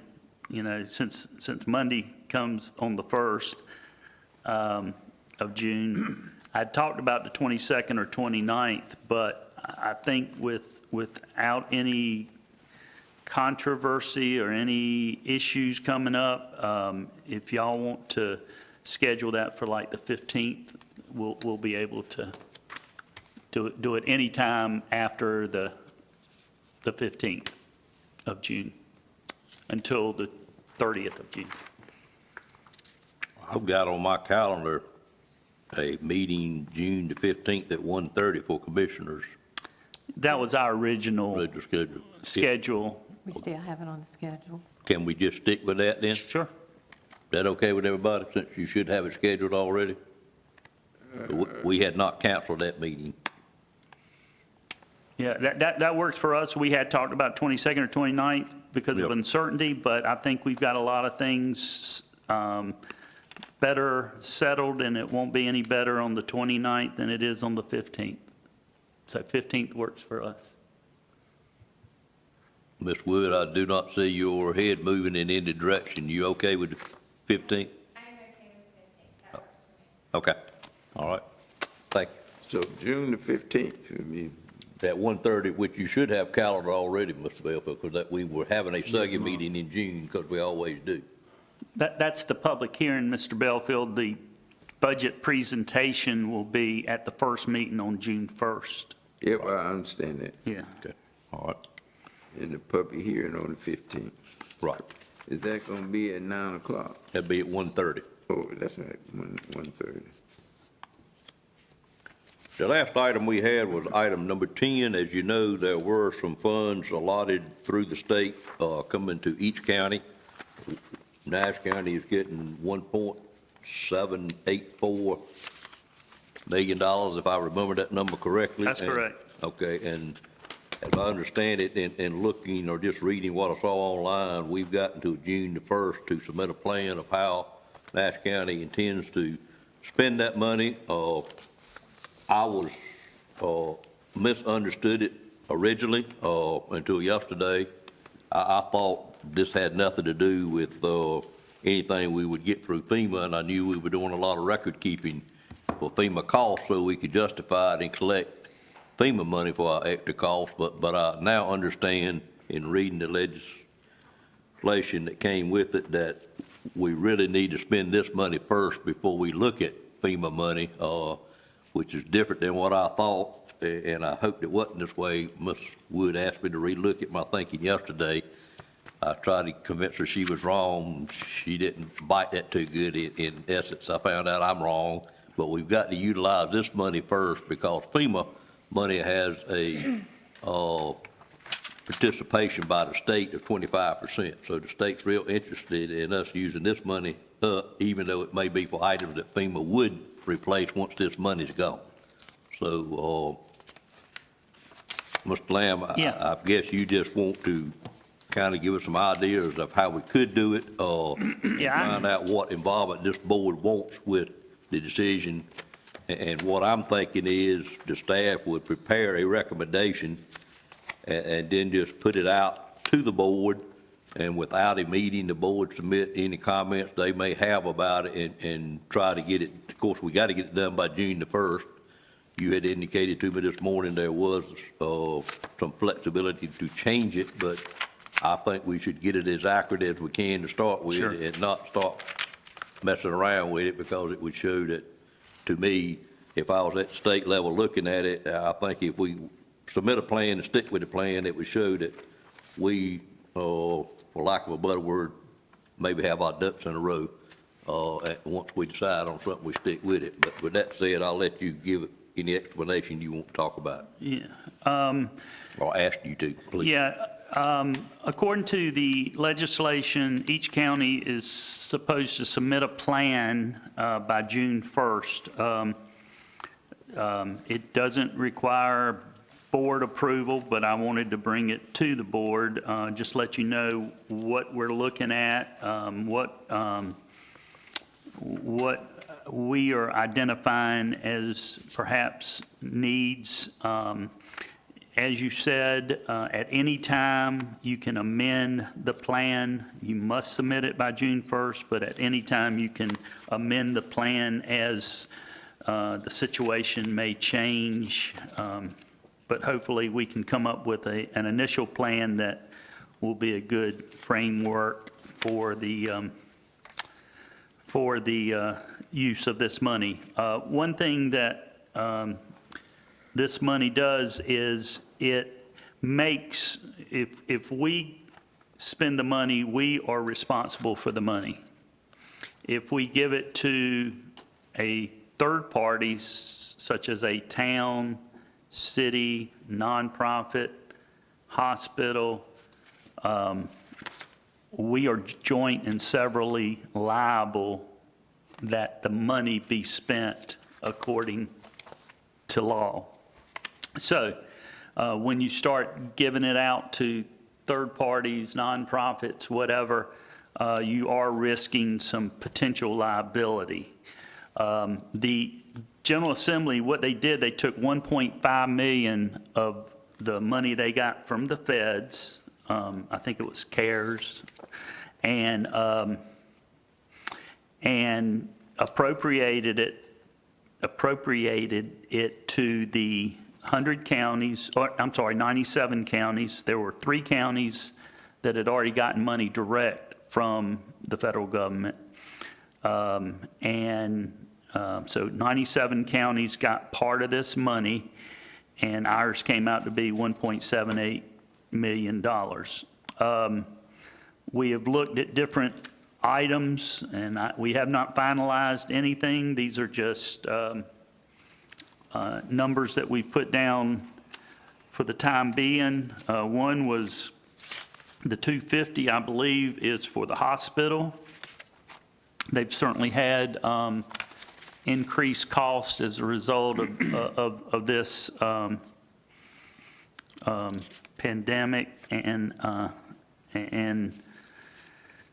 since Monday comes on the 1st of June, I talked about the 22nd or 29th, but I think without any controversy or any issues coming up, if y'all want to schedule that for like the 15th, we'll be able to do it anytime after the 15th of June until the 30th of June. I've got on my calendar a meeting June the 15th at 1:30 for commissioners. That was our original schedule. We still have it on the schedule. Can we just stick with that then? Sure. Is that okay with everybody, since you should have it scheduled already? We had not canceled that meeting. Yeah, that works for us. We had talked about 22nd or 29th because of Yep. uncertainty, but I think we've got a lot of things better settled, and it won't be any better on the 29th than it is on the 15th. So 15th works for us. Ms. Wood, I do not see your head moving in any direction. You okay with the 15th? I am okay with 15th. That works for me. Okay, all right, thank you. So June the 15th, would be At 1:30, which you should have calendar already, Mr. Belfield, because that we were having a SUGI meeting in June, because we always do. That's the public hearing, Mr. Belfield. The budget presentation will be at the first meeting on June 1st. Yep, I understand that. Yeah. Okay, all right, In the public hearing on the 15th. right. Is that gonna be at 9 o'clock? That'd be at 1:30. Oh, that's right, 1:30. The last item we had was item number 10. As you know, there were some funds allotted through the state coming to each county. Nash County is getting $1.784 million, if I remember that number correctly. That's correct. Okay, and as I understand it, in looking or just reading what I saw online, we've got until June the 1st to submit a plan of how Nash County intends to spend that money. I was misunderstood it originally until yesterday. I thought this had nothing to do with anything we would get through FEMA, and I knew we were doing a lot of record keeping for FEMA costs so we could justify it and collect FEMA money for our extra costs. But I now understand in reading the legislation that came with it that we really need to spend this money first before we look at FEMA money, which is different than what I thought, and I hoped it wasn't this way. Ms. Wood asked me to relook at my thinking yesterday. I tried to convince her she was wrong. She didn't bite that too good. In essence, I found out I'm wrong, but we've got to utilize this money first because FEMA money has a participation by the state of 25%. So the state's real interested in us using this money up, even though it may be for items that FEMA would replace once this money's gone. So, Mr. Lamb, I guess you just want to kind of give us some ideas of how we could do it, find out what involvement this board wants with the decision. And what I'm thinking is the staff would prepare a recommendation and then just put it out to the board, and without a meeting, the board submit any comments they may have about it and try to get it. Of course, we got to get it done by June the 1st. You had indicated to me this morning there was some flexibility to change it, but I think we should get it as accurate as we can to start with. Sure. And not start messing around with it, because it would show that, to me, if I was at the state level looking at it, I think if we submit a plan and stick with the plan, it would show that we, for lack of a better word, maybe have our ducks in a row. Once we decide on something, we stick with it. But with that said, I'll let you give any explanation you want to talk about. Yeah. Or ask you to, please. Yeah. According to the legislation, each county is supposed to submit a plan by June 1st. It doesn't require board approval, but I wanted to bring it to the board, just let you know what we're looking at, what we are identifying as perhaps needs. As you said, at any time you can amend the plan. You must submit it by June 1st, but at any time you can amend the plan as the situation may change. But hopefully we can come up with an initial plan that will be a good framework for the use of this money. One thing that this money does is it makes, if we spend the money, we are responsible for the money. If we give it to a third party, such as a town, city, nonprofit, hospital, we are joint and severally liable that the money be spent according to law. So when you start giving it out to third parties, nonprofits, whatever, you are risking some potential liability. The General Assembly, what they did, they took 1.5 million of the money they got from the feds, I think it was CARES, and appropriated it to the 100 counties, or I'm sorry, 97 counties. There were 3 counties that had already gotten money direct from the federal government. So 97 counties got part of this money, and ours came out to be $1.78 million. We have looked at different items, and we have not finalized anything. These are just numbers that we put down for the time being. One was the 250, I believe, is for the hospital. They've certainly had increased costs as a result of this pandemic, and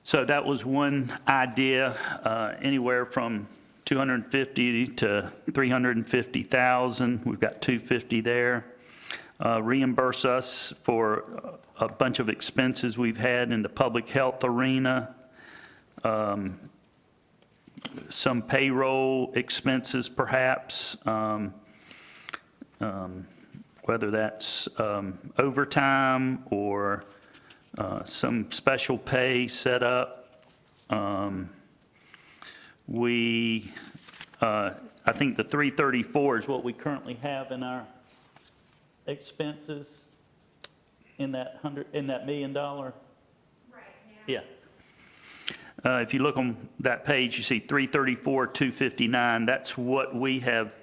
so that was one idea, anywhere from 250 to 350,000. We've got 250 there. Reimburse us for a bunch of expenses we've had in the public health arena. Some payroll expenses, perhaps, whether that's overtime or some special pay set up. I think the 334 is what we currently have in our expenses in that $1 million. Right now. Yeah. If you look on that page, you see 334, 259. That's what we have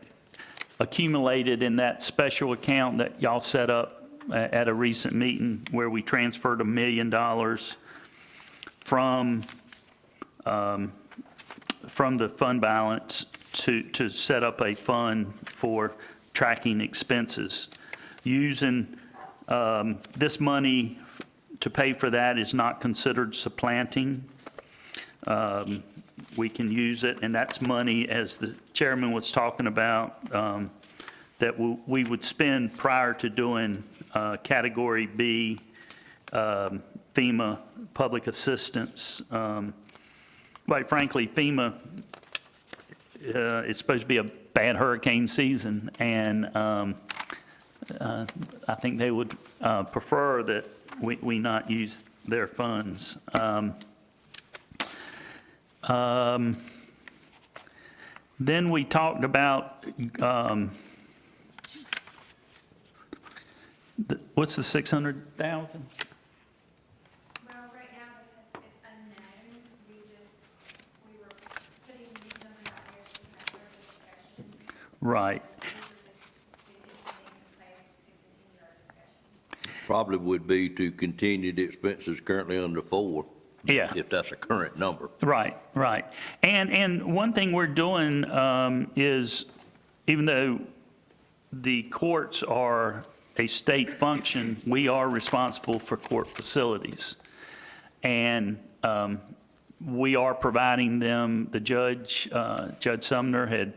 accumulated in that special account that y'all set up at a recent meeting, where we transferred $1 million from the fund balance to set up a fund for tracking expenses. Using this money to pay for that is not considered supplanting. We can use it, and that's money, as the chairman was talking about, that we would spend prior to doing Category B FEMA public assistance. Quite frankly, FEMA is supposed to be a bad hurricane season, and I think they would prefer that we not use their funds. Then we talked about, what's the 600,000? Well, right now, because it's unknown, we were putting these numbers out there to have further discussion. Right. These are just to continue in place to continue our discussions. Probably would be to continue the expenses currently under 4. Yeah. If that's a current number. Right, right. And one thing we're doing is, even though the courts are a state function, we are responsible for court facilities. And we are providing them, the judge, Judge Sumner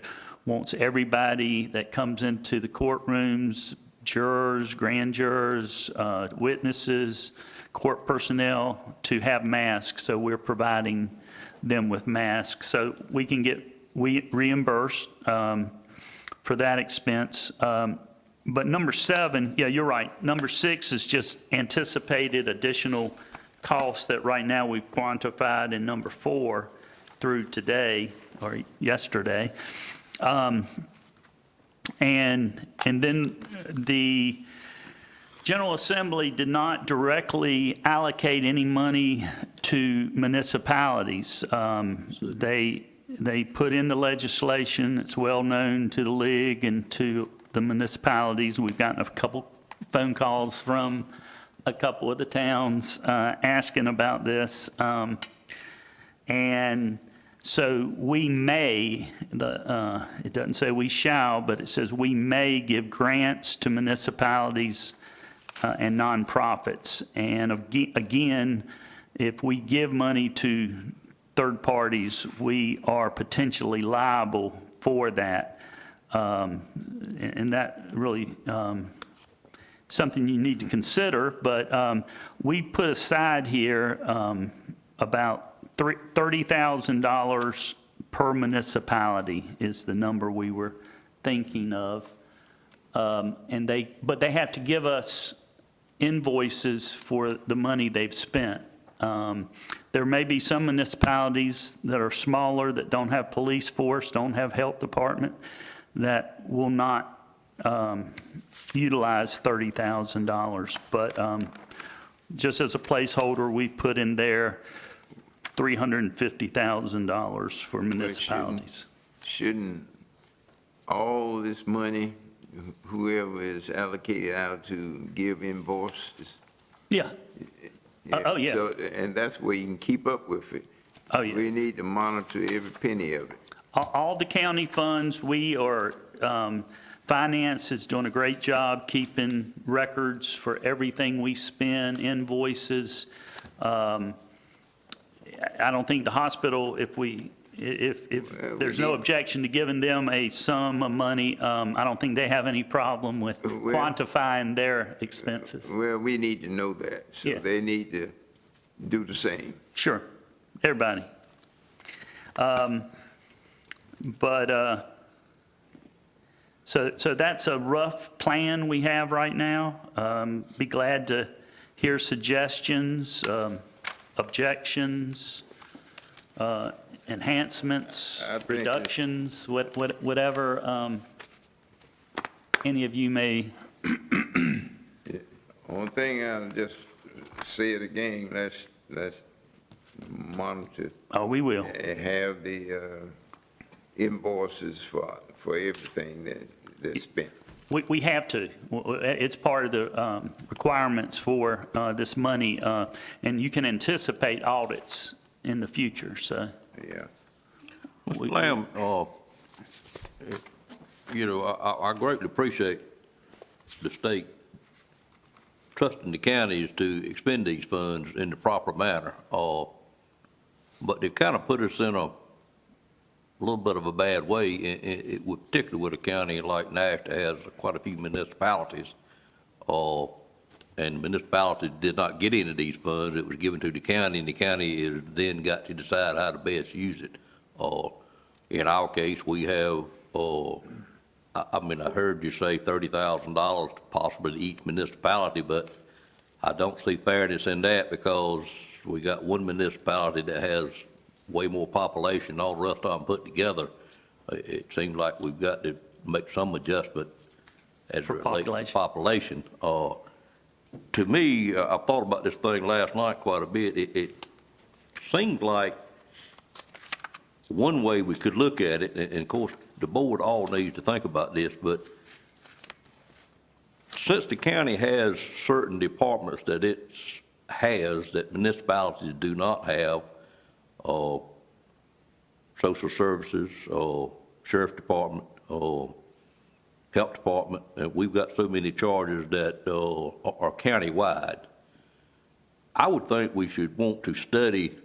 wants everybody that comes into the courtrooms, jurors, grand jurors, witnesses, court personnel, to have masks. So we're providing them with masks so we can get reimbursed for that expense. But number 7, yeah, you're right. Number 6 is just anticipated additional costs that right now we've quantified in number 4 through today or yesterday. And then the General Assembly did not directly allocate any money to municipalities. They put in the legislation, it's well known to the league and to the municipalities. We've gotten a couple phone calls from a couple of the towns asking about this. And so we may, it doesn't say we shall, but it says we may give grants to municipalities and nonprofits. And again, if we give money to third parties, we are potentially liable for that. And that really something you need to consider. But we put aside here about $30,000 per municipality is the number we were thinking of. But they have to give us invoices for the money they've spent. There may be some municipalities that are smaller, that don't have police force, don't have health department, that will not utilize $30,000. But just as a placeholder, we put in there $350,000 for municipalities. Shouldn't all this money, whoever is allocated out to give invoices? Yeah. Oh, yeah. So, and that's where you can keep up with it. Oh, yeah. We need to monitor every penny of it. All the county funds, we are, finance is doing a great job keeping records for everything we spend, invoices. I don't think the hospital, if there's no objection to giving them a sum of money, I don't think they have any problem with quantifying their expenses. Well, we need to know that, so Yeah. they need to do the same. Sure, everybody. So that's a rough plan we have right now. Be glad to hear suggestions, objections, enhancements, reductions, whatever any of you may. One thing, I'll just say it again, let's monitor. Oh, we will. And have the invoices for everything that's spent. We have to. It's part of the requirements for this money, and you can anticipate audits in the future, so. Yeah. Mr. Lamb, I greatly appreciate the state trusting the counties to expend these funds in the proper manner, but they've kind of put us in a little bit of a bad way, particularly with a county like Nash that has quite a few municipalities, and municipalities did not get any of these funds. It was given to the county, and the county is then got to decide how to best use it. In our case, we have, I heard you say $30,000 possibly to each municipality, but I don't see fairness in that because we got one municipality that has way more population than all the rest of them put together. It seems like we've got to make some adjustment as it relates to population. To me, I thought about this thing last night quite a bit. It seems like one way we could look at it, and of course the board all needs to think about this, but since the county has certain departments that it has that municipalities do not have, social services, sheriff's department, health department, and we've got so many charges that are countywide. I would think we should want to study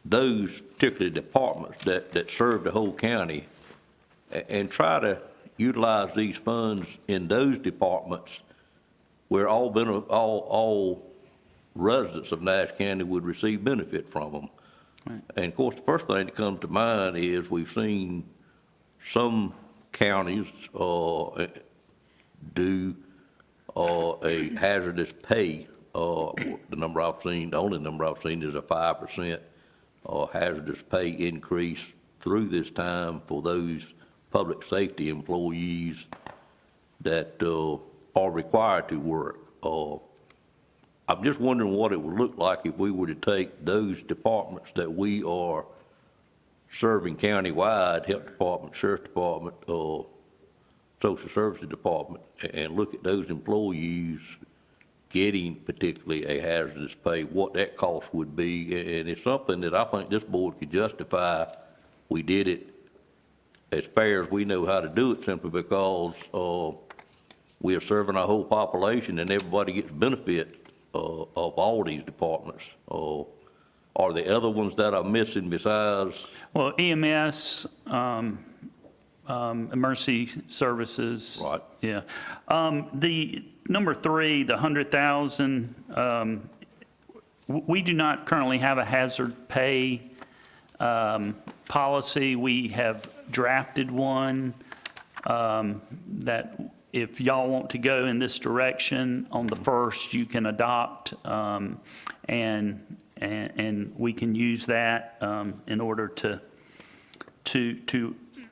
those particular departments that serve the whole county and try to utilize these funds in those departments where all residents of Nash County would receive benefit from them. Right. And of course, the first thing that comes to mind is we've seen some counties do a hazardous pay. The number I've seen, the only number I've seen is a 5% hazardous pay increase through this time for those public safety employees that are required to work. I'm just wondering what it would look like if we were to take those departments that we are serving countywide, health department, sheriff department, social services department, and look at those employees getting particularly a hazardous pay, what that cost would be. And it's something that I think this board could justify. We did it as fair as we know how to do it, simply because we are serving our whole population and everybody gets benefit of all these departments. Are there other ones that are missing besides? Well, EMS, emergency services. Right. Yeah. The number 3, the 100,000, we do not currently have a hazard pay policy. We have drafted one that if y'all want to go in this direction on the 1st, you can adopt, and we can use that in order to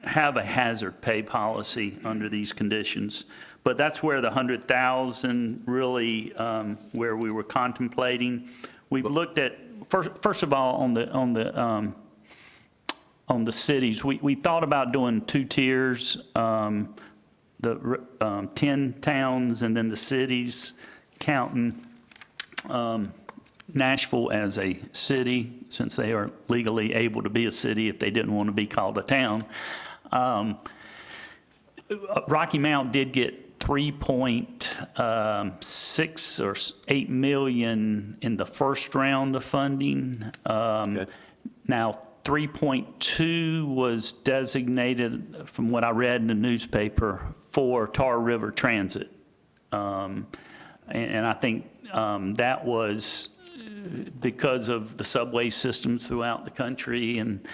have a hazard pay policy under these conditions. But that's where the 100,000 really, where we were contemplating. We've looked at, first of all, on the cities, we thought about doing 2 tiers, the 10 towns and then the cities, counting Nashville as a city, since they are legally able to be a city if they didn't want to be called a town. Rocky Mount did get 3.6 or 8 million in the first round of funding. Okay. Now, 3.2 was designated, from what I read in the newspaper, for Tar River Transit. And I think that was because of the subway systems throughout the country and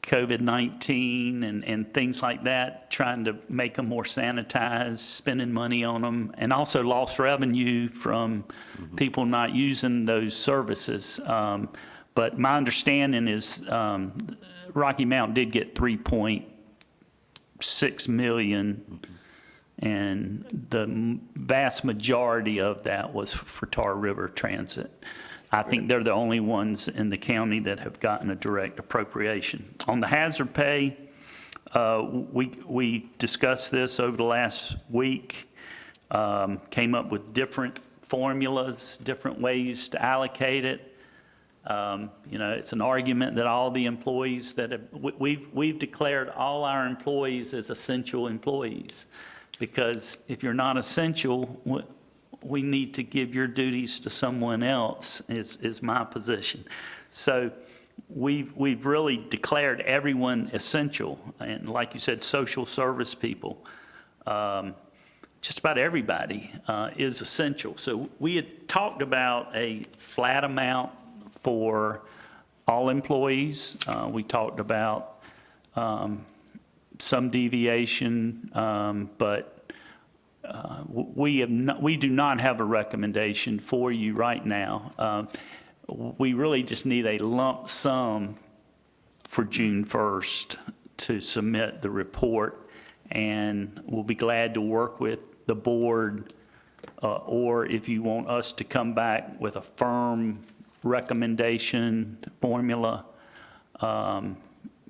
COVID-19 and things like that, trying to make them more sanitized, spending money on them, and also lost revenue from people not using those services. But my understanding is Rocky Mount did get 3.6 million, and the vast majority of that was for Tar River Transit. I think they're the only ones in the county that have gotten a direct appropriation. On the hazard pay, we discussed this over the last week, came up with different formulas, different ways to allocate it. It's an argument that all the employees that have, we've declared all our employees as essential employees, because if you're not essential, we need to give your duties to someone else, is my position. So we've really declared everyone essential. And like you said, social service people, just about everybody is essential. So we had talked about a flat amount for all employees. We talked about some deviation, but we do not have a recommendation for you right now. We really just need a lump sum for June 1st to submit the report, and we'll be glad to work with the board, or if you want us to come back with a firm recommendation formula,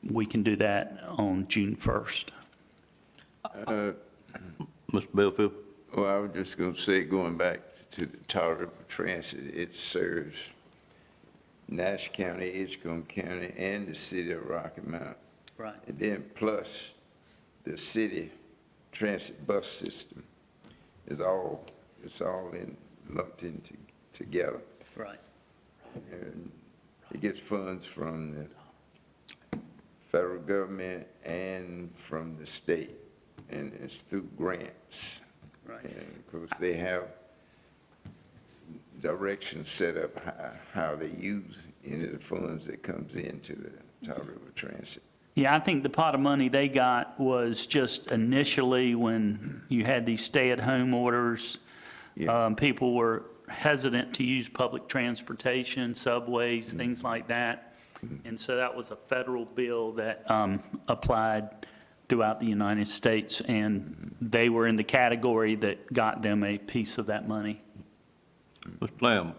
we can do that on June 1st. Mr. Belfield? Well, I was just going to say, going back to the Tar River Transit, it serves Nash County, Edgecombe County, and the city of Rocky Mount. Right. And then plus the city transit bus system is all, lumped in together. Right. And it gets funds from the federal government and from the state, and it's through grants. Right. And of course, they have directions set up how they use any of the funds that comes into the Tar River Transit. Yeah, I think the pot of money they got was just initially when you had these stay-at-home orders. People were hesitant to use public transportation, subways, things like that. And so that was a federal bill that applied throughout the United States, and they were in the category that got them a piece of that money. Mr. Lamb,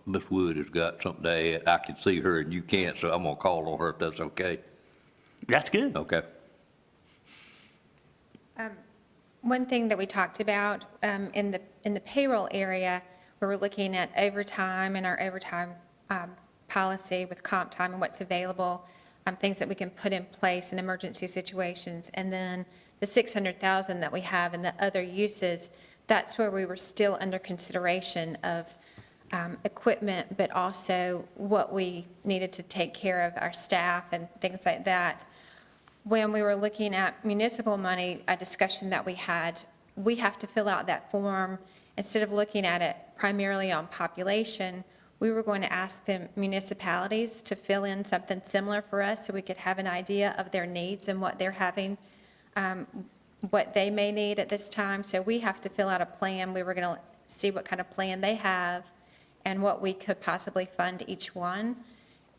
Ms. Wood has got something to add. I can see her and you can't, so I'm gonna call on her if that's okay. That's good. Okay. One thing that we talked about in the payroll area, where we're looking at overtime and our overtime policy with comp time and what's available, things that we can put in place in emergency situations, and then the $600,000 that we have in the other uses, that's where we were still under consideration of equipment, but also what we needed to take care of our staff and things like that. When we were looking at municipal money, a discussion that we had, we have to fill out that form. Instead of looking at it primarily on population, we were going to ask the municipalities to fill in something similar for us so we could have an idea of their needs and what they're having, what they may need at this time. So we have to fill out a plan. We were going to see what kind of plan they have and what we could possibly fund each one,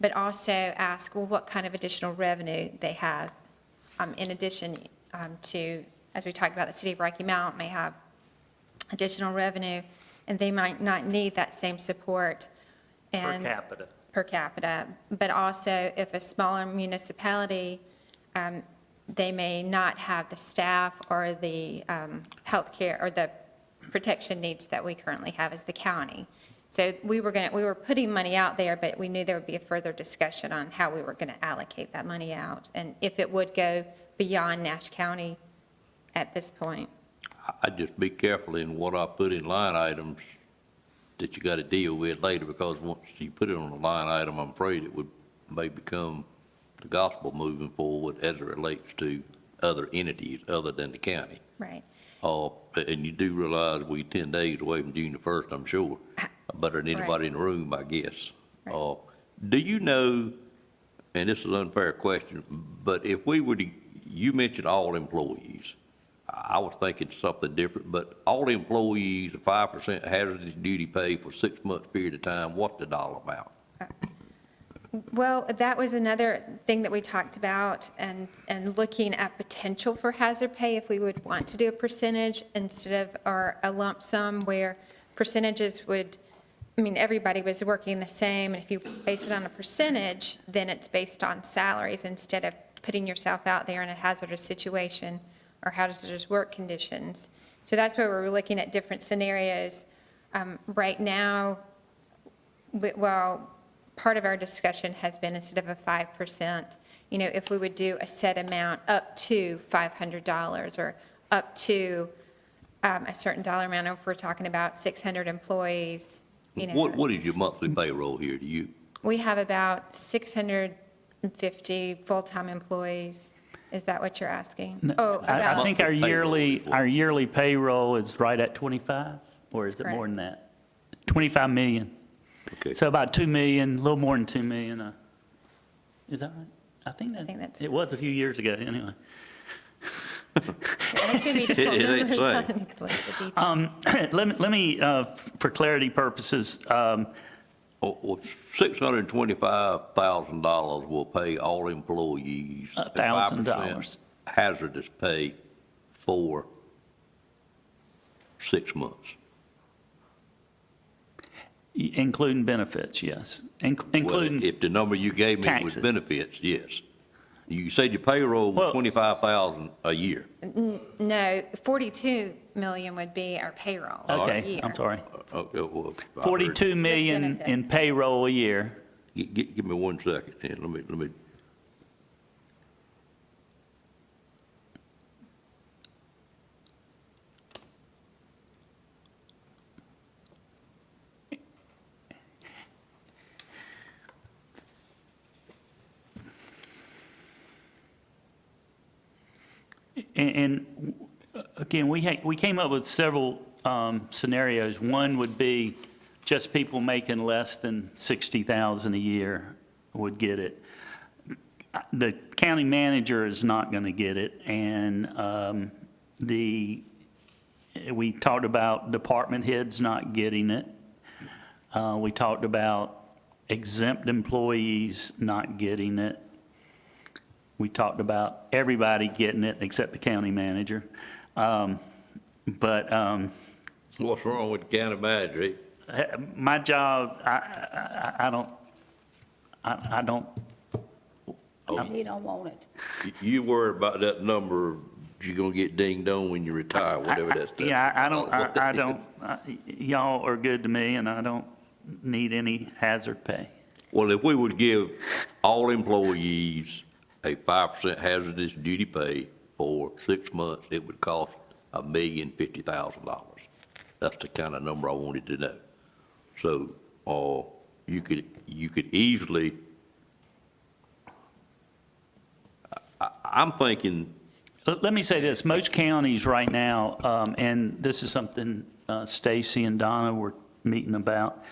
but also ask, well, what kind of additional revenue they have. In addition to, as we talked about, the city of Rocky Mount may have additional revenue, and they might not need that same support. And per capita, but also if a smaller municipality, they may not have the staff or the healthcare or the protection needs that we currently have as the county. So we were putting money out there, but we knew there would be a further discussion on how we were going to allocate that money out and if it would go beyond Nash County at this point. I'd just be careful in what I put in line items that you got to deal with later, because once you put it on a line item, I'm afraid it may become the gospel moving forward as it relates to other entities other than the county. Right. And you do realize we 10 days away from June the 1st, I'm sure, better than anybody in the room, I guess. Right. Do you know, and this is an unfair question, but if we were to, you mentioned all employees. I was thinking something different, but all employees, a 5% hazardous duty pay for 6 months period of time, what's the dollar amount? Well, that was another thing that we talked about, and looking at potential for hazard pay, if we would want to do a percentage instead of or a lump sum, where percentages would, I mean, everybody was working the same, and if you base it on a percentage, then it's based on salaries instead of putting yourself out there in a hazardous situation or hazardous work conditions. So that's where we're looking at different scenarios. Right now, well, part of our discussion has been instead of a 5%, you know, if we would do a set amount up to $500 or up to a certain dollar amount, if we're talking about 600 employees, you know. What is your monthly payroll here? Do you? We have about 650 full-time employees. Is that what you're asking? No, I think our yearly payroll is right at 25, or is it more than that? 25 million. Okay. So about 2 million, a little more than 2 million. Is that right? I think that's it was a few years ago, anyway. Let me, for clarity purposes, $625,000 will pay all employees $1,000 hazardous pay for 6 months. Including benefits, yes. Including if the number you gave me taxes. was benefits, yes. You said your payroll was $25,000 a year. No, 42 million would be our payroll. Okay, I'm sorry. Okay, well, 42 million in payroll a year. Give me 1 second, and let me. And again, we came up with several scenarios. One would be just people making less than $60,000 a year would get it. the county manager is not going to get it, and we talked about department heads not getting it. We talked about exempt employees not getting it. We talked about everybody getting it except the county manager. But What's wrong with the county manager? my job, I don't. He don't want it. You worried about that number, you're gonna get ding dong when you retire, whatever that's. Yeah, I don't, y'all are good to me, and I don't need any hazard pay. Well, if we would give all employees a 5% hazardous duty pay for 6 months, it would cost $1,050,000. That's the kind of number I wanted to know. So, you could easily, I'm thinking. Let me say this, most counties right now, and this is something Stacy and Donna were meeting about,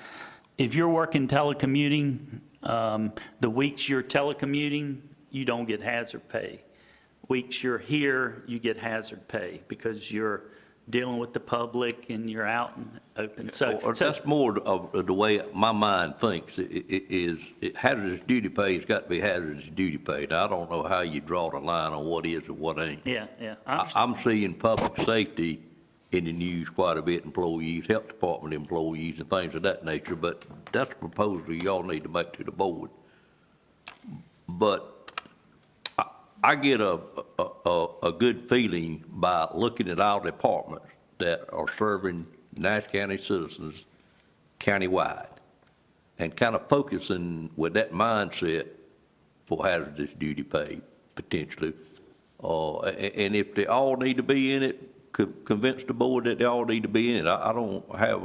if you're working telecommuting, the weeks you're telecommuting, you don't get hazard pay. Weeks you're here, you get hazard pay because you're dealing with the public and you're out and open. So That's more of the way my mind thinks. Hazardous duty pay has got to be hazardous duty pay. Now, I don't know how you draw the line on what is and what ain't. Yeah. I'm seeing public safety in the news quite a bit, employees, health department employees and things of that nature, but that's a proposal y'all need to make to the board. But I get a good feeling by looking at our departments that are serving Nash County citizens countywide and kind of focusing with that mindset for hazardous duty pay, potentially. And if they all need to be in it, convince the board that they all need to be in it. I don't have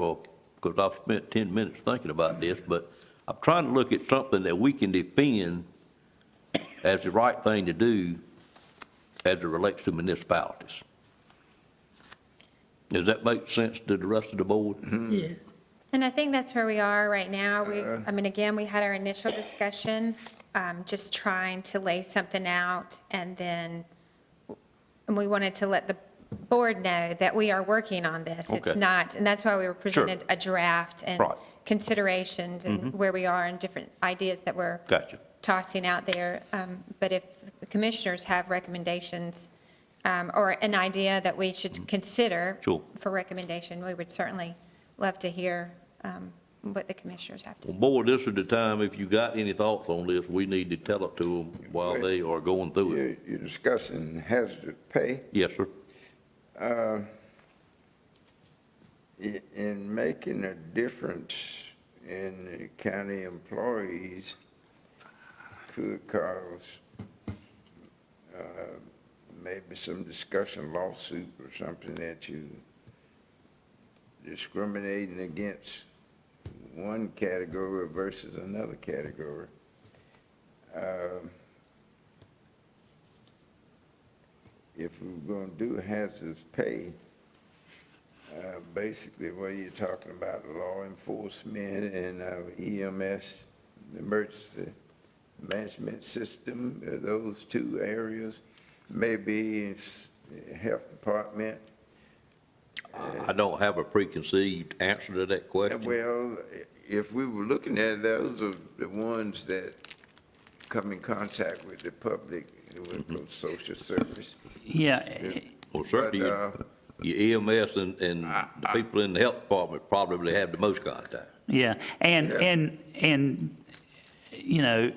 because I've spent 10 minutes thinking about this, but I'm trying to look at something that we can defend as the right thing to do as it relates to municipalities. Does that make sense to the rest of the board? Yeah. And I think that's where we are right now. Again, we had our initial discussion, just trying to lay something out, and we wanted to let the board know that we are working on this. Okay. It's not, and that's why we were presented a draft and Right. considerations and where we are and different ideas that we're Gotcha. tossing out there. But if the commissioners have recommendations or an idea that we should consider for recommendation, we would certainly love to hear what the commissioners have to say. Well, board, this is the time, if you got any thoughts on this, we need to tell it to them while they are going through it. You're discussing hazardous pay. Yes, sir. In making a difference in the county employees could cause maybe some discussion lawsuit or something that you discriminating against one category versus another category. If we're going to do hazardous pay, basically what you're talking about, law enforcement and EMS, emergency management system, those two areas, maybe health department. I don't have a preconceived answer to that question. Well, if we were looking at those are the ones that come in contact with the public, with social service. Yeah. Well, certainly your EMS and the people in the health department probably have the most contact. Yeah, and you know,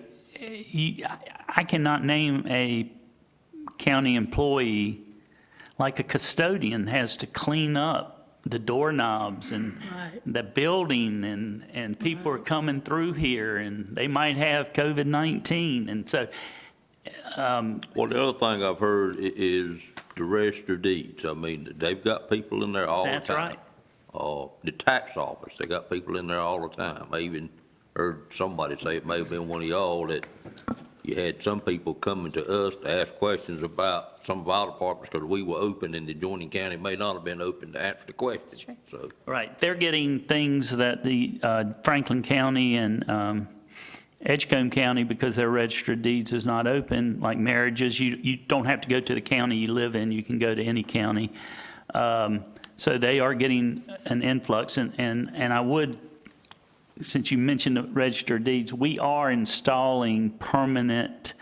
I cannot name a county employee, like a custodian has to clean up the doorknobs and the building, and people are coming through here, and they might have COVID-19, and so. Well, the other thing I've heard is the register deeds. I mean, they've got people in there all the time. That's right. The tax office, they got people in there all the time. I even heard somebody say, it may have been one of y'all, that you had some people coming to us to ask questions about some of our departments because we were open and the adjoining county may not have been open to answer the questions. So. Right, they're getting things that the Franklin County and Edgecombe County, because their register of deeds is not open, like marriages, you don't have to go to the county you live in, you can go to any county. So they are getting an influx, and I would, since you mentioned the register of deeds, we are installing permanent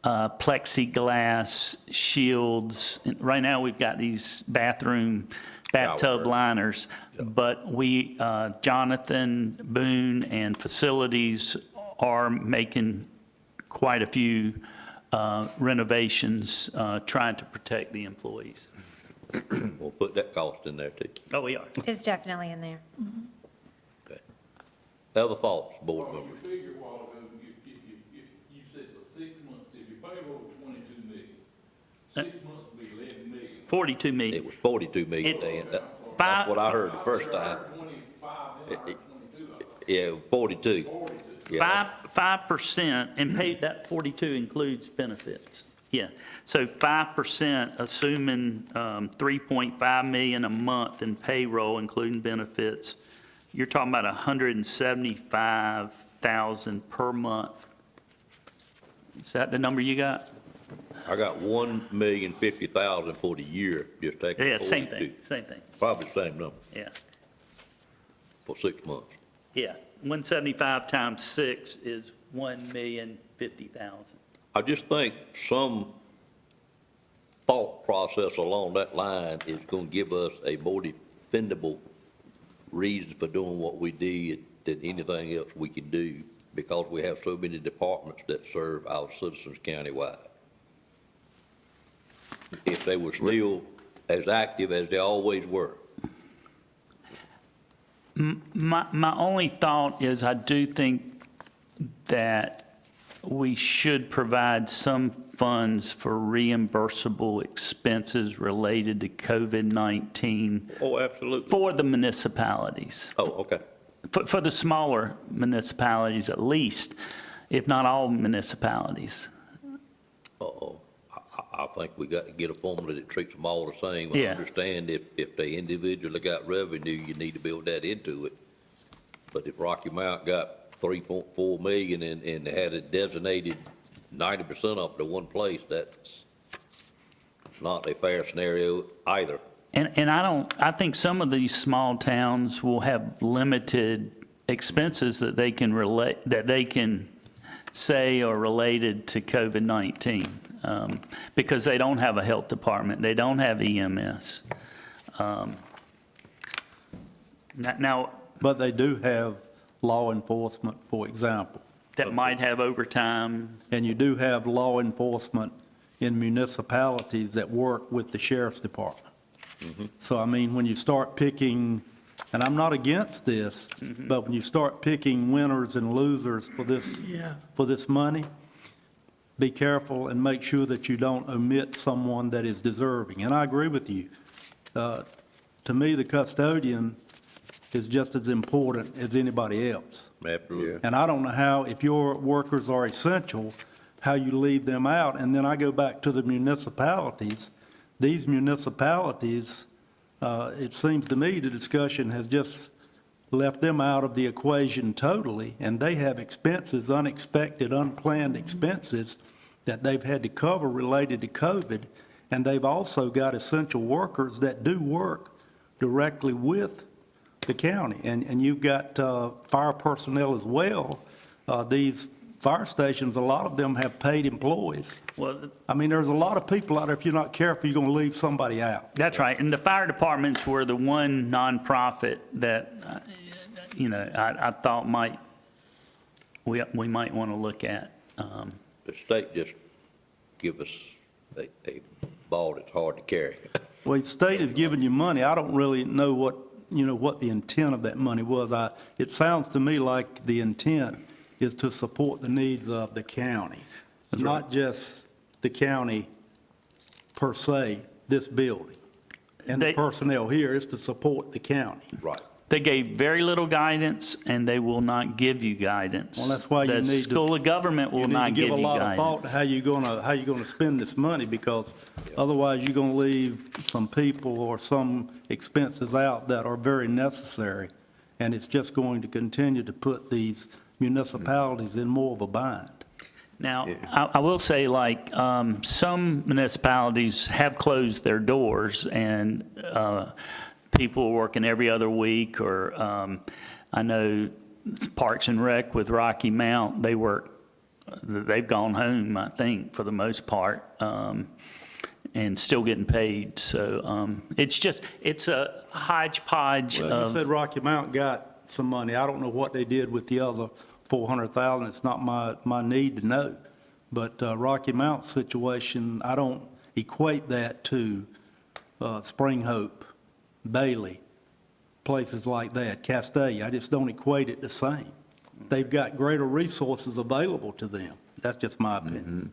plexiglass shields. Right now, we've got these bathtub liners, but we, Jonathan Boone and facilities are making quite a few renovations, trying to protect the employees. We'll put that cost in there too. Oh, we are. It's definitely in there. Okay. Other thoughts, board members? You figure a while ago, you said for 6 months, if your payroll was 22 million, 6 months would be 11 million. 42 million. It was 42 million, Dan. That's what I heard the first time. Yeah, 42. Yeah. 5% and paid, that 42 includes benefits. Yeah, so 5%, assuming 3.5 million a month in payroll, including benefits, you're talking about 175,000 per month. Is that the number you got? I got 1,050,000 for the year, just taking. Yeah, same 42. thing. Probably the same number Yeah, for 6 months. yeah. 175 times 6 is 1,050,000. I just think some thought process along that line is going to give us a more defendable reason for doing what we did than anything else we can do, because we have so many departments that serve our citizens countywide. If they were still as active as they always were. My only thought is I do think that we should provide some funds for reimbursable expenses related to COVID-19. Oh, absolutely. For the municipalities. Oh, okay. For the smaller municipalities at least, if not all municipalities. Uh-oh. I think we got to get a formula that treats them all the same. I Yeah. understand if they individually got revenue, you need to build that into it. But if Rocky Mount got 3.4 million and had it designated 90% of it to one place, that's not a fair scenario either. And I think some of these small towns will have limited expenses that they can say are related to COVID-19, because they don't have a health department, they don't have EMS. Now, But they do have law enforcement, for example. that might have overtime. And you do have law enforcement in municipalities that work with the sheriff's department. So, I mean, when you start picking, and I'm not against this, but when you start picking winners and losers for this money, be careful and make sure that you don't omit someone that is deserving. And I agree with you. To me, the custodian is just as important as anybody else. Absolutely. And I don't know how, if your workers are essential, how you leave them out. And then I go back to the municipalities. These municipalities, it seems to me the discussion has just left them out of the equation totally, and they have expenses, unexpected, unplanned expenses that they've had to cover related to COVID, and they've also got essential workers that do work directly with the county, and you've got fire personnel as well. These fire stations, a lot of them have paid employees. Well, I mean, there's a lot of people out there, if you're not careful, you're going to leave somebody out. That's right, and the fire departments were the one nonprofit that, I thought we might want to look at. The state just give us a ball that's hard to carry. Well, the state is giving you money. I don't really know what the intent of that money was. It sounds to me like the intent is to support the needs of the county, not just the county per se, this building. And the personnel here is to support the county. Right. They gave very little guidance, and they will not give you guidance. Well, that's why you need to. The School of Government will not give you a lot of thought to guidance. how you're gonna spend this money, because otherwise you're gonna leave some people or some expenses out that are very necessary. And it's just going to continue to put these municipalities in more of a bind. Now, I will say, like, some municipalities have closed their doors, and people are working every other week, or I know Parks and Rec with Rocky Mount, they've gone home, I think, for the most part, and still getting paid. So it's a hodgepodge Well, you of. said Rocky Mount got some money. I don't know what they did with the other 400,000. It's not my need to know. But Rocky Mount situation, I don't equate that to Spring Hope, Bailey, places like that, Castalia. I just don't equate it the same. They've got greater resources available to them. That's just my opinion.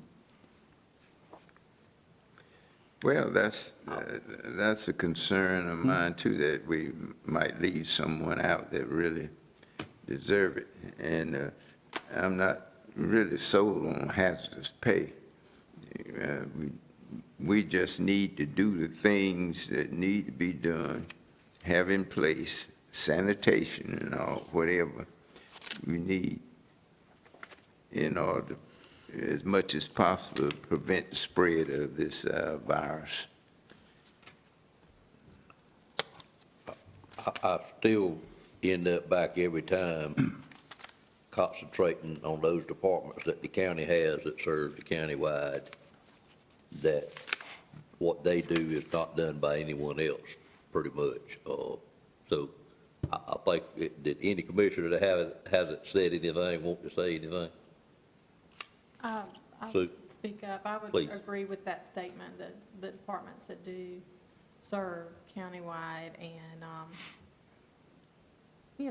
Well, that's a concern of mine too, that we might leave someone out that really deserve it. And I'm not really sold on hazardous pay. We just need to do the things that need to be done, have in place, sanitation and all, whatever we need in order, as much as possible, to prevent the spread of this virus. I still end up back every time concentrating on those departments that the county has that serve the countywide, that what they do is not done by anyone else, pretty much. So I think, did any commissioner that hasn't said anything want to say anything? I'll Sue? speak up. I would Please. agree with that statement, that the departments that do serve countywide, and,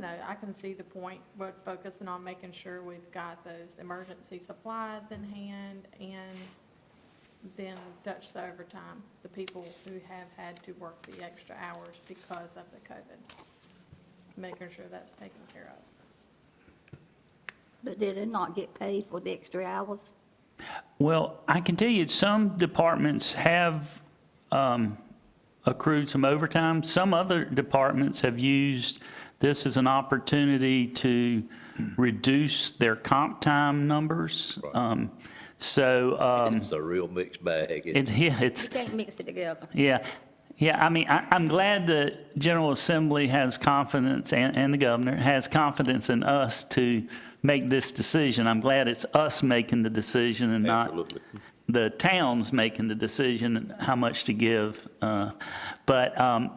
I can see the point, but focusing on making sure we've got those emergency supplies in hand, and then touch the overtime, the people who have had to work the extra hours because of the COVID, making sure that's taken care of. But did it not get paid for the extra hours? Well, I can tell you, some departments have accrued some overtime. Some other departments have used this as an opportunity to reduce their comp time numbers. It's a real mixed bag. You can't mix it together. Yeah. I mean, I'm glad the General Assembly has confidence, and the governor has confidence in us to make this decision. I'm glad it's us making the decision and not the towns making the decision how much to give. But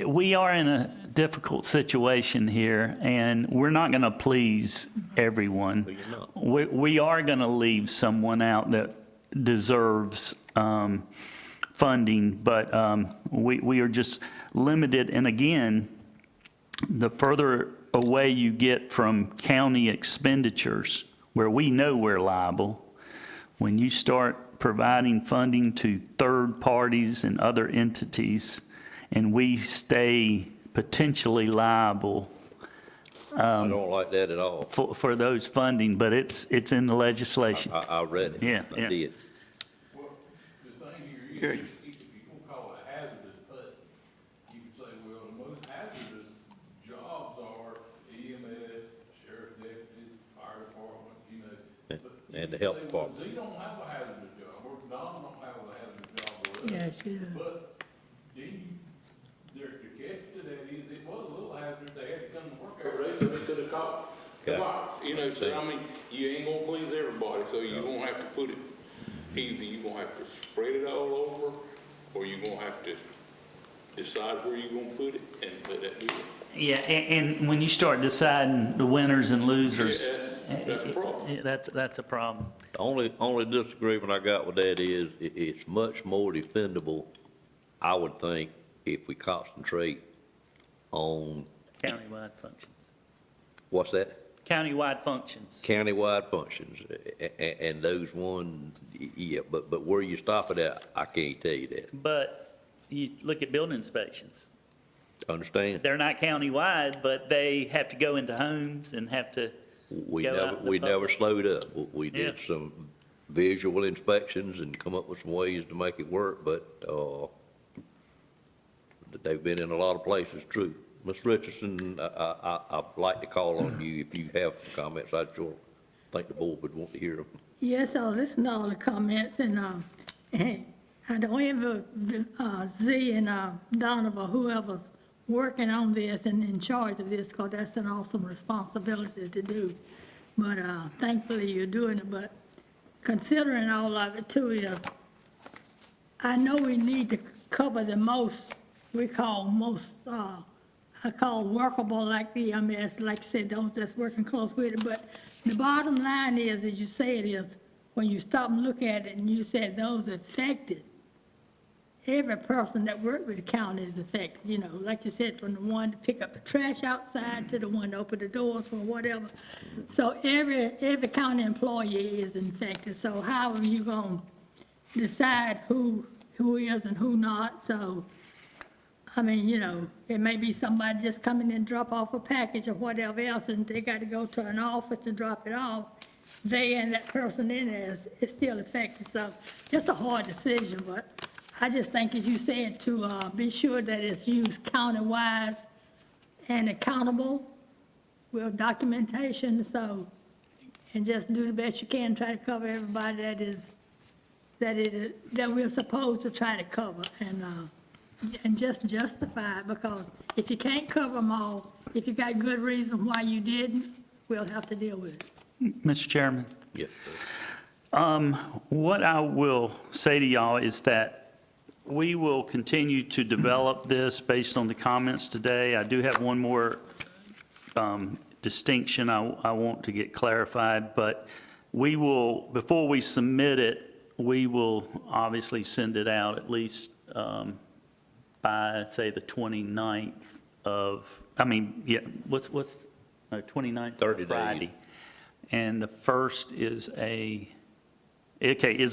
we are in a difficult situation here, and we're not going to please everyone. We are going to leave someone out that deserves funding, but we are just limited. And again, the further away you get from county expenditures, where we know we're liable, when you start providing funding to third parties and other entities, and we stay potentially liable. I don't like that at all. For those funding, but it's in the legislation. I read it. Yeah, I did. Well, the thing here is, if you gonna call it a hazardous pay, you can say, well, the most hazardous jobs are EMS, sheriff's deputies, fire department, And the health department. Z don't have a hazardous job, or Don don't have a hazardous job, or Yeah, she does. But then the catch to that is, it was a little hazardous, they had to come to work every day, so they could have caught the virus. So, I mean, you ain't gonna please everybody, so you gonna have to put it, either you gonna have to spread it all over, or you gonna have to decide where you gonna put it, and let that do it. Yeah, and when you start deciding the winners and losers, That's a problem. that's a problem. The only disagreement I got with that is, it's much more defendable, I would think, if we concentrate on, Countywide functions. what's that? Countywide functions. Countywide functions, and those one, yeah, but where you stop it at, I can't tell you that. But you look at building inspections. Understand? They're not countywide, but they have to go into homes and have to We go out never, in the we never public. slowed up. We did Yeah. some visual inspections and come up with some ways to make it work, but they've been in a lot of places, true. Ms. Richardson, I'd like to call on you if you have some comments. I sure think the board would want to hear them. Yes, I listened to all the comments, and I don't envy Z and Donovan, whoever's working on this and in charge of this, because that's an awesome responsibility to do. But thankfully, you're doing it. But considering all of it too is, I know we need to cover the most, we call most, I call workable, like the EMS, like I said, those that's working close with it. But the bottom line is, as you say it is, when you stop and look at it and you said those affected, every person that worked with the county is affected, you know, like you said, from the one to pick up the trash outside to the one to open the doors for whatever. So every county employee is infected. So how are you gonna decide who is and who not? So, I mean, you know, it may be somebody just coming in and drop off a package or whatever else, and they got to go to an office to drop it off. They and that person in there is still affected. So it's a hard decision, but I just think, as you said, to be sure that it's used county-wise and accountable with documentation, so, and just do the best you can, try to cover everybody that we're supposed to try to cover, and just justify it, because if you can't cover them all, if you got good reason why you didn't, we'll have to deal with it. Mr. Chairman? Yes, What I will say to y'all is that we will continue to develop this based on the comments today. I do have one more distinction I want to get clarified, but we will, before we submit it, we will obviously send it out at least by, say, the 29th of, I mean, yeah, what's 29th? 30 days. Friday. And the first is a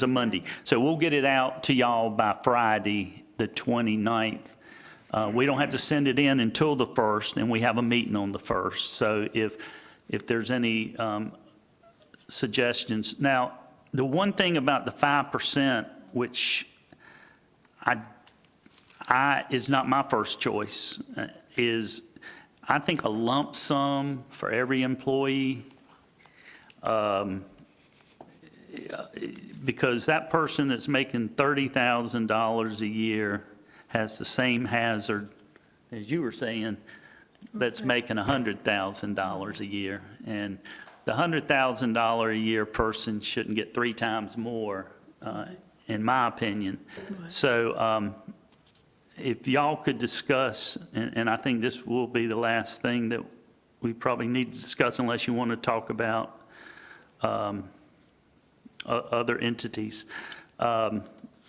Monday. So we'll get it out to y'all by Friday, the 29th. We don't have to send it in until the 1st, and we have a meeting on the 1st. So if there's any suggestions. Now, the one thing about the 5%, which is not my first choice, is I think a lump sum for every employee, because that person that's making $30,000 a year has the same hazard, as you were saying, that's making $100,000 a year. And the $100,000 a year person shouldn't get 3 times more, in my opinion. So if y'all could discuss, and I think this will be the last thing that we probably need to discuss unless you want to talk about other entities,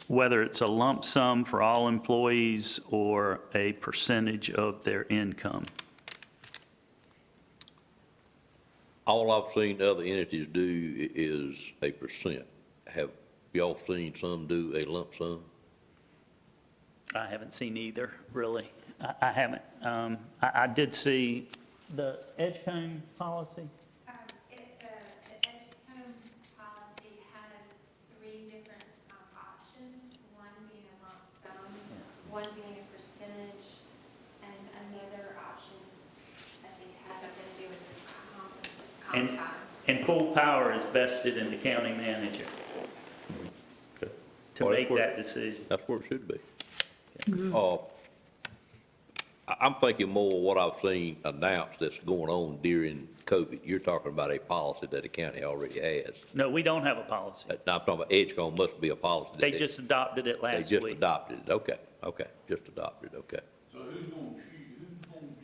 whether it's a lump sum for all employees or a percentage of their income. All I've seen other entities do is a percent. Have y'all seen some do a lump sum? I haven't seen either, really. I haven't. I did see the Edgecombe policy. The Edgecombe policy has 3 different options, one being a lump sum, one being a percentage, and another option I think has something to do with comp time. And full power is vested in the county manager to make that decision. That's where it should be. I'm thinking more what I've seen announced that's going on during COVID. You're talking about a policy that the county already has. No, we don't have a policy. Now, I'm talking about Edgecombe must be a policy. They just adopted it last They week. just adopted it, okay, just adopted it, okay. So who's gonna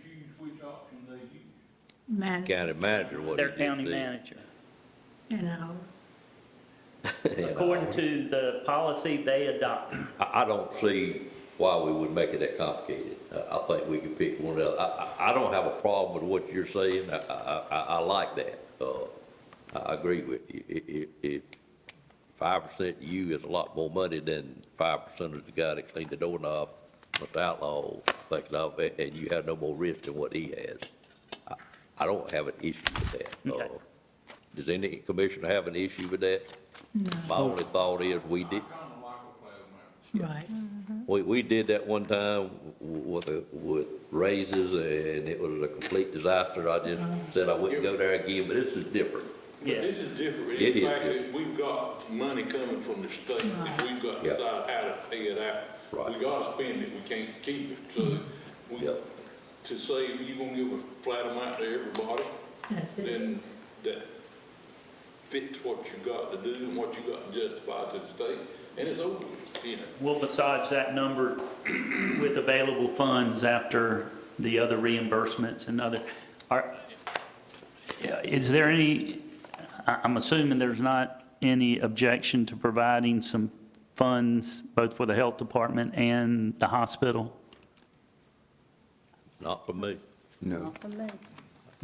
choose which option they use? Manager. County manager, what Their it is, county the- manager. According to the policy they adopted. I don't see why we would make it that complicated. I think we could pick one of the, I don't have a problem with what you're saying. I like that. I agree with you. If 5% to you is a lot more money than 5% of the guy that cleaned the doorknob, Mr. Outlaw, thinking of, and you have no more risk than what he has. I don't have an issue with that. Okay. Does any commissioner have an issue with that? No. My only thought is we did. Right. We did that one time with raises, and it was a complete disaster. I just said I wouldn't go there again, but this is different. But this is different. It In is fact, different. we've got money coming from the state, and we've got to Yeah. decide how to pay it out. Right. We gotta spend it, we can't keep it, so we, Yep. to say you're gonna give a flat amount to everybody, That's it. then that fits what you got to do and what you got to justify to the state, and it's over with, you know. Well, besides that number, with available funds after the other reimbursements and other, is there any, I'm assuming there's not any objection to providing some funds both for the health department and the hospital? Not for me. No. Not for me.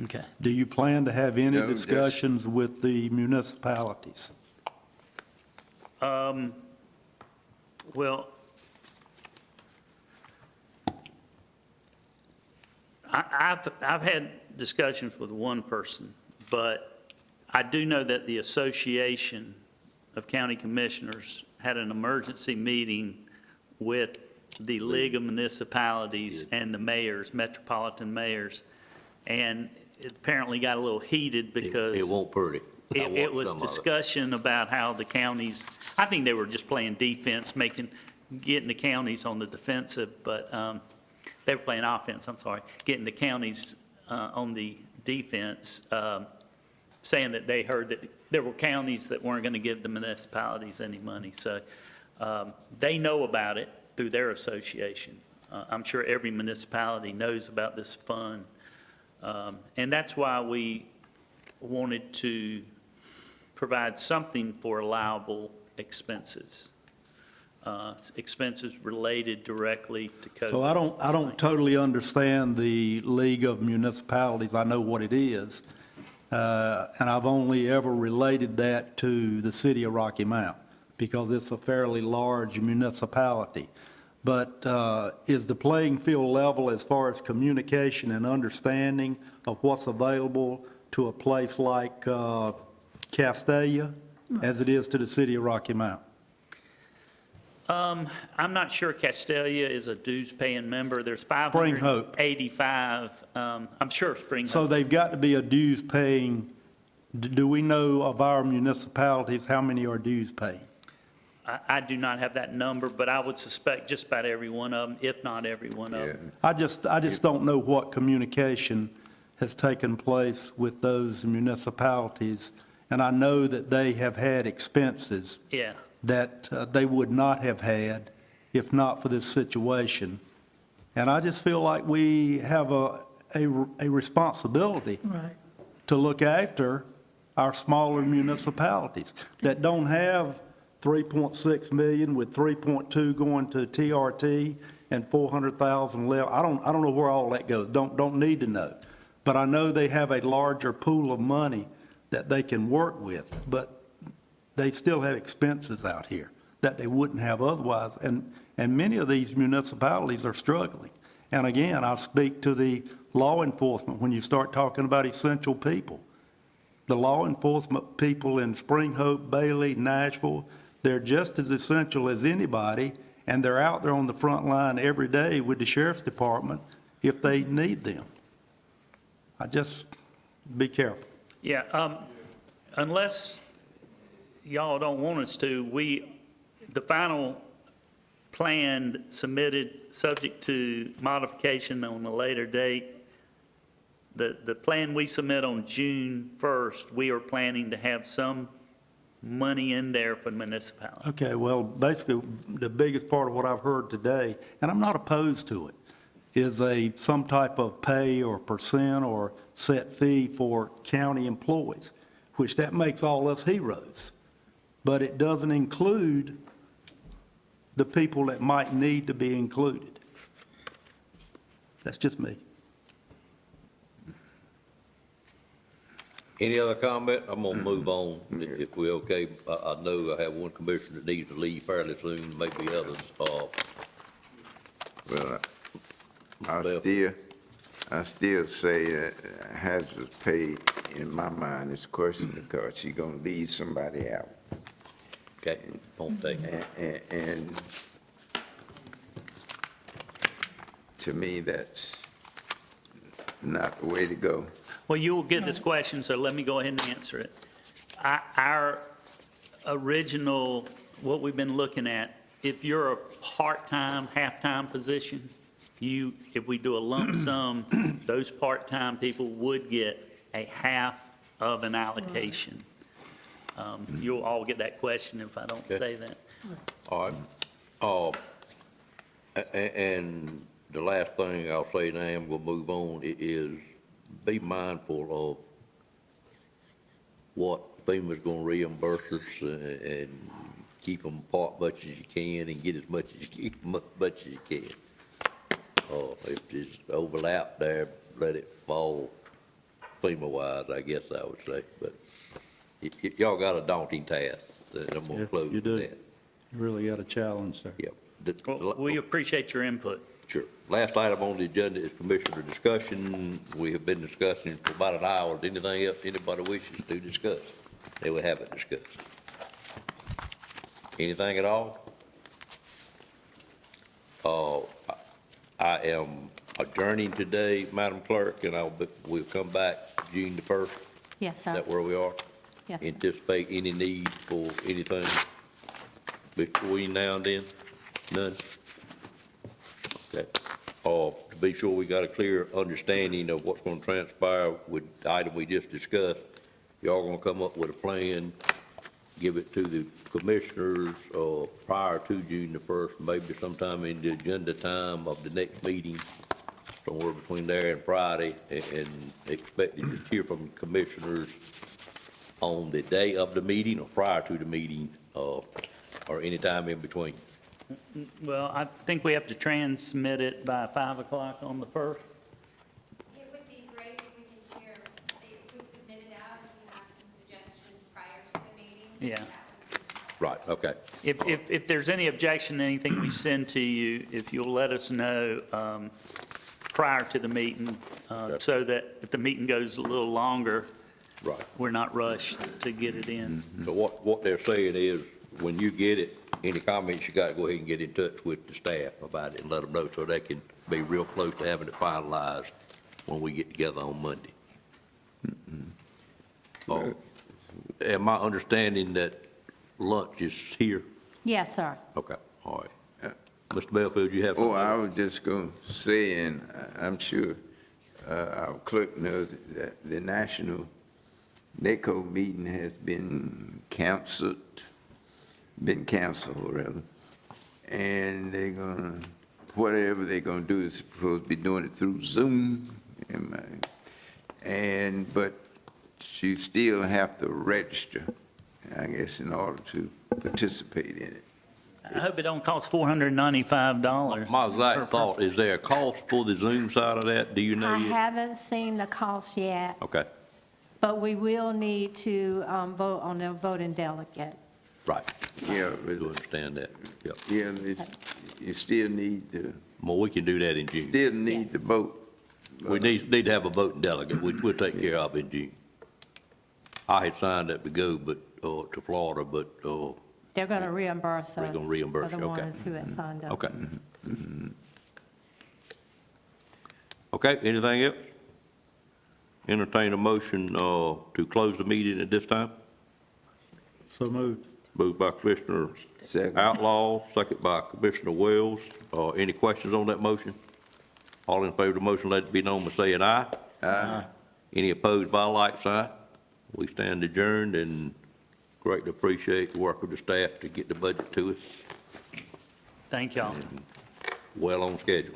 Okay. Do you plan to have any No, that's- discussions with the municipalities? Well, I've had discussions with one person, but I do know that the Association of County Commissioners had an emergency meeting with the League of Municipalities and the mayors, metropolitan mayors, and it apparently got a little heated because It won't pretty. I it watched was some of it. discussion about how the counties, I think they were just playing defense, getting the counties on the defensive, but they were playing offense, I'm sorry, getting the counties on the defense, saying that they heard that there were counties that weren't going to give the municipalities any money. So they know about it through their association. I'm sure every municipality knows about this fund. And that's why we wanted to provide something for allowable expenses, expenses related directly to COVID. So I don't totally understand the League of Municipalities. I know what it is. And I've only ever related that to the city of Rocky Mount because it's a fairly large municipality. But is the playing field level as far as communication and understanding of what's available to a place like Castalia as it is to the city of Rocky Mount? I'm not sure Castalia is a dues-paying member. There's Spring Hope. 585. I'm sure Spring Hope. So they've got to be a dues paying. Do we know of our municipalities, how many are dues paying? I do not have that number, but I would suspect just about every one of them, if not every one of them. I just don't know what communication has taken place with those municipalities. And I know that they have had expenses Yeah. that they would not have had if not for this situation. And I just feel like we have a responsibility Right. to look after our smaller municipalities that don't have 3.6 million with 3.2 going to TRT and 400,000 left. I don't know where all that goes. Don't need to know. But I know they have a larger pool of money that they can work with, but they still have expenses out here that they wouldn't have otherwise. And many of these municipalities are struggling. And again, I speak to the law enforcement when you start talking about essential people. The law enforcement people in Spring Hope, Bailey, Nashville, they're just as essential as anybody, and they're out there on the front line every day with the sheriff's department if they need them. I just, be careful. Yeah, unless y'all don't want us to, the final plan submitted, subject to modification on a later date, the plan we submit on June 1st, we are planning to have some money in there for the municipality. Okay, well, basically, the biggest part of what I've heard today, and I'm not opposed to it, is some type of pay or percent or set fee for county employees, which that makes all us heroes. But it doesn't include the people that might need to be included. That's just me. Any other comment? I'm gonna move on if we're okay. I know I have one commissioner that needs to leave fairly soon, maybe others. Well, I still say that hazardous pay, in my mind, is a question because she's gonna leave somebody out. Okay, won't take it. And to me, that's not the way to go. Well, you'll get this question, so let me go ahead and answer it. Our original, what we've been looking at, if you're a part-time, half-time position, if we do a lump sum, those part-time people would get a half of an allocation. You'll all get that question if I don't say that. All right. And the last thing I'll say now, I'm gonna move on, is be mindful of what FEMA's gonna reimburse us and keep them apart much as you can and get as much as you can. If there's overlap there, let it fall FEMA-wise, I guess I would say. But y'all got a daunting task, and I'm gonna close with that. You really got a challenge there. Yep. Well, we appreciate your input. Sure. Last item on the agenda is commissioner discussion. We have been discussing for about an hour. Is anything else anybody wishes to discuss? They will have it discussed. Anything at all? I am adjourning today, Madam Clerk, and we'll come back June the 1st. Yes, Is sir. that where we are? Yes. Anticipate any need for anything between now and then? None? Okay. To be sure we got a clear understanding of what's going to transpire with the item we just discussed, y'all going to come up with a plan, give it to the commissioners prior to June the 1st, maybe sometime in the agenda time of the next meeting, somewhere between there and Friday, and expect to just hear from commissioners on the day of the meeting or prior to the meeting, or any time in between. Well, I think we have to transmit it by 5 o'clock on the 1st. It would be great if we can hear, if we submit it out, if you have some suggestions prior to the meeting. Yeah. Right, okay. If there's any objection to anything we send to you, if you'll let us know prior to the meeting, so that if the meeting goes a little longer, right, we're not rushed to get it in. So what they're saying is, when you get it, any comments you got, go ahead and get in touch with the staff about it and let them know so they can be real close to having it finalized when we get together on Monday. Am I understanding that lunch is here? Yes, sir. Okay, all right. Mr. Belfield, you have something? I was just going to say, and I'm sure our clerk knows that the national NACO meeting has been canceled, rather. And they're going to, whatever they're going to do is supposed to be doing it through Zoom. But you still have to register, I guess, in order to participate in it. I hope it don't cost $495. My exact thought, is there a cost for the Zoom side of that? Do you know I yet? haven't seen the cost yet, Okay, but we will need to vote on the voting delegate. right. Yeah, I do understand that. Yep. yeah, you still need to, Well, we can do that in June. still need to vote. We need to have a voting delegate, which we'll take care of in June. I had signed up to go, but, to Florida, but, They're going to reimburse us. They're gonna reimburse for the you, okay. ones who had signed up. okay. Okay, anything else? Entertain a motion, to close the meeting at this time? So moved. Moved by Commissioner Second. Outlaw, second by Commissioner Wells. Any questions on that motion? All in favor of the motion, let it be known by saying aye. Aye. Any opposed by like sign? We stand adjourned and greatly appreciate the work of the staff to get the budget to us Thank y'all. well on schedule.